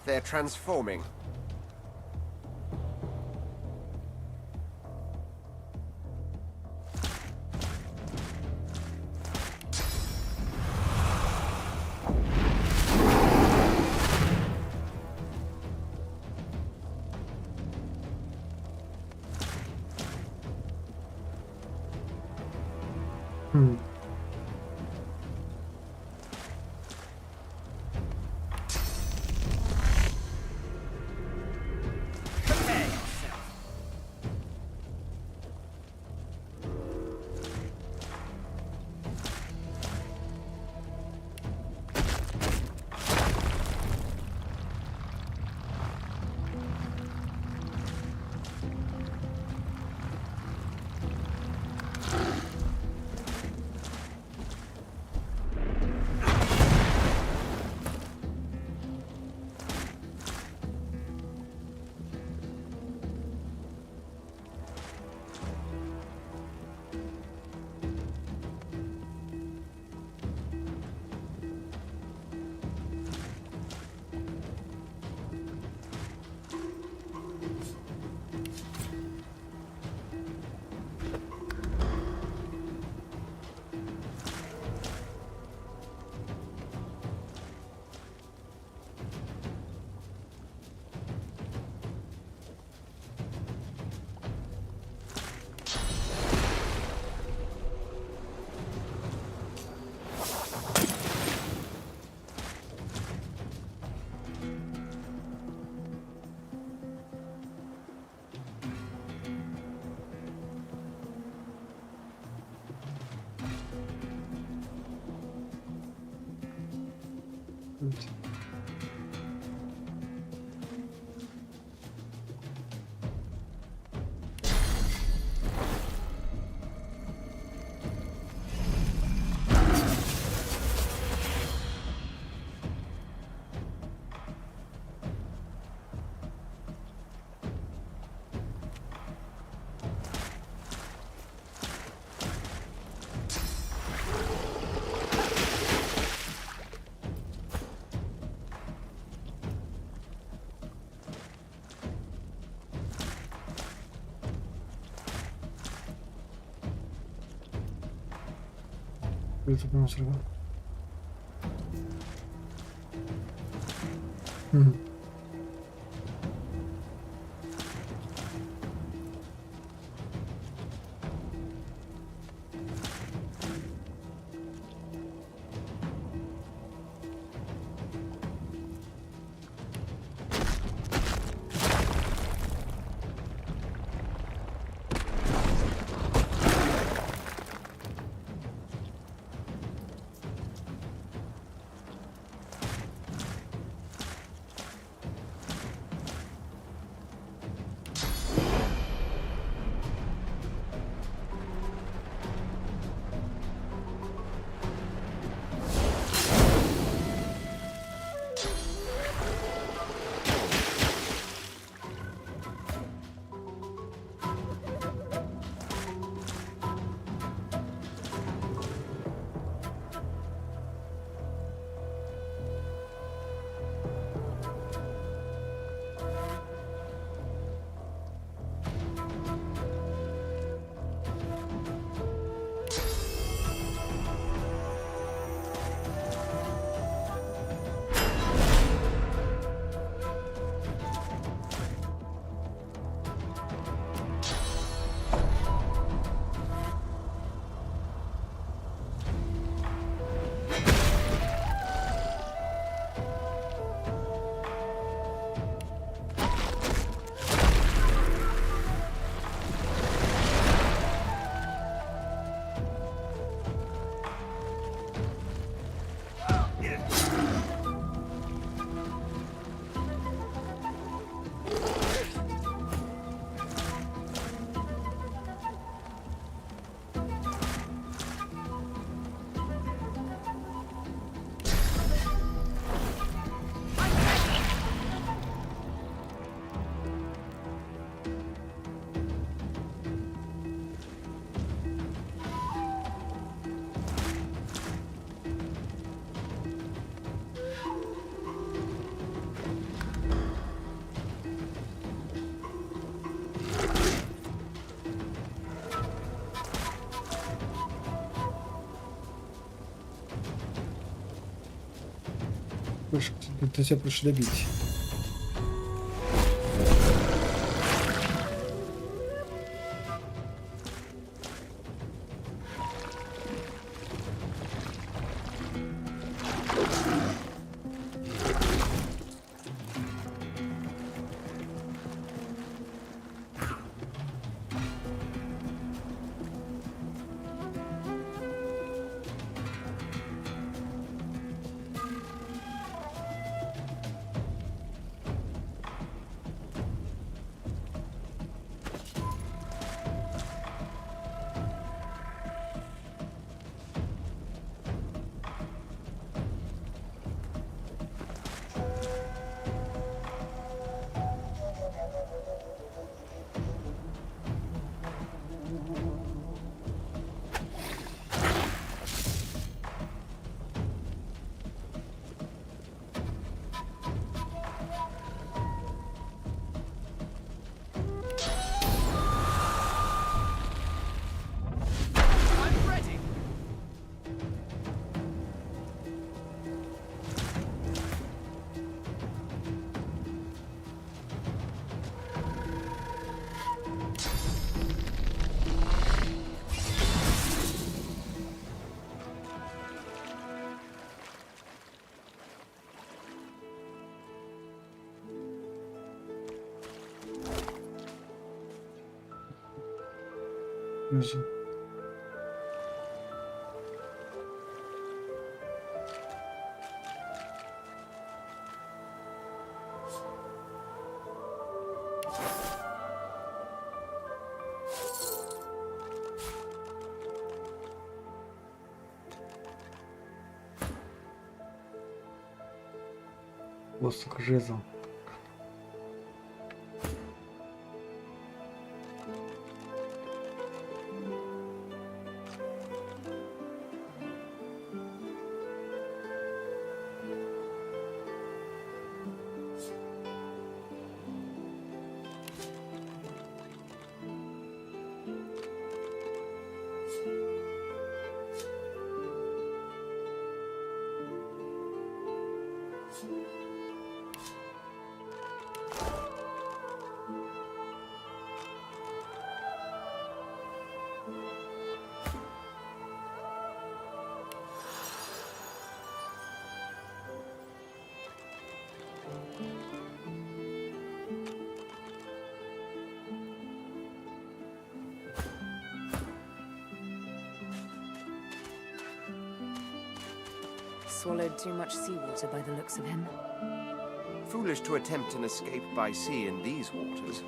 They're transforming. Это прям срыва. Это тебя проще добить. Посох жезл. Swallowed too much seawater by the looks of him. Foolish to attempt an escape by sea in these waters.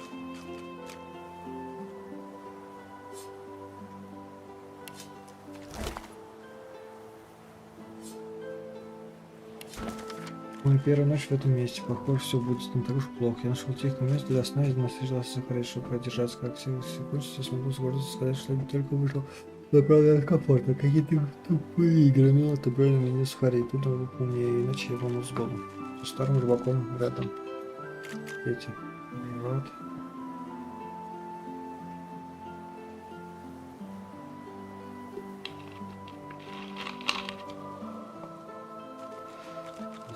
Моя первая ночь в этом месте. Похоже, все будет не так уж плохо. Я нашел тихое место для сна и наслаждался хорошо продержаться. Как секундочку, смогу с гордостью сказать, что я только вышел на правда комфортно. Какие-то тупые игры, но отобрали меня сухари. Тут он умнее, иначе я помню с голым. Со старым рыбаком рядом. Эти. Вот.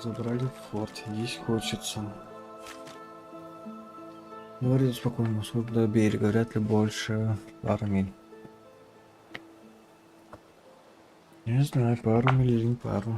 Забрали форт, есть хочется. Говорит спокойно, сколько до берега, вряд ли больше пару миль. Не знаю, пару миль или не пару.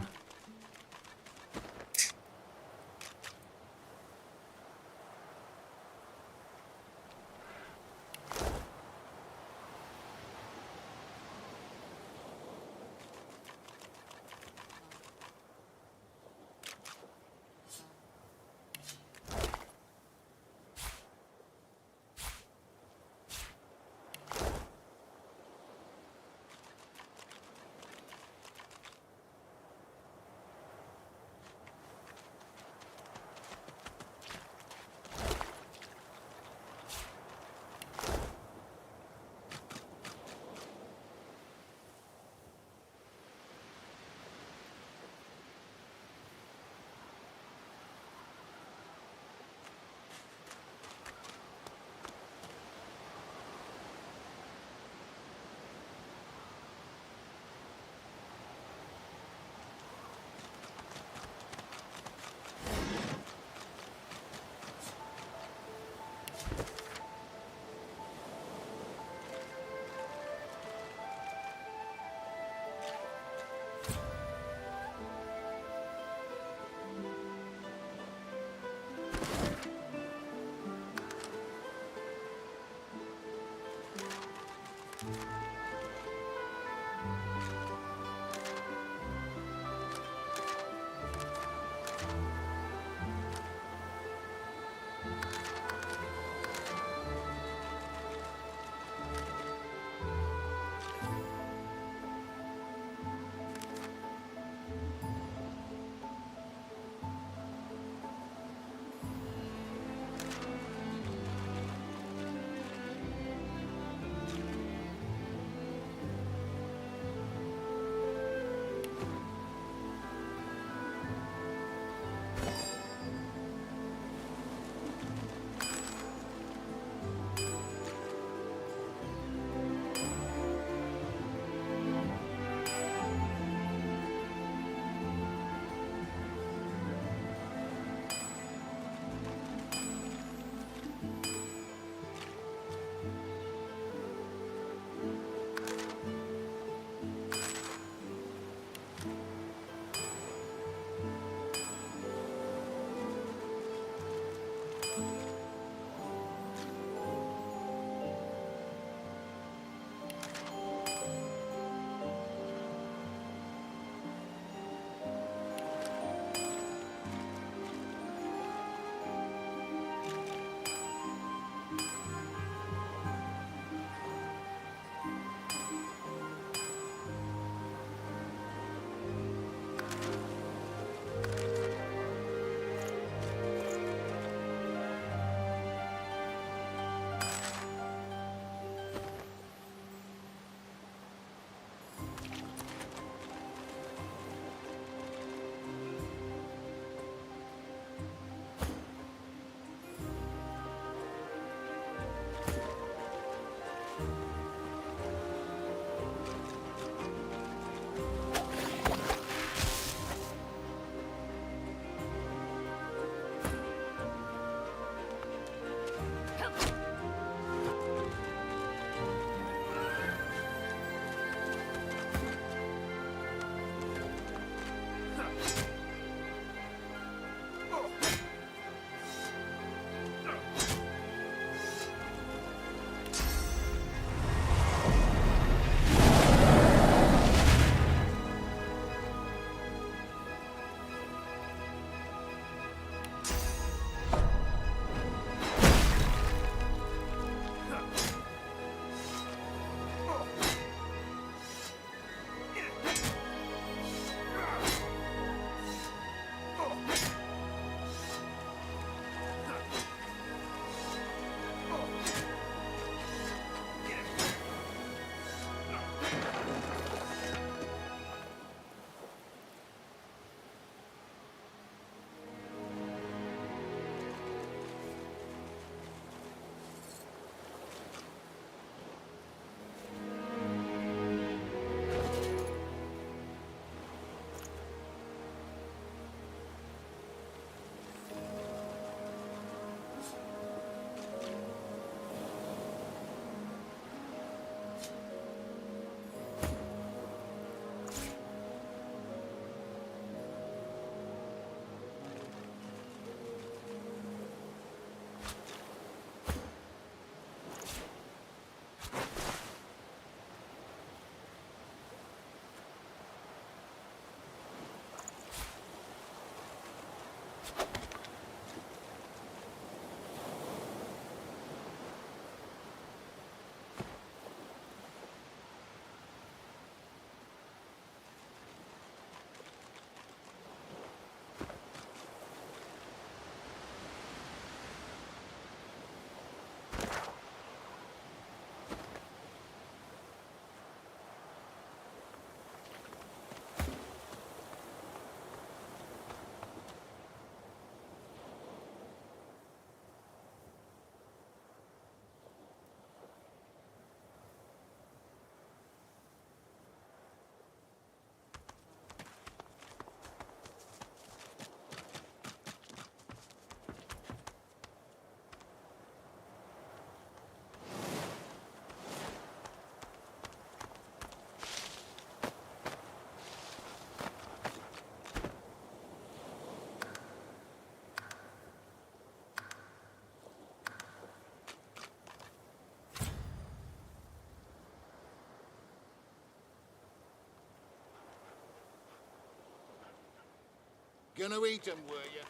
gonna eat 'em, were you?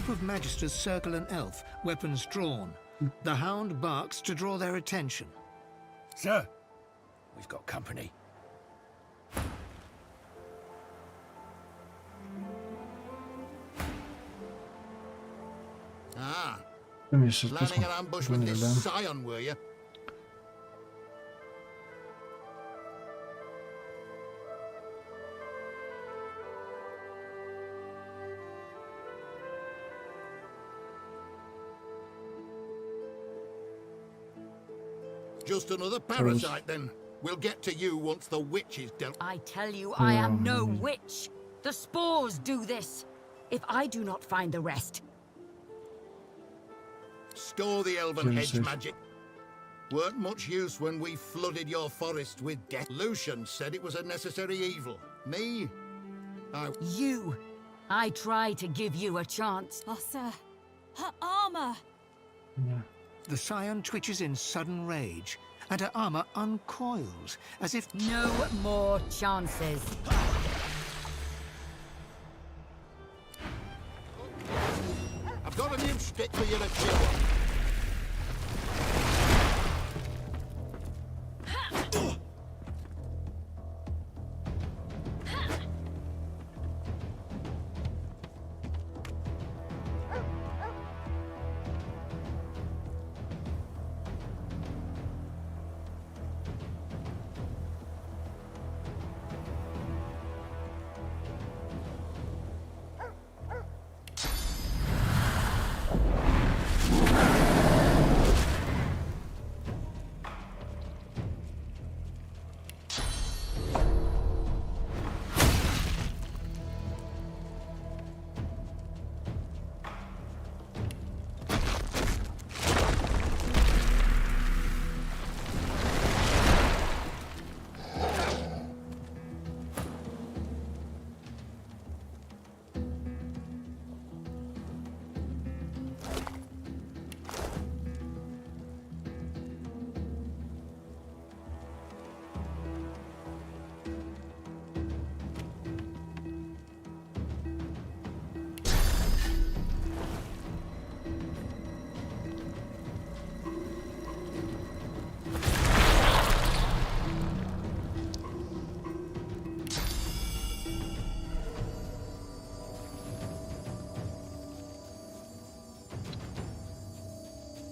Of magisters circle an elf, weapons drawn. The hound barks to draw their attention. Sir, we've got company. Ah, Planning planning an ambush with this scion, were you? Just another parasite, then. We'll get to you once the witch is dealt. I tell you, I am no witch. The spores do this. If I do not find the rest. Store the elven hedge magic. Weren't much use when we flooded your forest with death. Lucian said it was a necessary evil. Me? You. I try to give you a chance. Oh, sir. Her armor. Yeah. The scion twitches in sudden rage, and her armor uncoils, as if... No more chances. I've got a new stick for you to chew.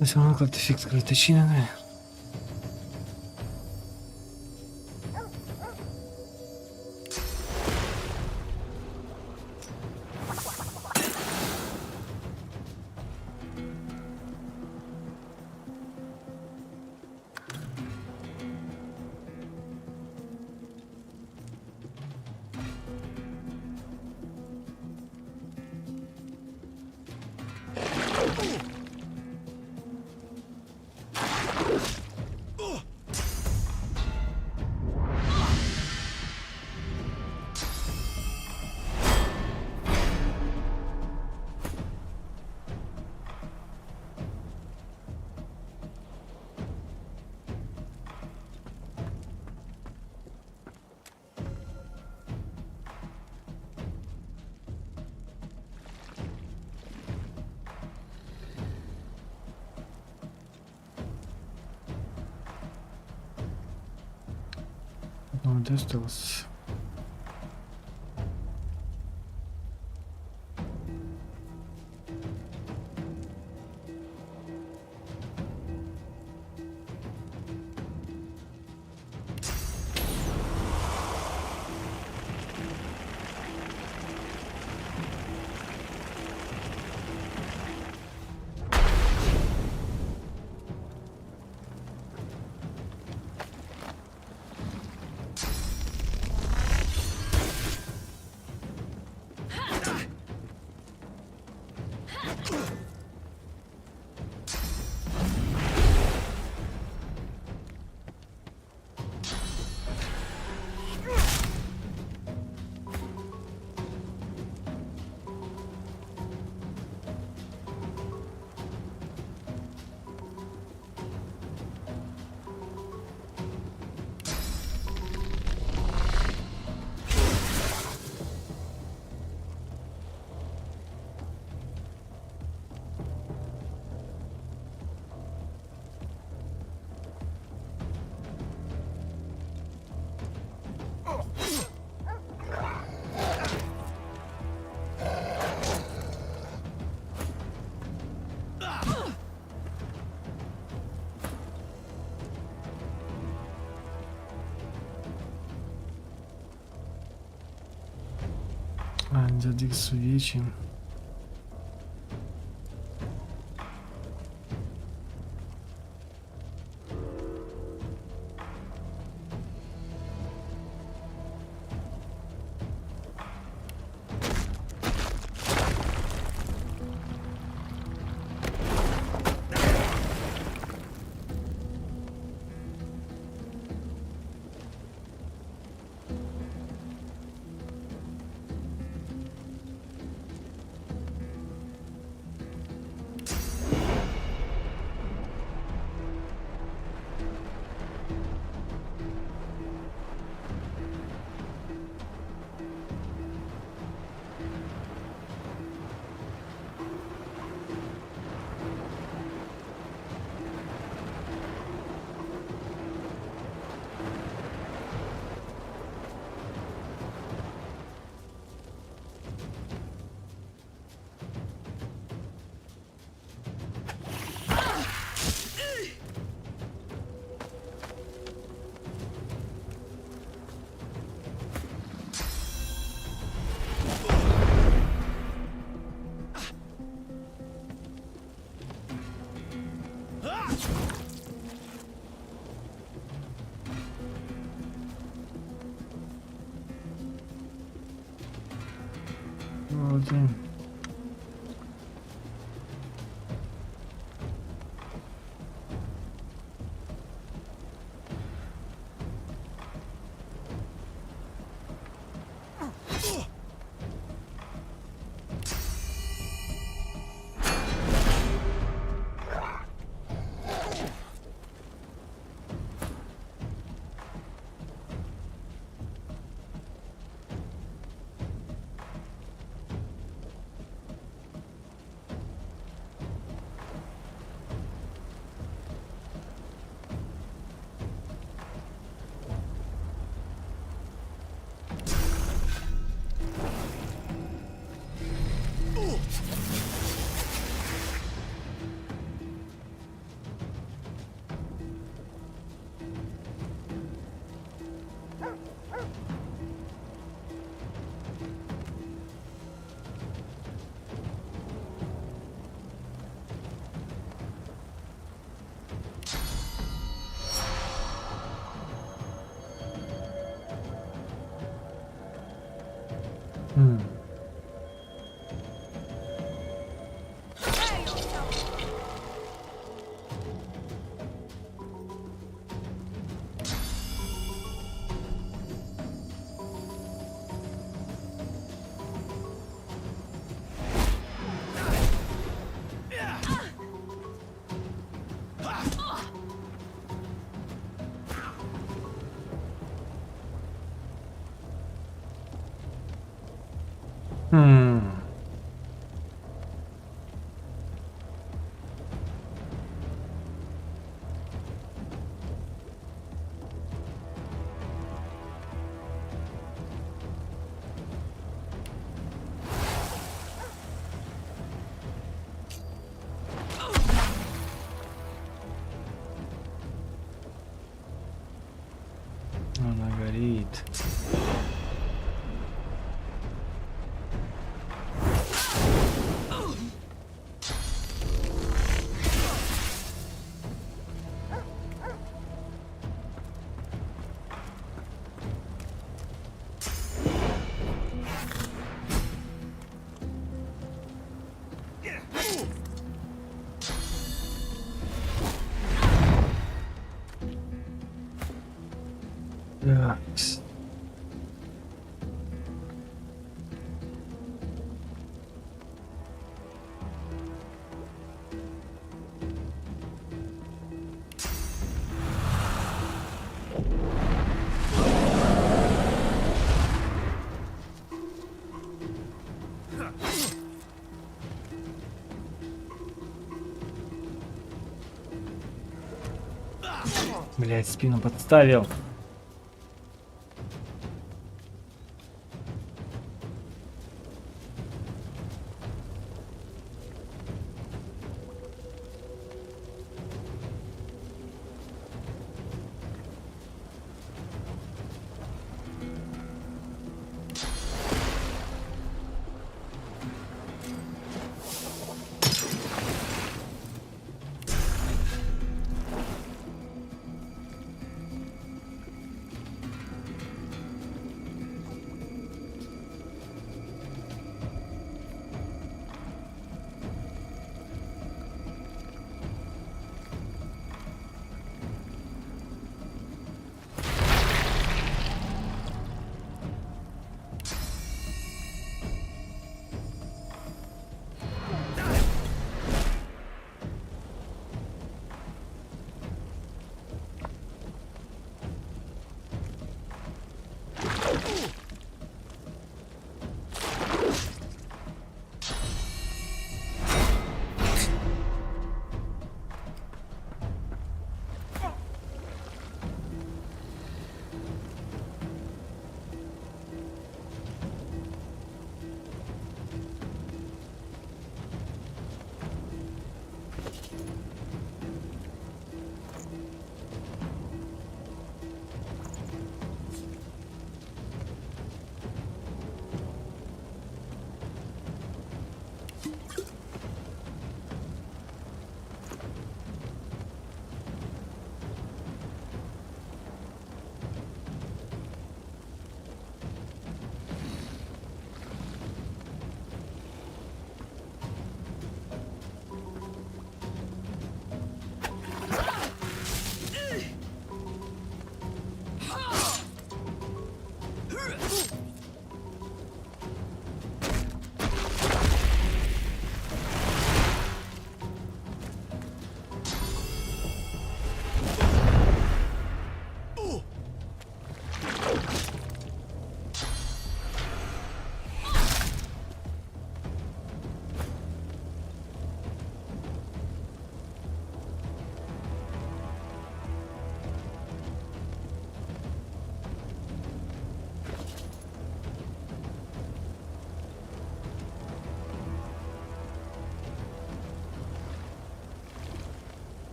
Adesso non ho colto fix con le tecine. Вот осталось. Dziadek Suwieci. Молодцы. Так. Блять, спину подставил.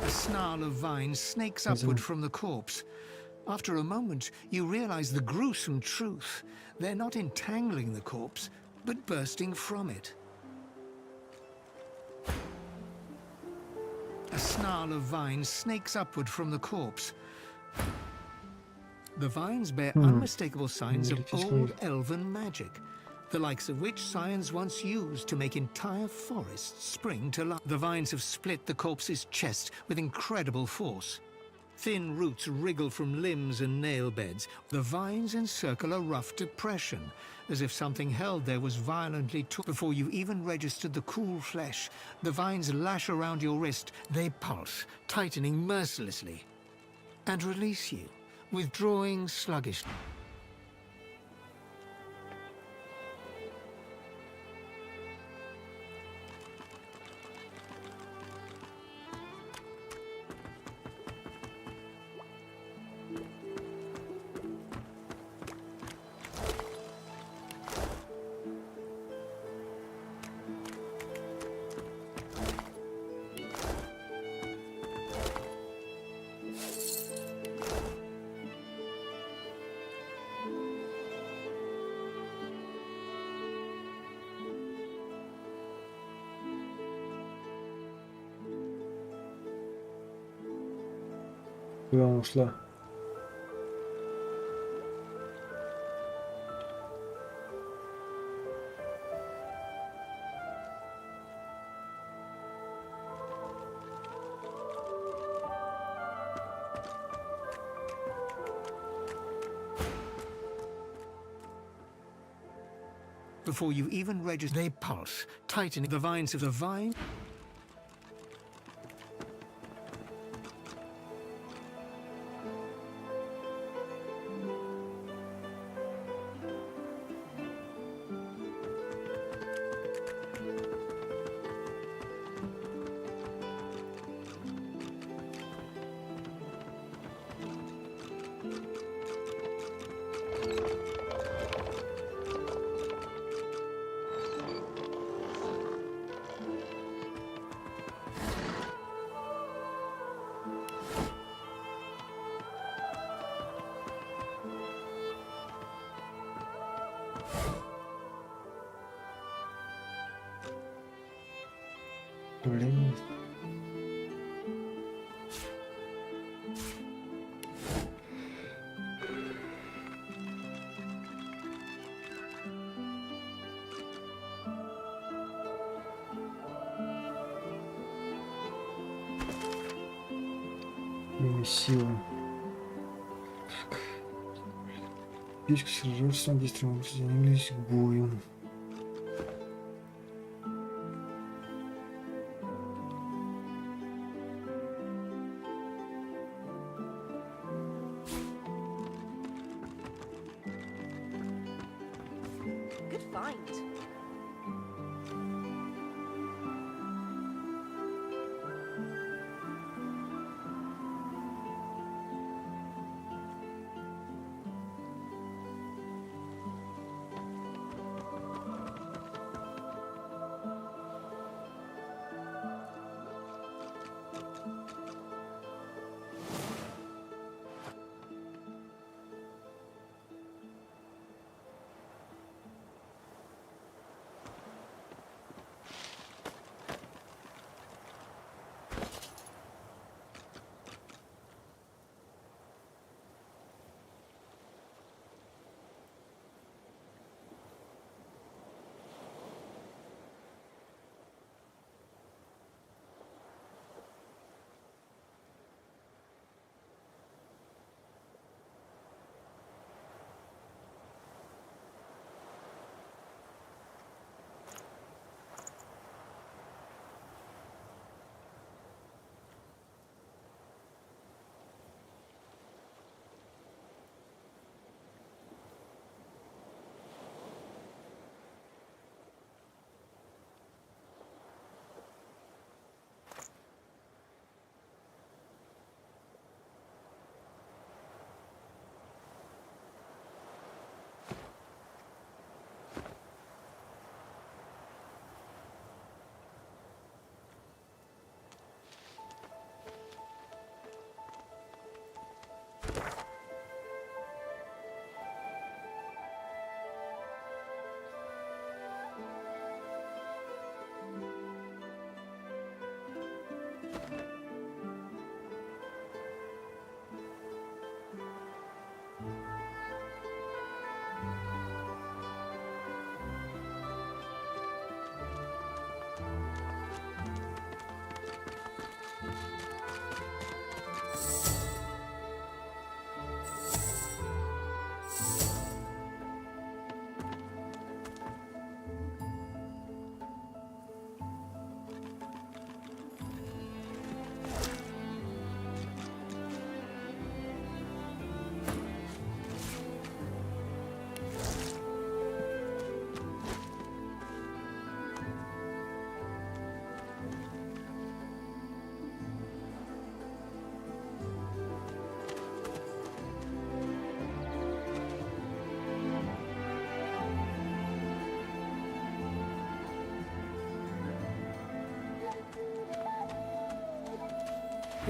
A snarl of vines snakes upward from the corpse. After a moment, you realize the gruesome truth. They're not entangling the corpse, but bursting from it. A snarl of vines snakes upward from the corpse. The vines bear unmistakable signs of old elven magic, the likes of which science once used to make entire forests spring to life. The vines have split the corpse's chest with incredible force. Thin roots wriggle from limbs and nail beds. The vines encircle a rough depression, as if something held there was violently torn. Before you even registered the cool flesh, the vines lash around your wrist. They pulse, tightening mercilessly, and release you, withdrawing sluggishly. Куда она ушла? Before you even register, they pulse, tightening the vines of the vine. Блин. Сила. Печка сражается сам действием, занялись к бою. Good find.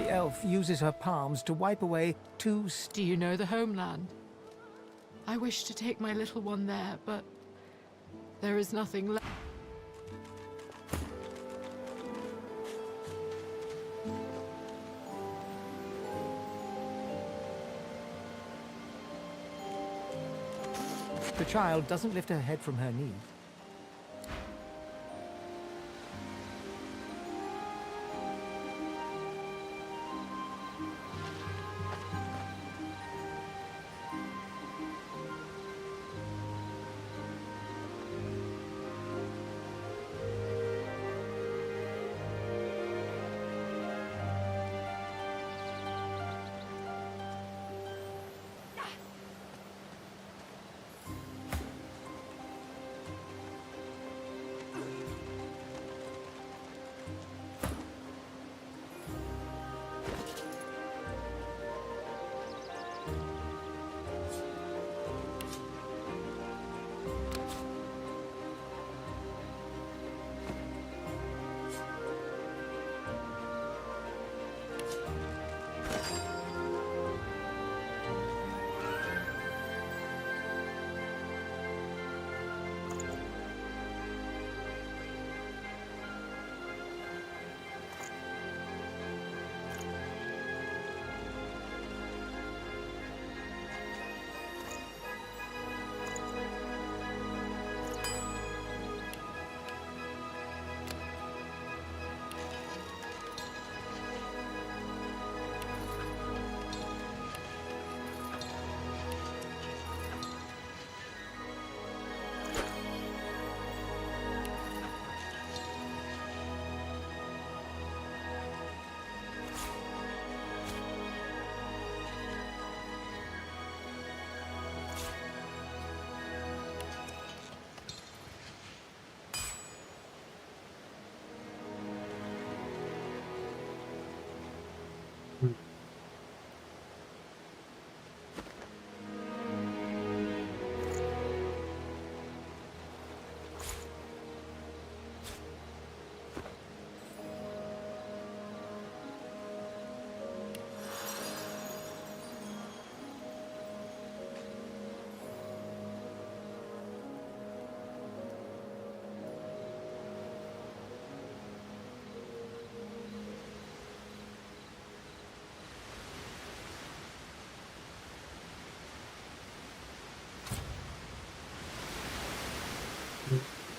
The elf uses her palms to wipe away two... Do you know the homeland? I wish to take my little one there, but there is nothing left. The child doesn't lift her head from her knee.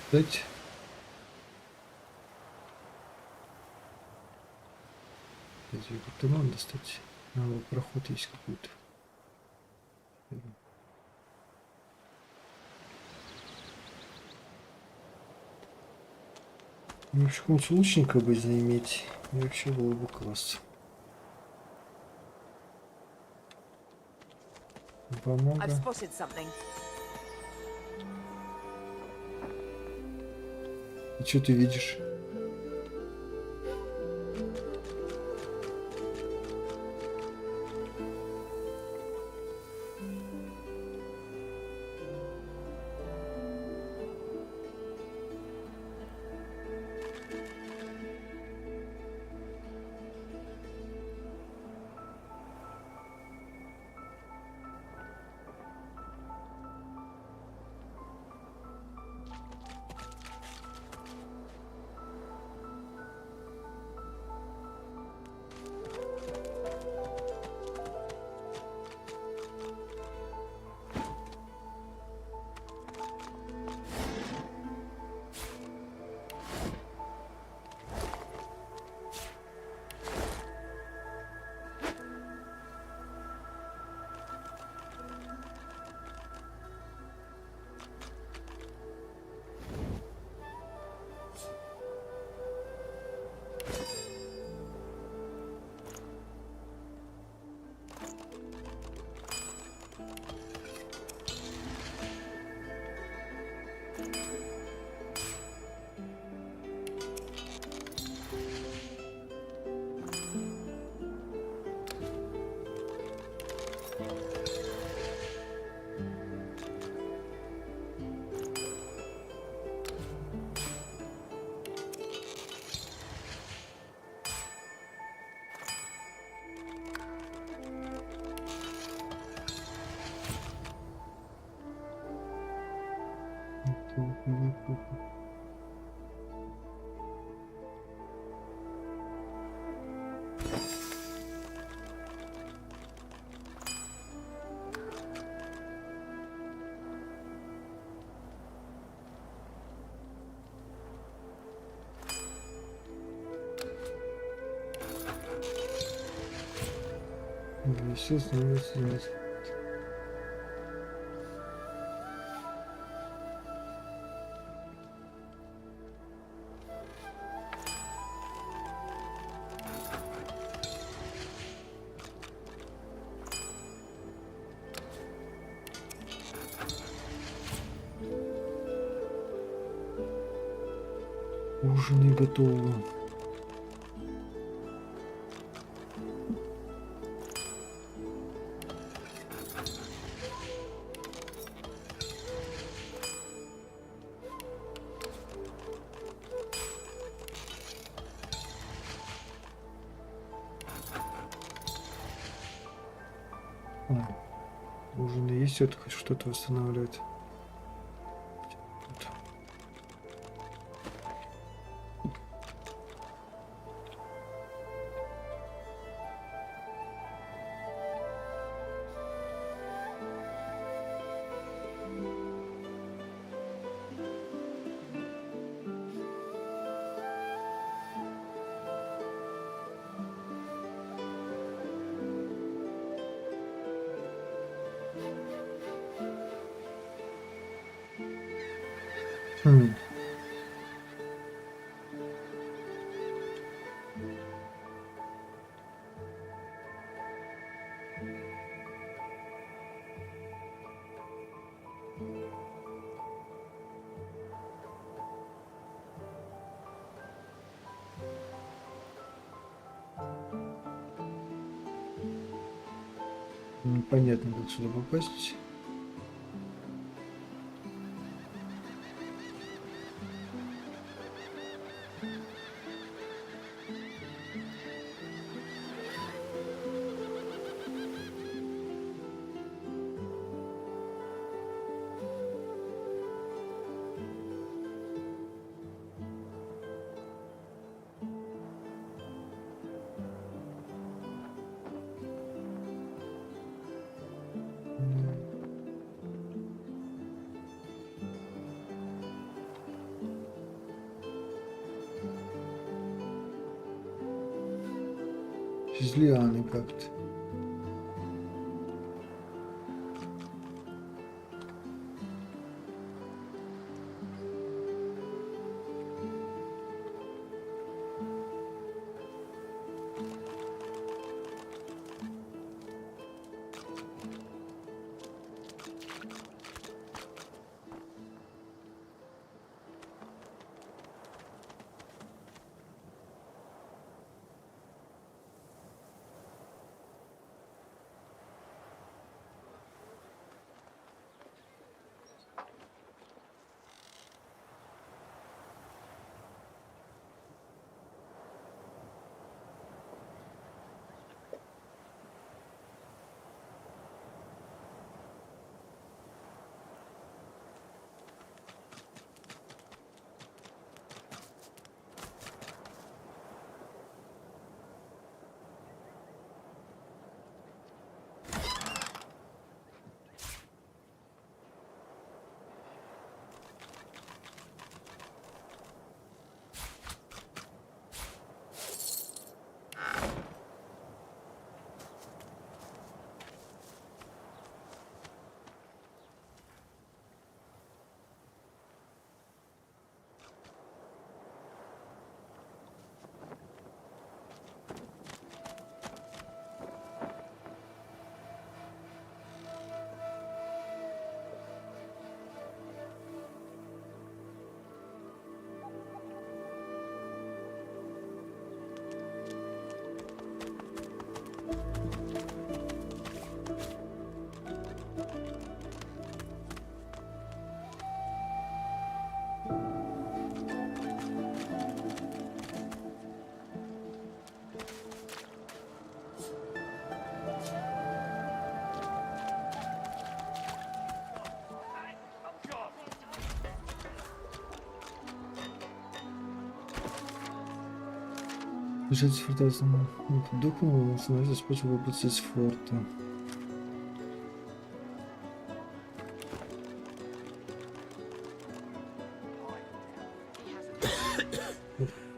Дать. Как-то надо достать. Надо проход есть какой-то. Вообще какого-нибудь лучника бы заиметь. И вообще было бы класс. Помога. И что ты видишь? Все становится ясно. Ужины готовы. Ужины есть, это хоть что-то восстанавливает. Непонятно, как сюда попасть. Из лианы как-то. Бежать из форта основном духу, установите способ выбраться из форта.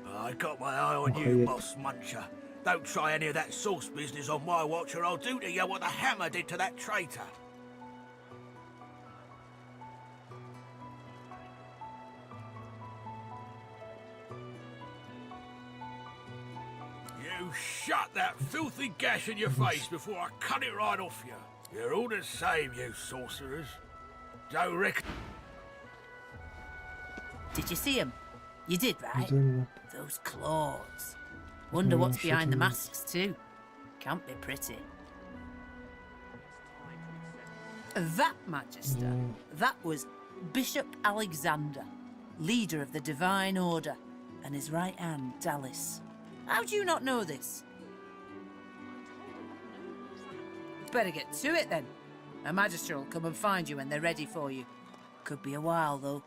I got my eye on you, Boss Muncher. Don't try any of that sauce business on my watch or I'll do to you what the hammer did to that traitor. You shut that filthy gash in your face before I cut it right off you. You're all the same, you sorcerers. Don't reckon... Did you see him? You did, right? Those claws. Wonder what's behind the masks, too. Can't be pretty. That Magister, that was Bishop Alexander, leader of the Divine Order, and his right hand, Dallas. How do you not know this? Better get to it, then. A Magister will come and find you when they're ready for you. Could be a while, though.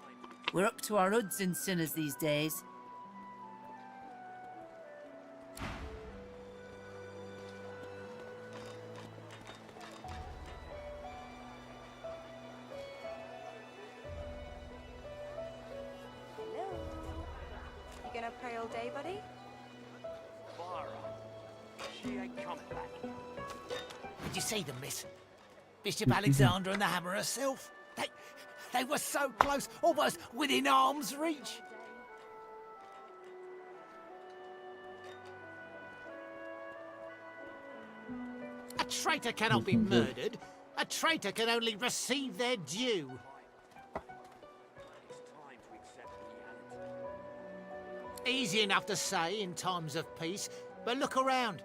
We're up to our hoods in sinners these days. You gonna pray all day, buddy? She ain't coming back. Did you see them, miss? Bishop Alexander and the hammer herself? They were so close, almost within arm's reach. A traitor cannot be murdered. A traitor can only receive their due. Easy enough to say in times of peace, but look around.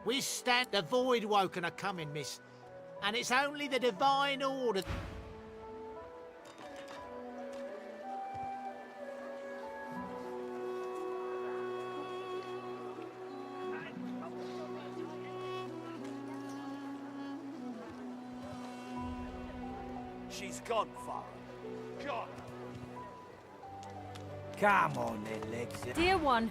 We stand the void woken are coming, miss. And it's only the Divine Order. She's gone, Farah. Gone. Come on then, Legs. Dear one,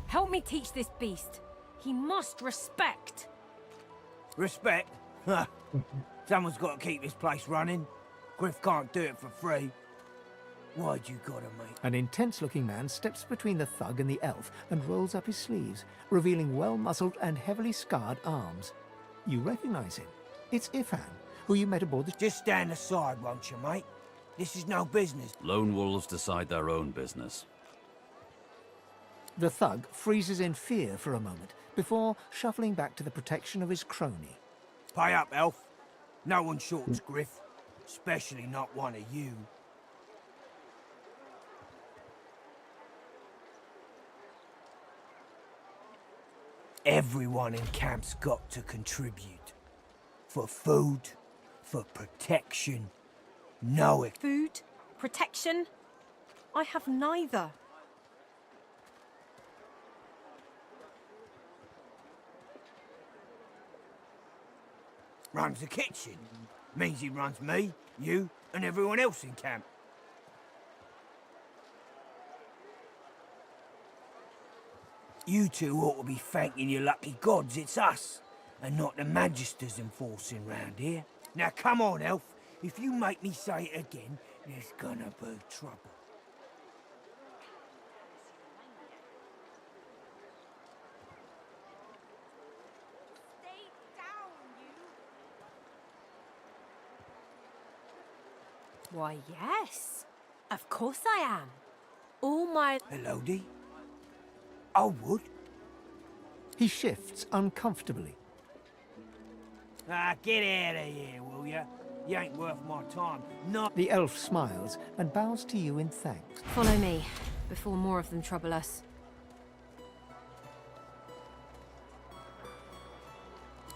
help me teach this beast. He must respect. Respect? Huh. Someone's got to keep this place running. Griff can't do it for free. Why'd you gotta make... An intense-looking man steps between the thug and the elf and rolls up his sleeves, revealing well-muscled and heavily scarred arms. You recognize him. It's Ifan, who you met aboard the... Just stand aside, won't you, mate? This is no business. Lone wolves decide their own business. The thug freezes in fear for a moment, before shuffling back to the protection of his crony. Pay up, elf. No one shorts Griff. Especially not one of you. Everyone in camp's got to contribute. For food, for protection. No it. Food? Protection? I have neither. Runs the kitchen. Means he runs me, you, and everyone else in camp. You two ought to be thanking your lucky gods it's us, and not the Magisters enforcing round here. Now come on, elf. If you make me say it again, there's gonna be trouble. Why, yes. Of course I am. All my... Hello, Dee. I would. He shifts uncomfortably. Ah, get out of here, will ya? You ain't worth my time. Not... The elf smiles and bows to you in thanks. Follow me, before more of them trouble us.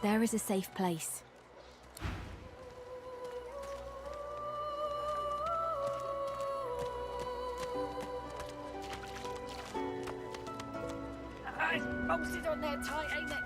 There is a safe place. It's bolted on there tight, ain't it?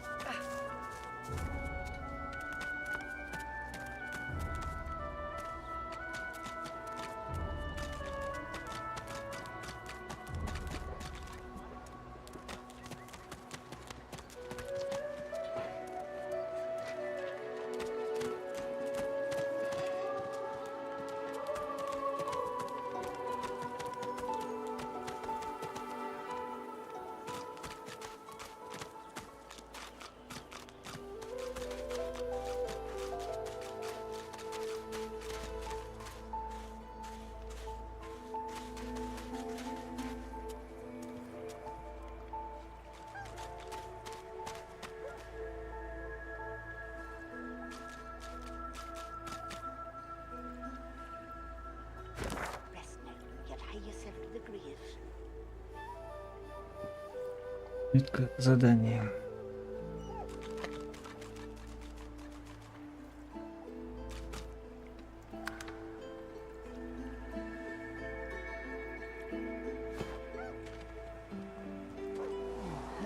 Задание.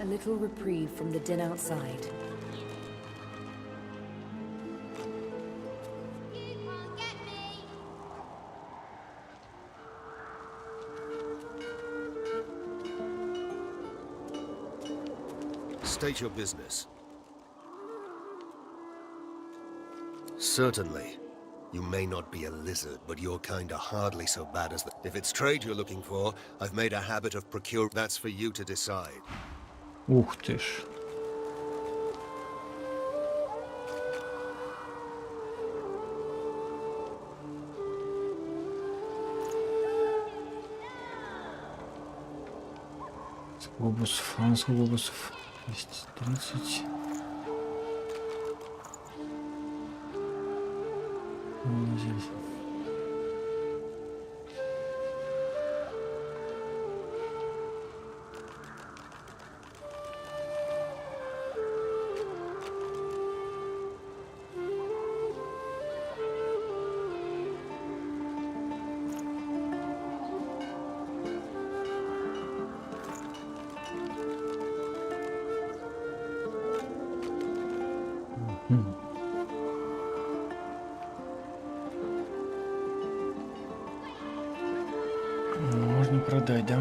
A little reprieve from the din outside. State your business. Certainly. You may not be a lizard, but your kind are hardly so bad as the... If it's trade you're looking for, I've made a habit of procuring. That's for you to decide. Ух ты ж. Глобусов, а сколько глобусов? 230. Здесь. Можно продать, да?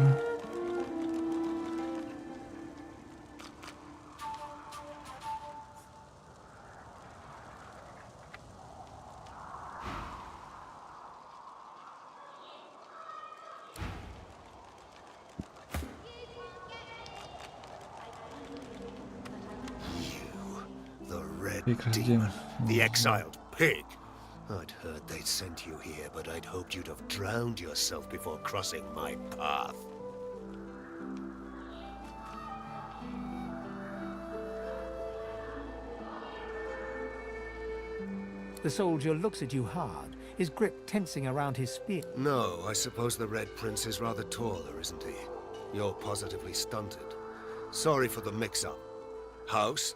Demon, the exiled pig. I'd heard they'd sent you here, but I'd hoped you'd have drowned yourself before crossing my path. The soldier looks at you hard, his grip tensing around his spear. No, I suppose the Red Prince is rather taller, isn't he? You're positively stunted. Sorry for the mix-up. House?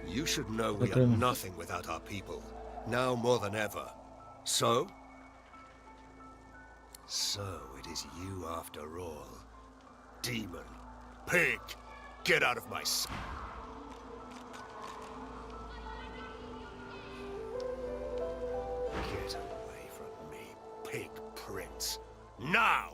You should know we are nothing without our people, now more than ever. So? So it is you after all. Demon. Pig! Get out of my sight! Get away from me, pig prince. Now!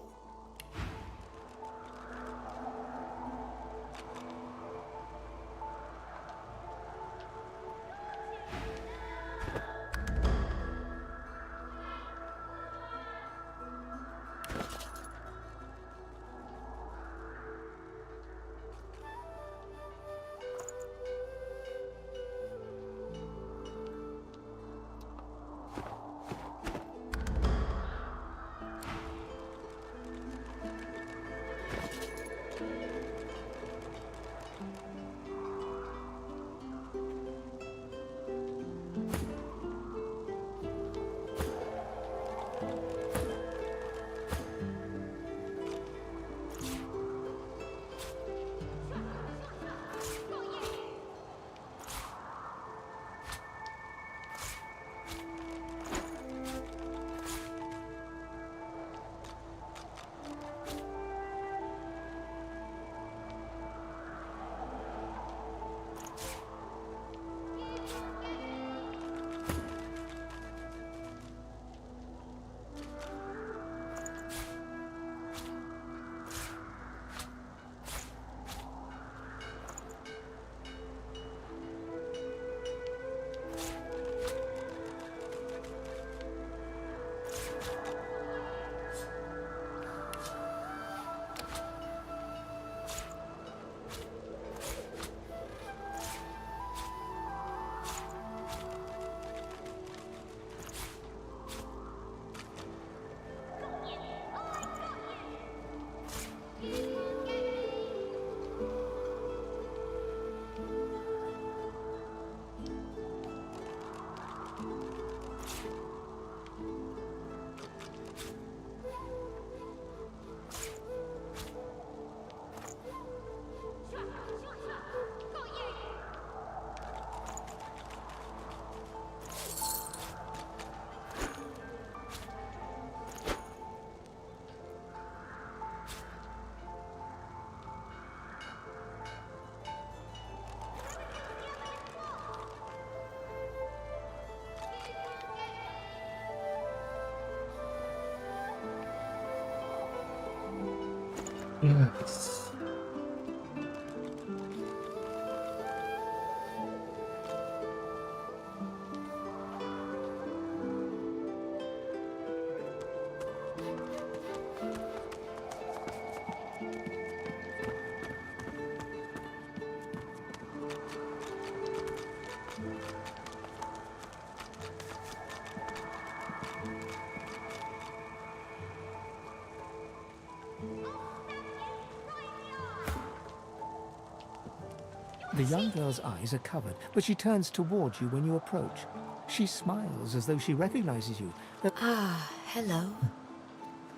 The young girl's eyes are covered, but she turns towards you when you approach. She smiles as though she recognizes you. Ah, hello.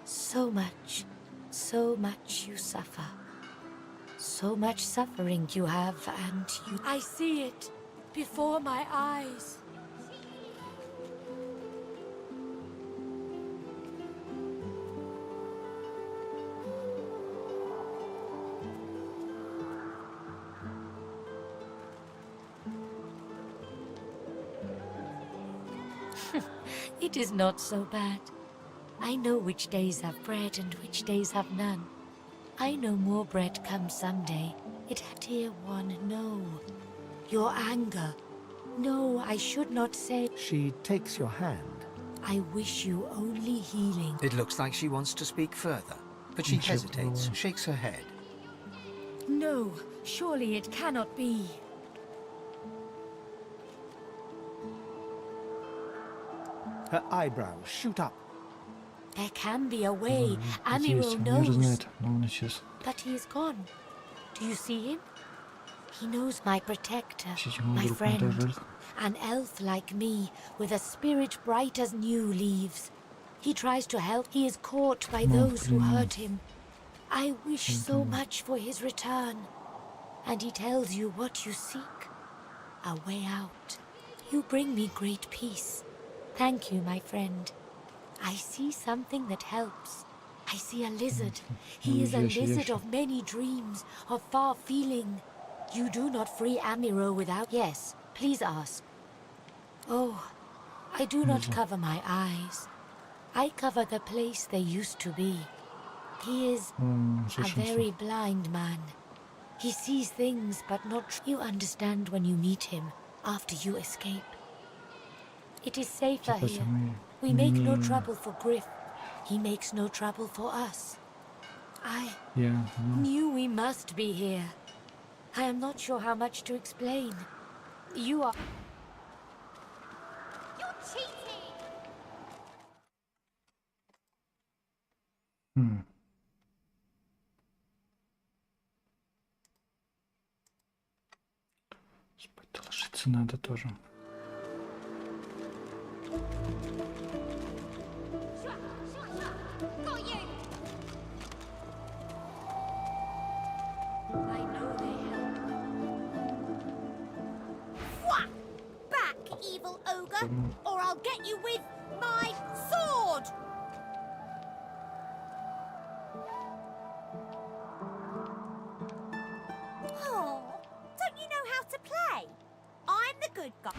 So much you suffer. So much suffering you have, and you... I see it before my eyes. It is not so bad. I know which days have bread and which days have none. I know more bread comes someday. Dear one, no. Your anger. No, I should not say... She takes your hand. I wish you only healing. It looks like she wants to speak further, but she hesitates, shakes her head. No, surely it cannot be. Her eyebrows shoot up. There can be a way. Amiro knows. But he is gone. Do you see him? He knows my protector, my friend. An elf like me, with a spirit bright as new leaves. He tries to help. He is caught by those who hurt him. I wish so much for his return. And he tells you what you seek. A way out. You bring me great peace. Thank you, my friend. I see something that helps. I see a lizard. He is a lizard of many dreams, of far feeling. You do not free Amiro without... Yes, please ask. Oh, I do not cover my eyes. I cover the place they used to be. He is a very blind man. He sees things, but not... You understand when you meet him, after you escape. It is safer here. We make no trouble for Griff. He makes no trouble for us. I knew we must be here. I am not sure how much to explain. You are... You're cheating! Спать ложиться надо тоже. Evil ogre, or I'll get you with my sword! Oh, don't you know how to play? I'm the good guy.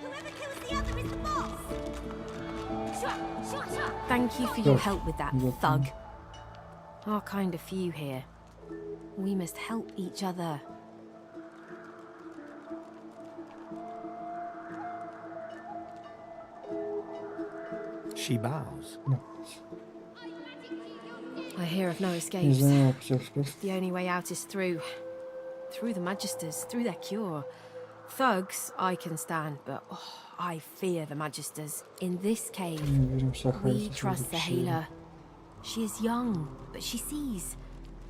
Whoever kills the other is the boss! Thank you for your help with that, thug. Our kind of few here. We must help each other. She bows. I hear of no escapes. The only way out is through the Magisters, through their cure. Thugs I can stand, but I fear the Magisters. In this cave, we trust the healer. She is young, but she sees.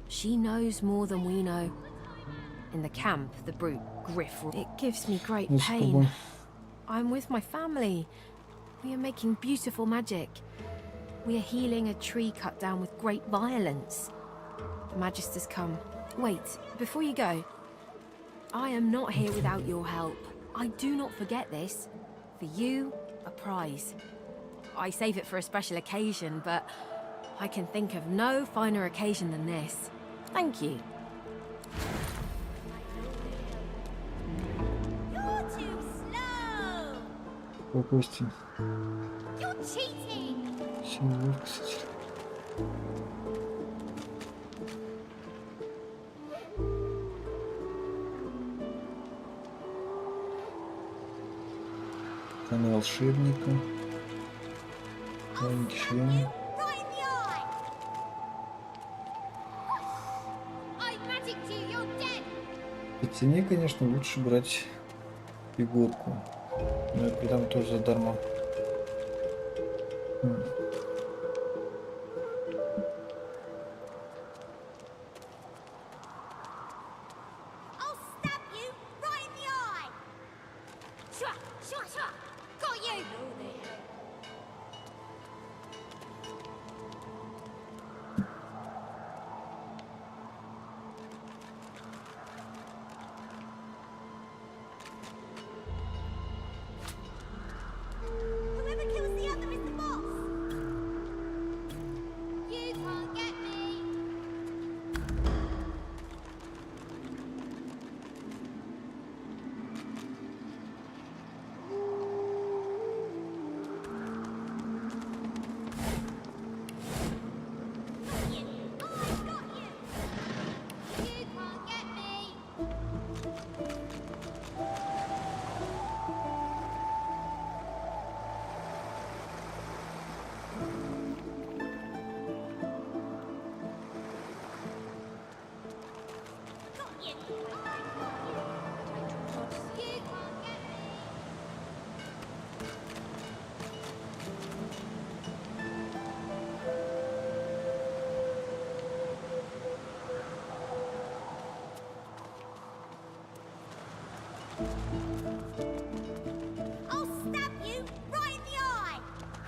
She knows more than we know. In the camp, the brute, Griff, it gives me great pain. I'm with my family. We are making beautiful magic. We are healing a tree cut down with great violence. The Magisters come. Wait, before you go. I am not here without your help. I do not forget this. For you, a prize. I save it for a special occasion, but I can think of no finer occasion than this. Thank you. You're too slow! Пропустим. You're cheating! Канал волшебника. Маленький шлем. По цене, конечно, лучше брать фигурку. Но я придам тоже задарма.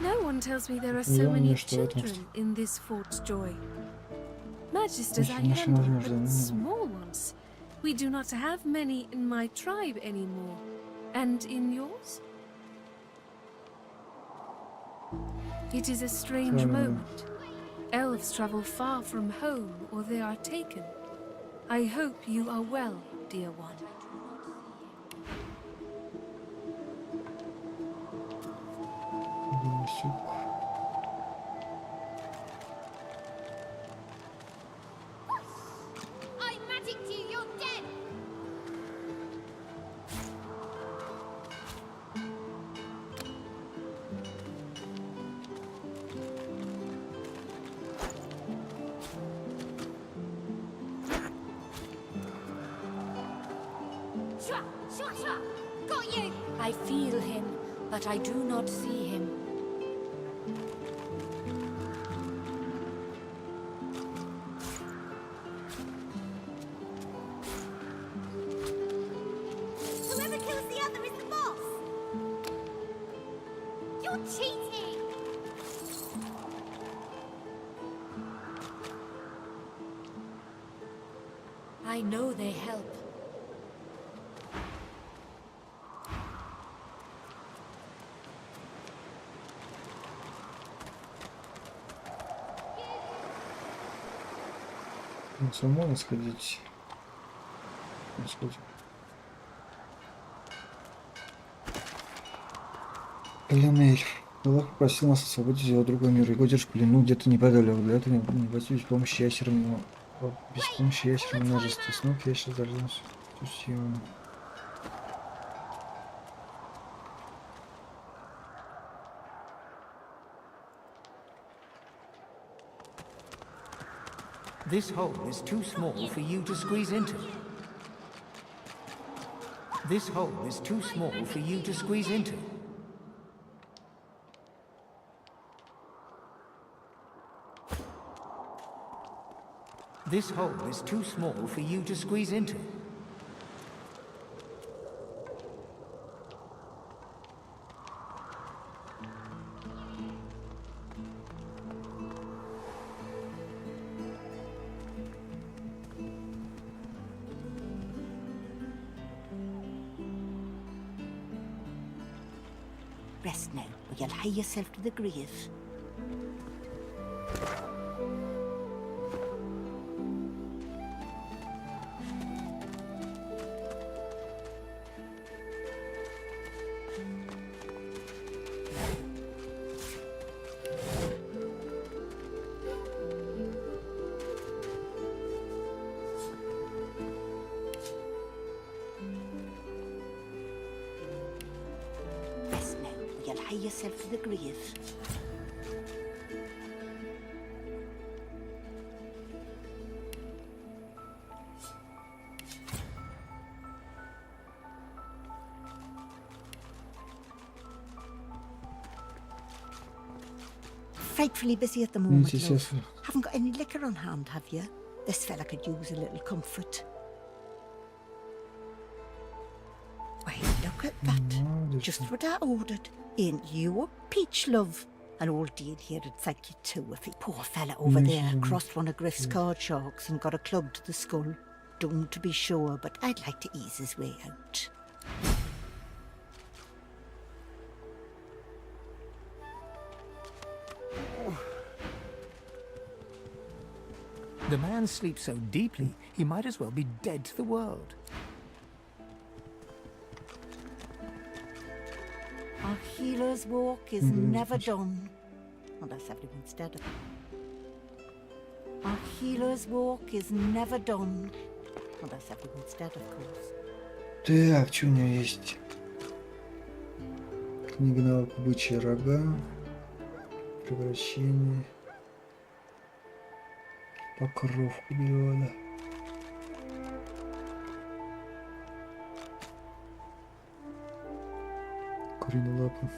No one tells me there are so many children in this Fort's Joy. Magisters I am, but small ones. We do not have many in my tribe anymore. And in yours? It is a strange moment. Elves travel far from home or they are taken. I hope you are well, dear one. I feel him, but I do not see him. Whoever kills the other is the boss! You're cheating! I know they help. Можно сходить. Блин, эльф. Аллах попросил нас освободить его другой мир. Его держишь в плену где-то неподалеку. Для этого не боюсь помощи ясерного. Без помощи ясерного множества. Снова я сейчас дождался. This hole is too small for you to squeeze into. This hole is too small for you to squeeze into. This hole is too small for you to squeeze into. Rest now, or you'll hie yourself to the grave. pay yourself to the grave. Frightfully busy at the moment, love. Haven't got any liquor on hand, have you? This fella could use a little comfort. Why, look at that. Just what I ordered. Ain't you a peach, love? An old dear here'd thank you too if he... Poor fella over there crossed one of Griff's card sharks and got a club to the skull. Don't to be sure, but I'd like to ease his way out. The man sleeps so deeply, he might as well be dead to the world. Our healer's walk is never done. Unless everyone's dead. Our healer's walk is never done. Unless everyone's dead, of course. Так, что у меня есть? Книга навык бычьи рога. Превращение. Покров перевода. Куриная лапа.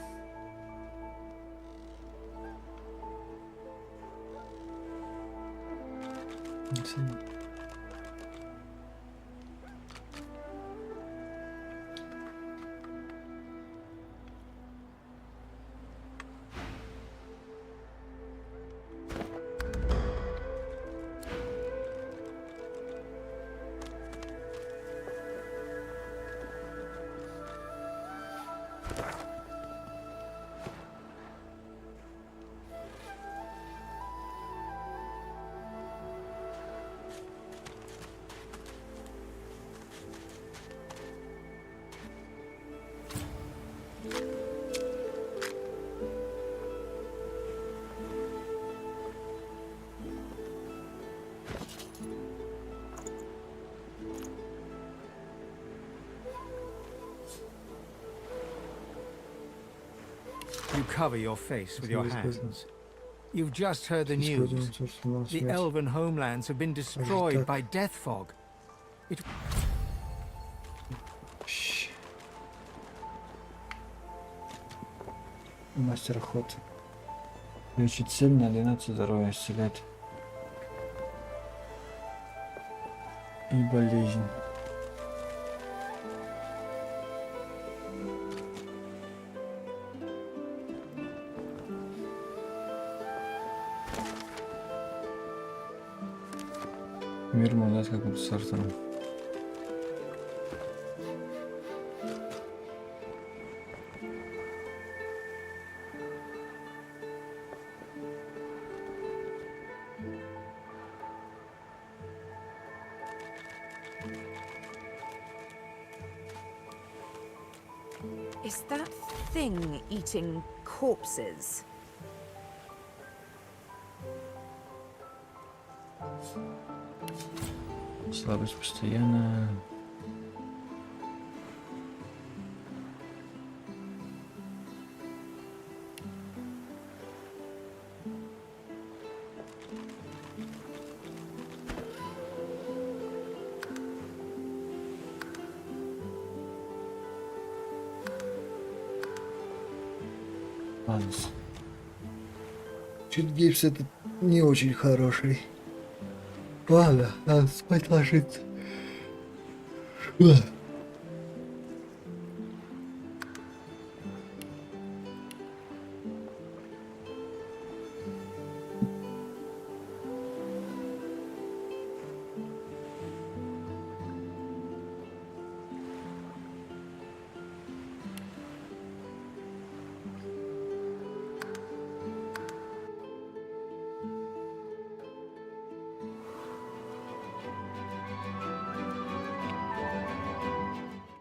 You cover your face with your hands. You've just heard the news. The elven homelands have been destroyed by death fog. Мастер охоты. Лечит сильно, 12 здоровья исцеляет. И болезнь. Мир молодец каким-то сортером. Is that thing eating corpses? Слабость постоянно. Чуть гипс этот не очень хороший. Ладно, надо спать ложиться.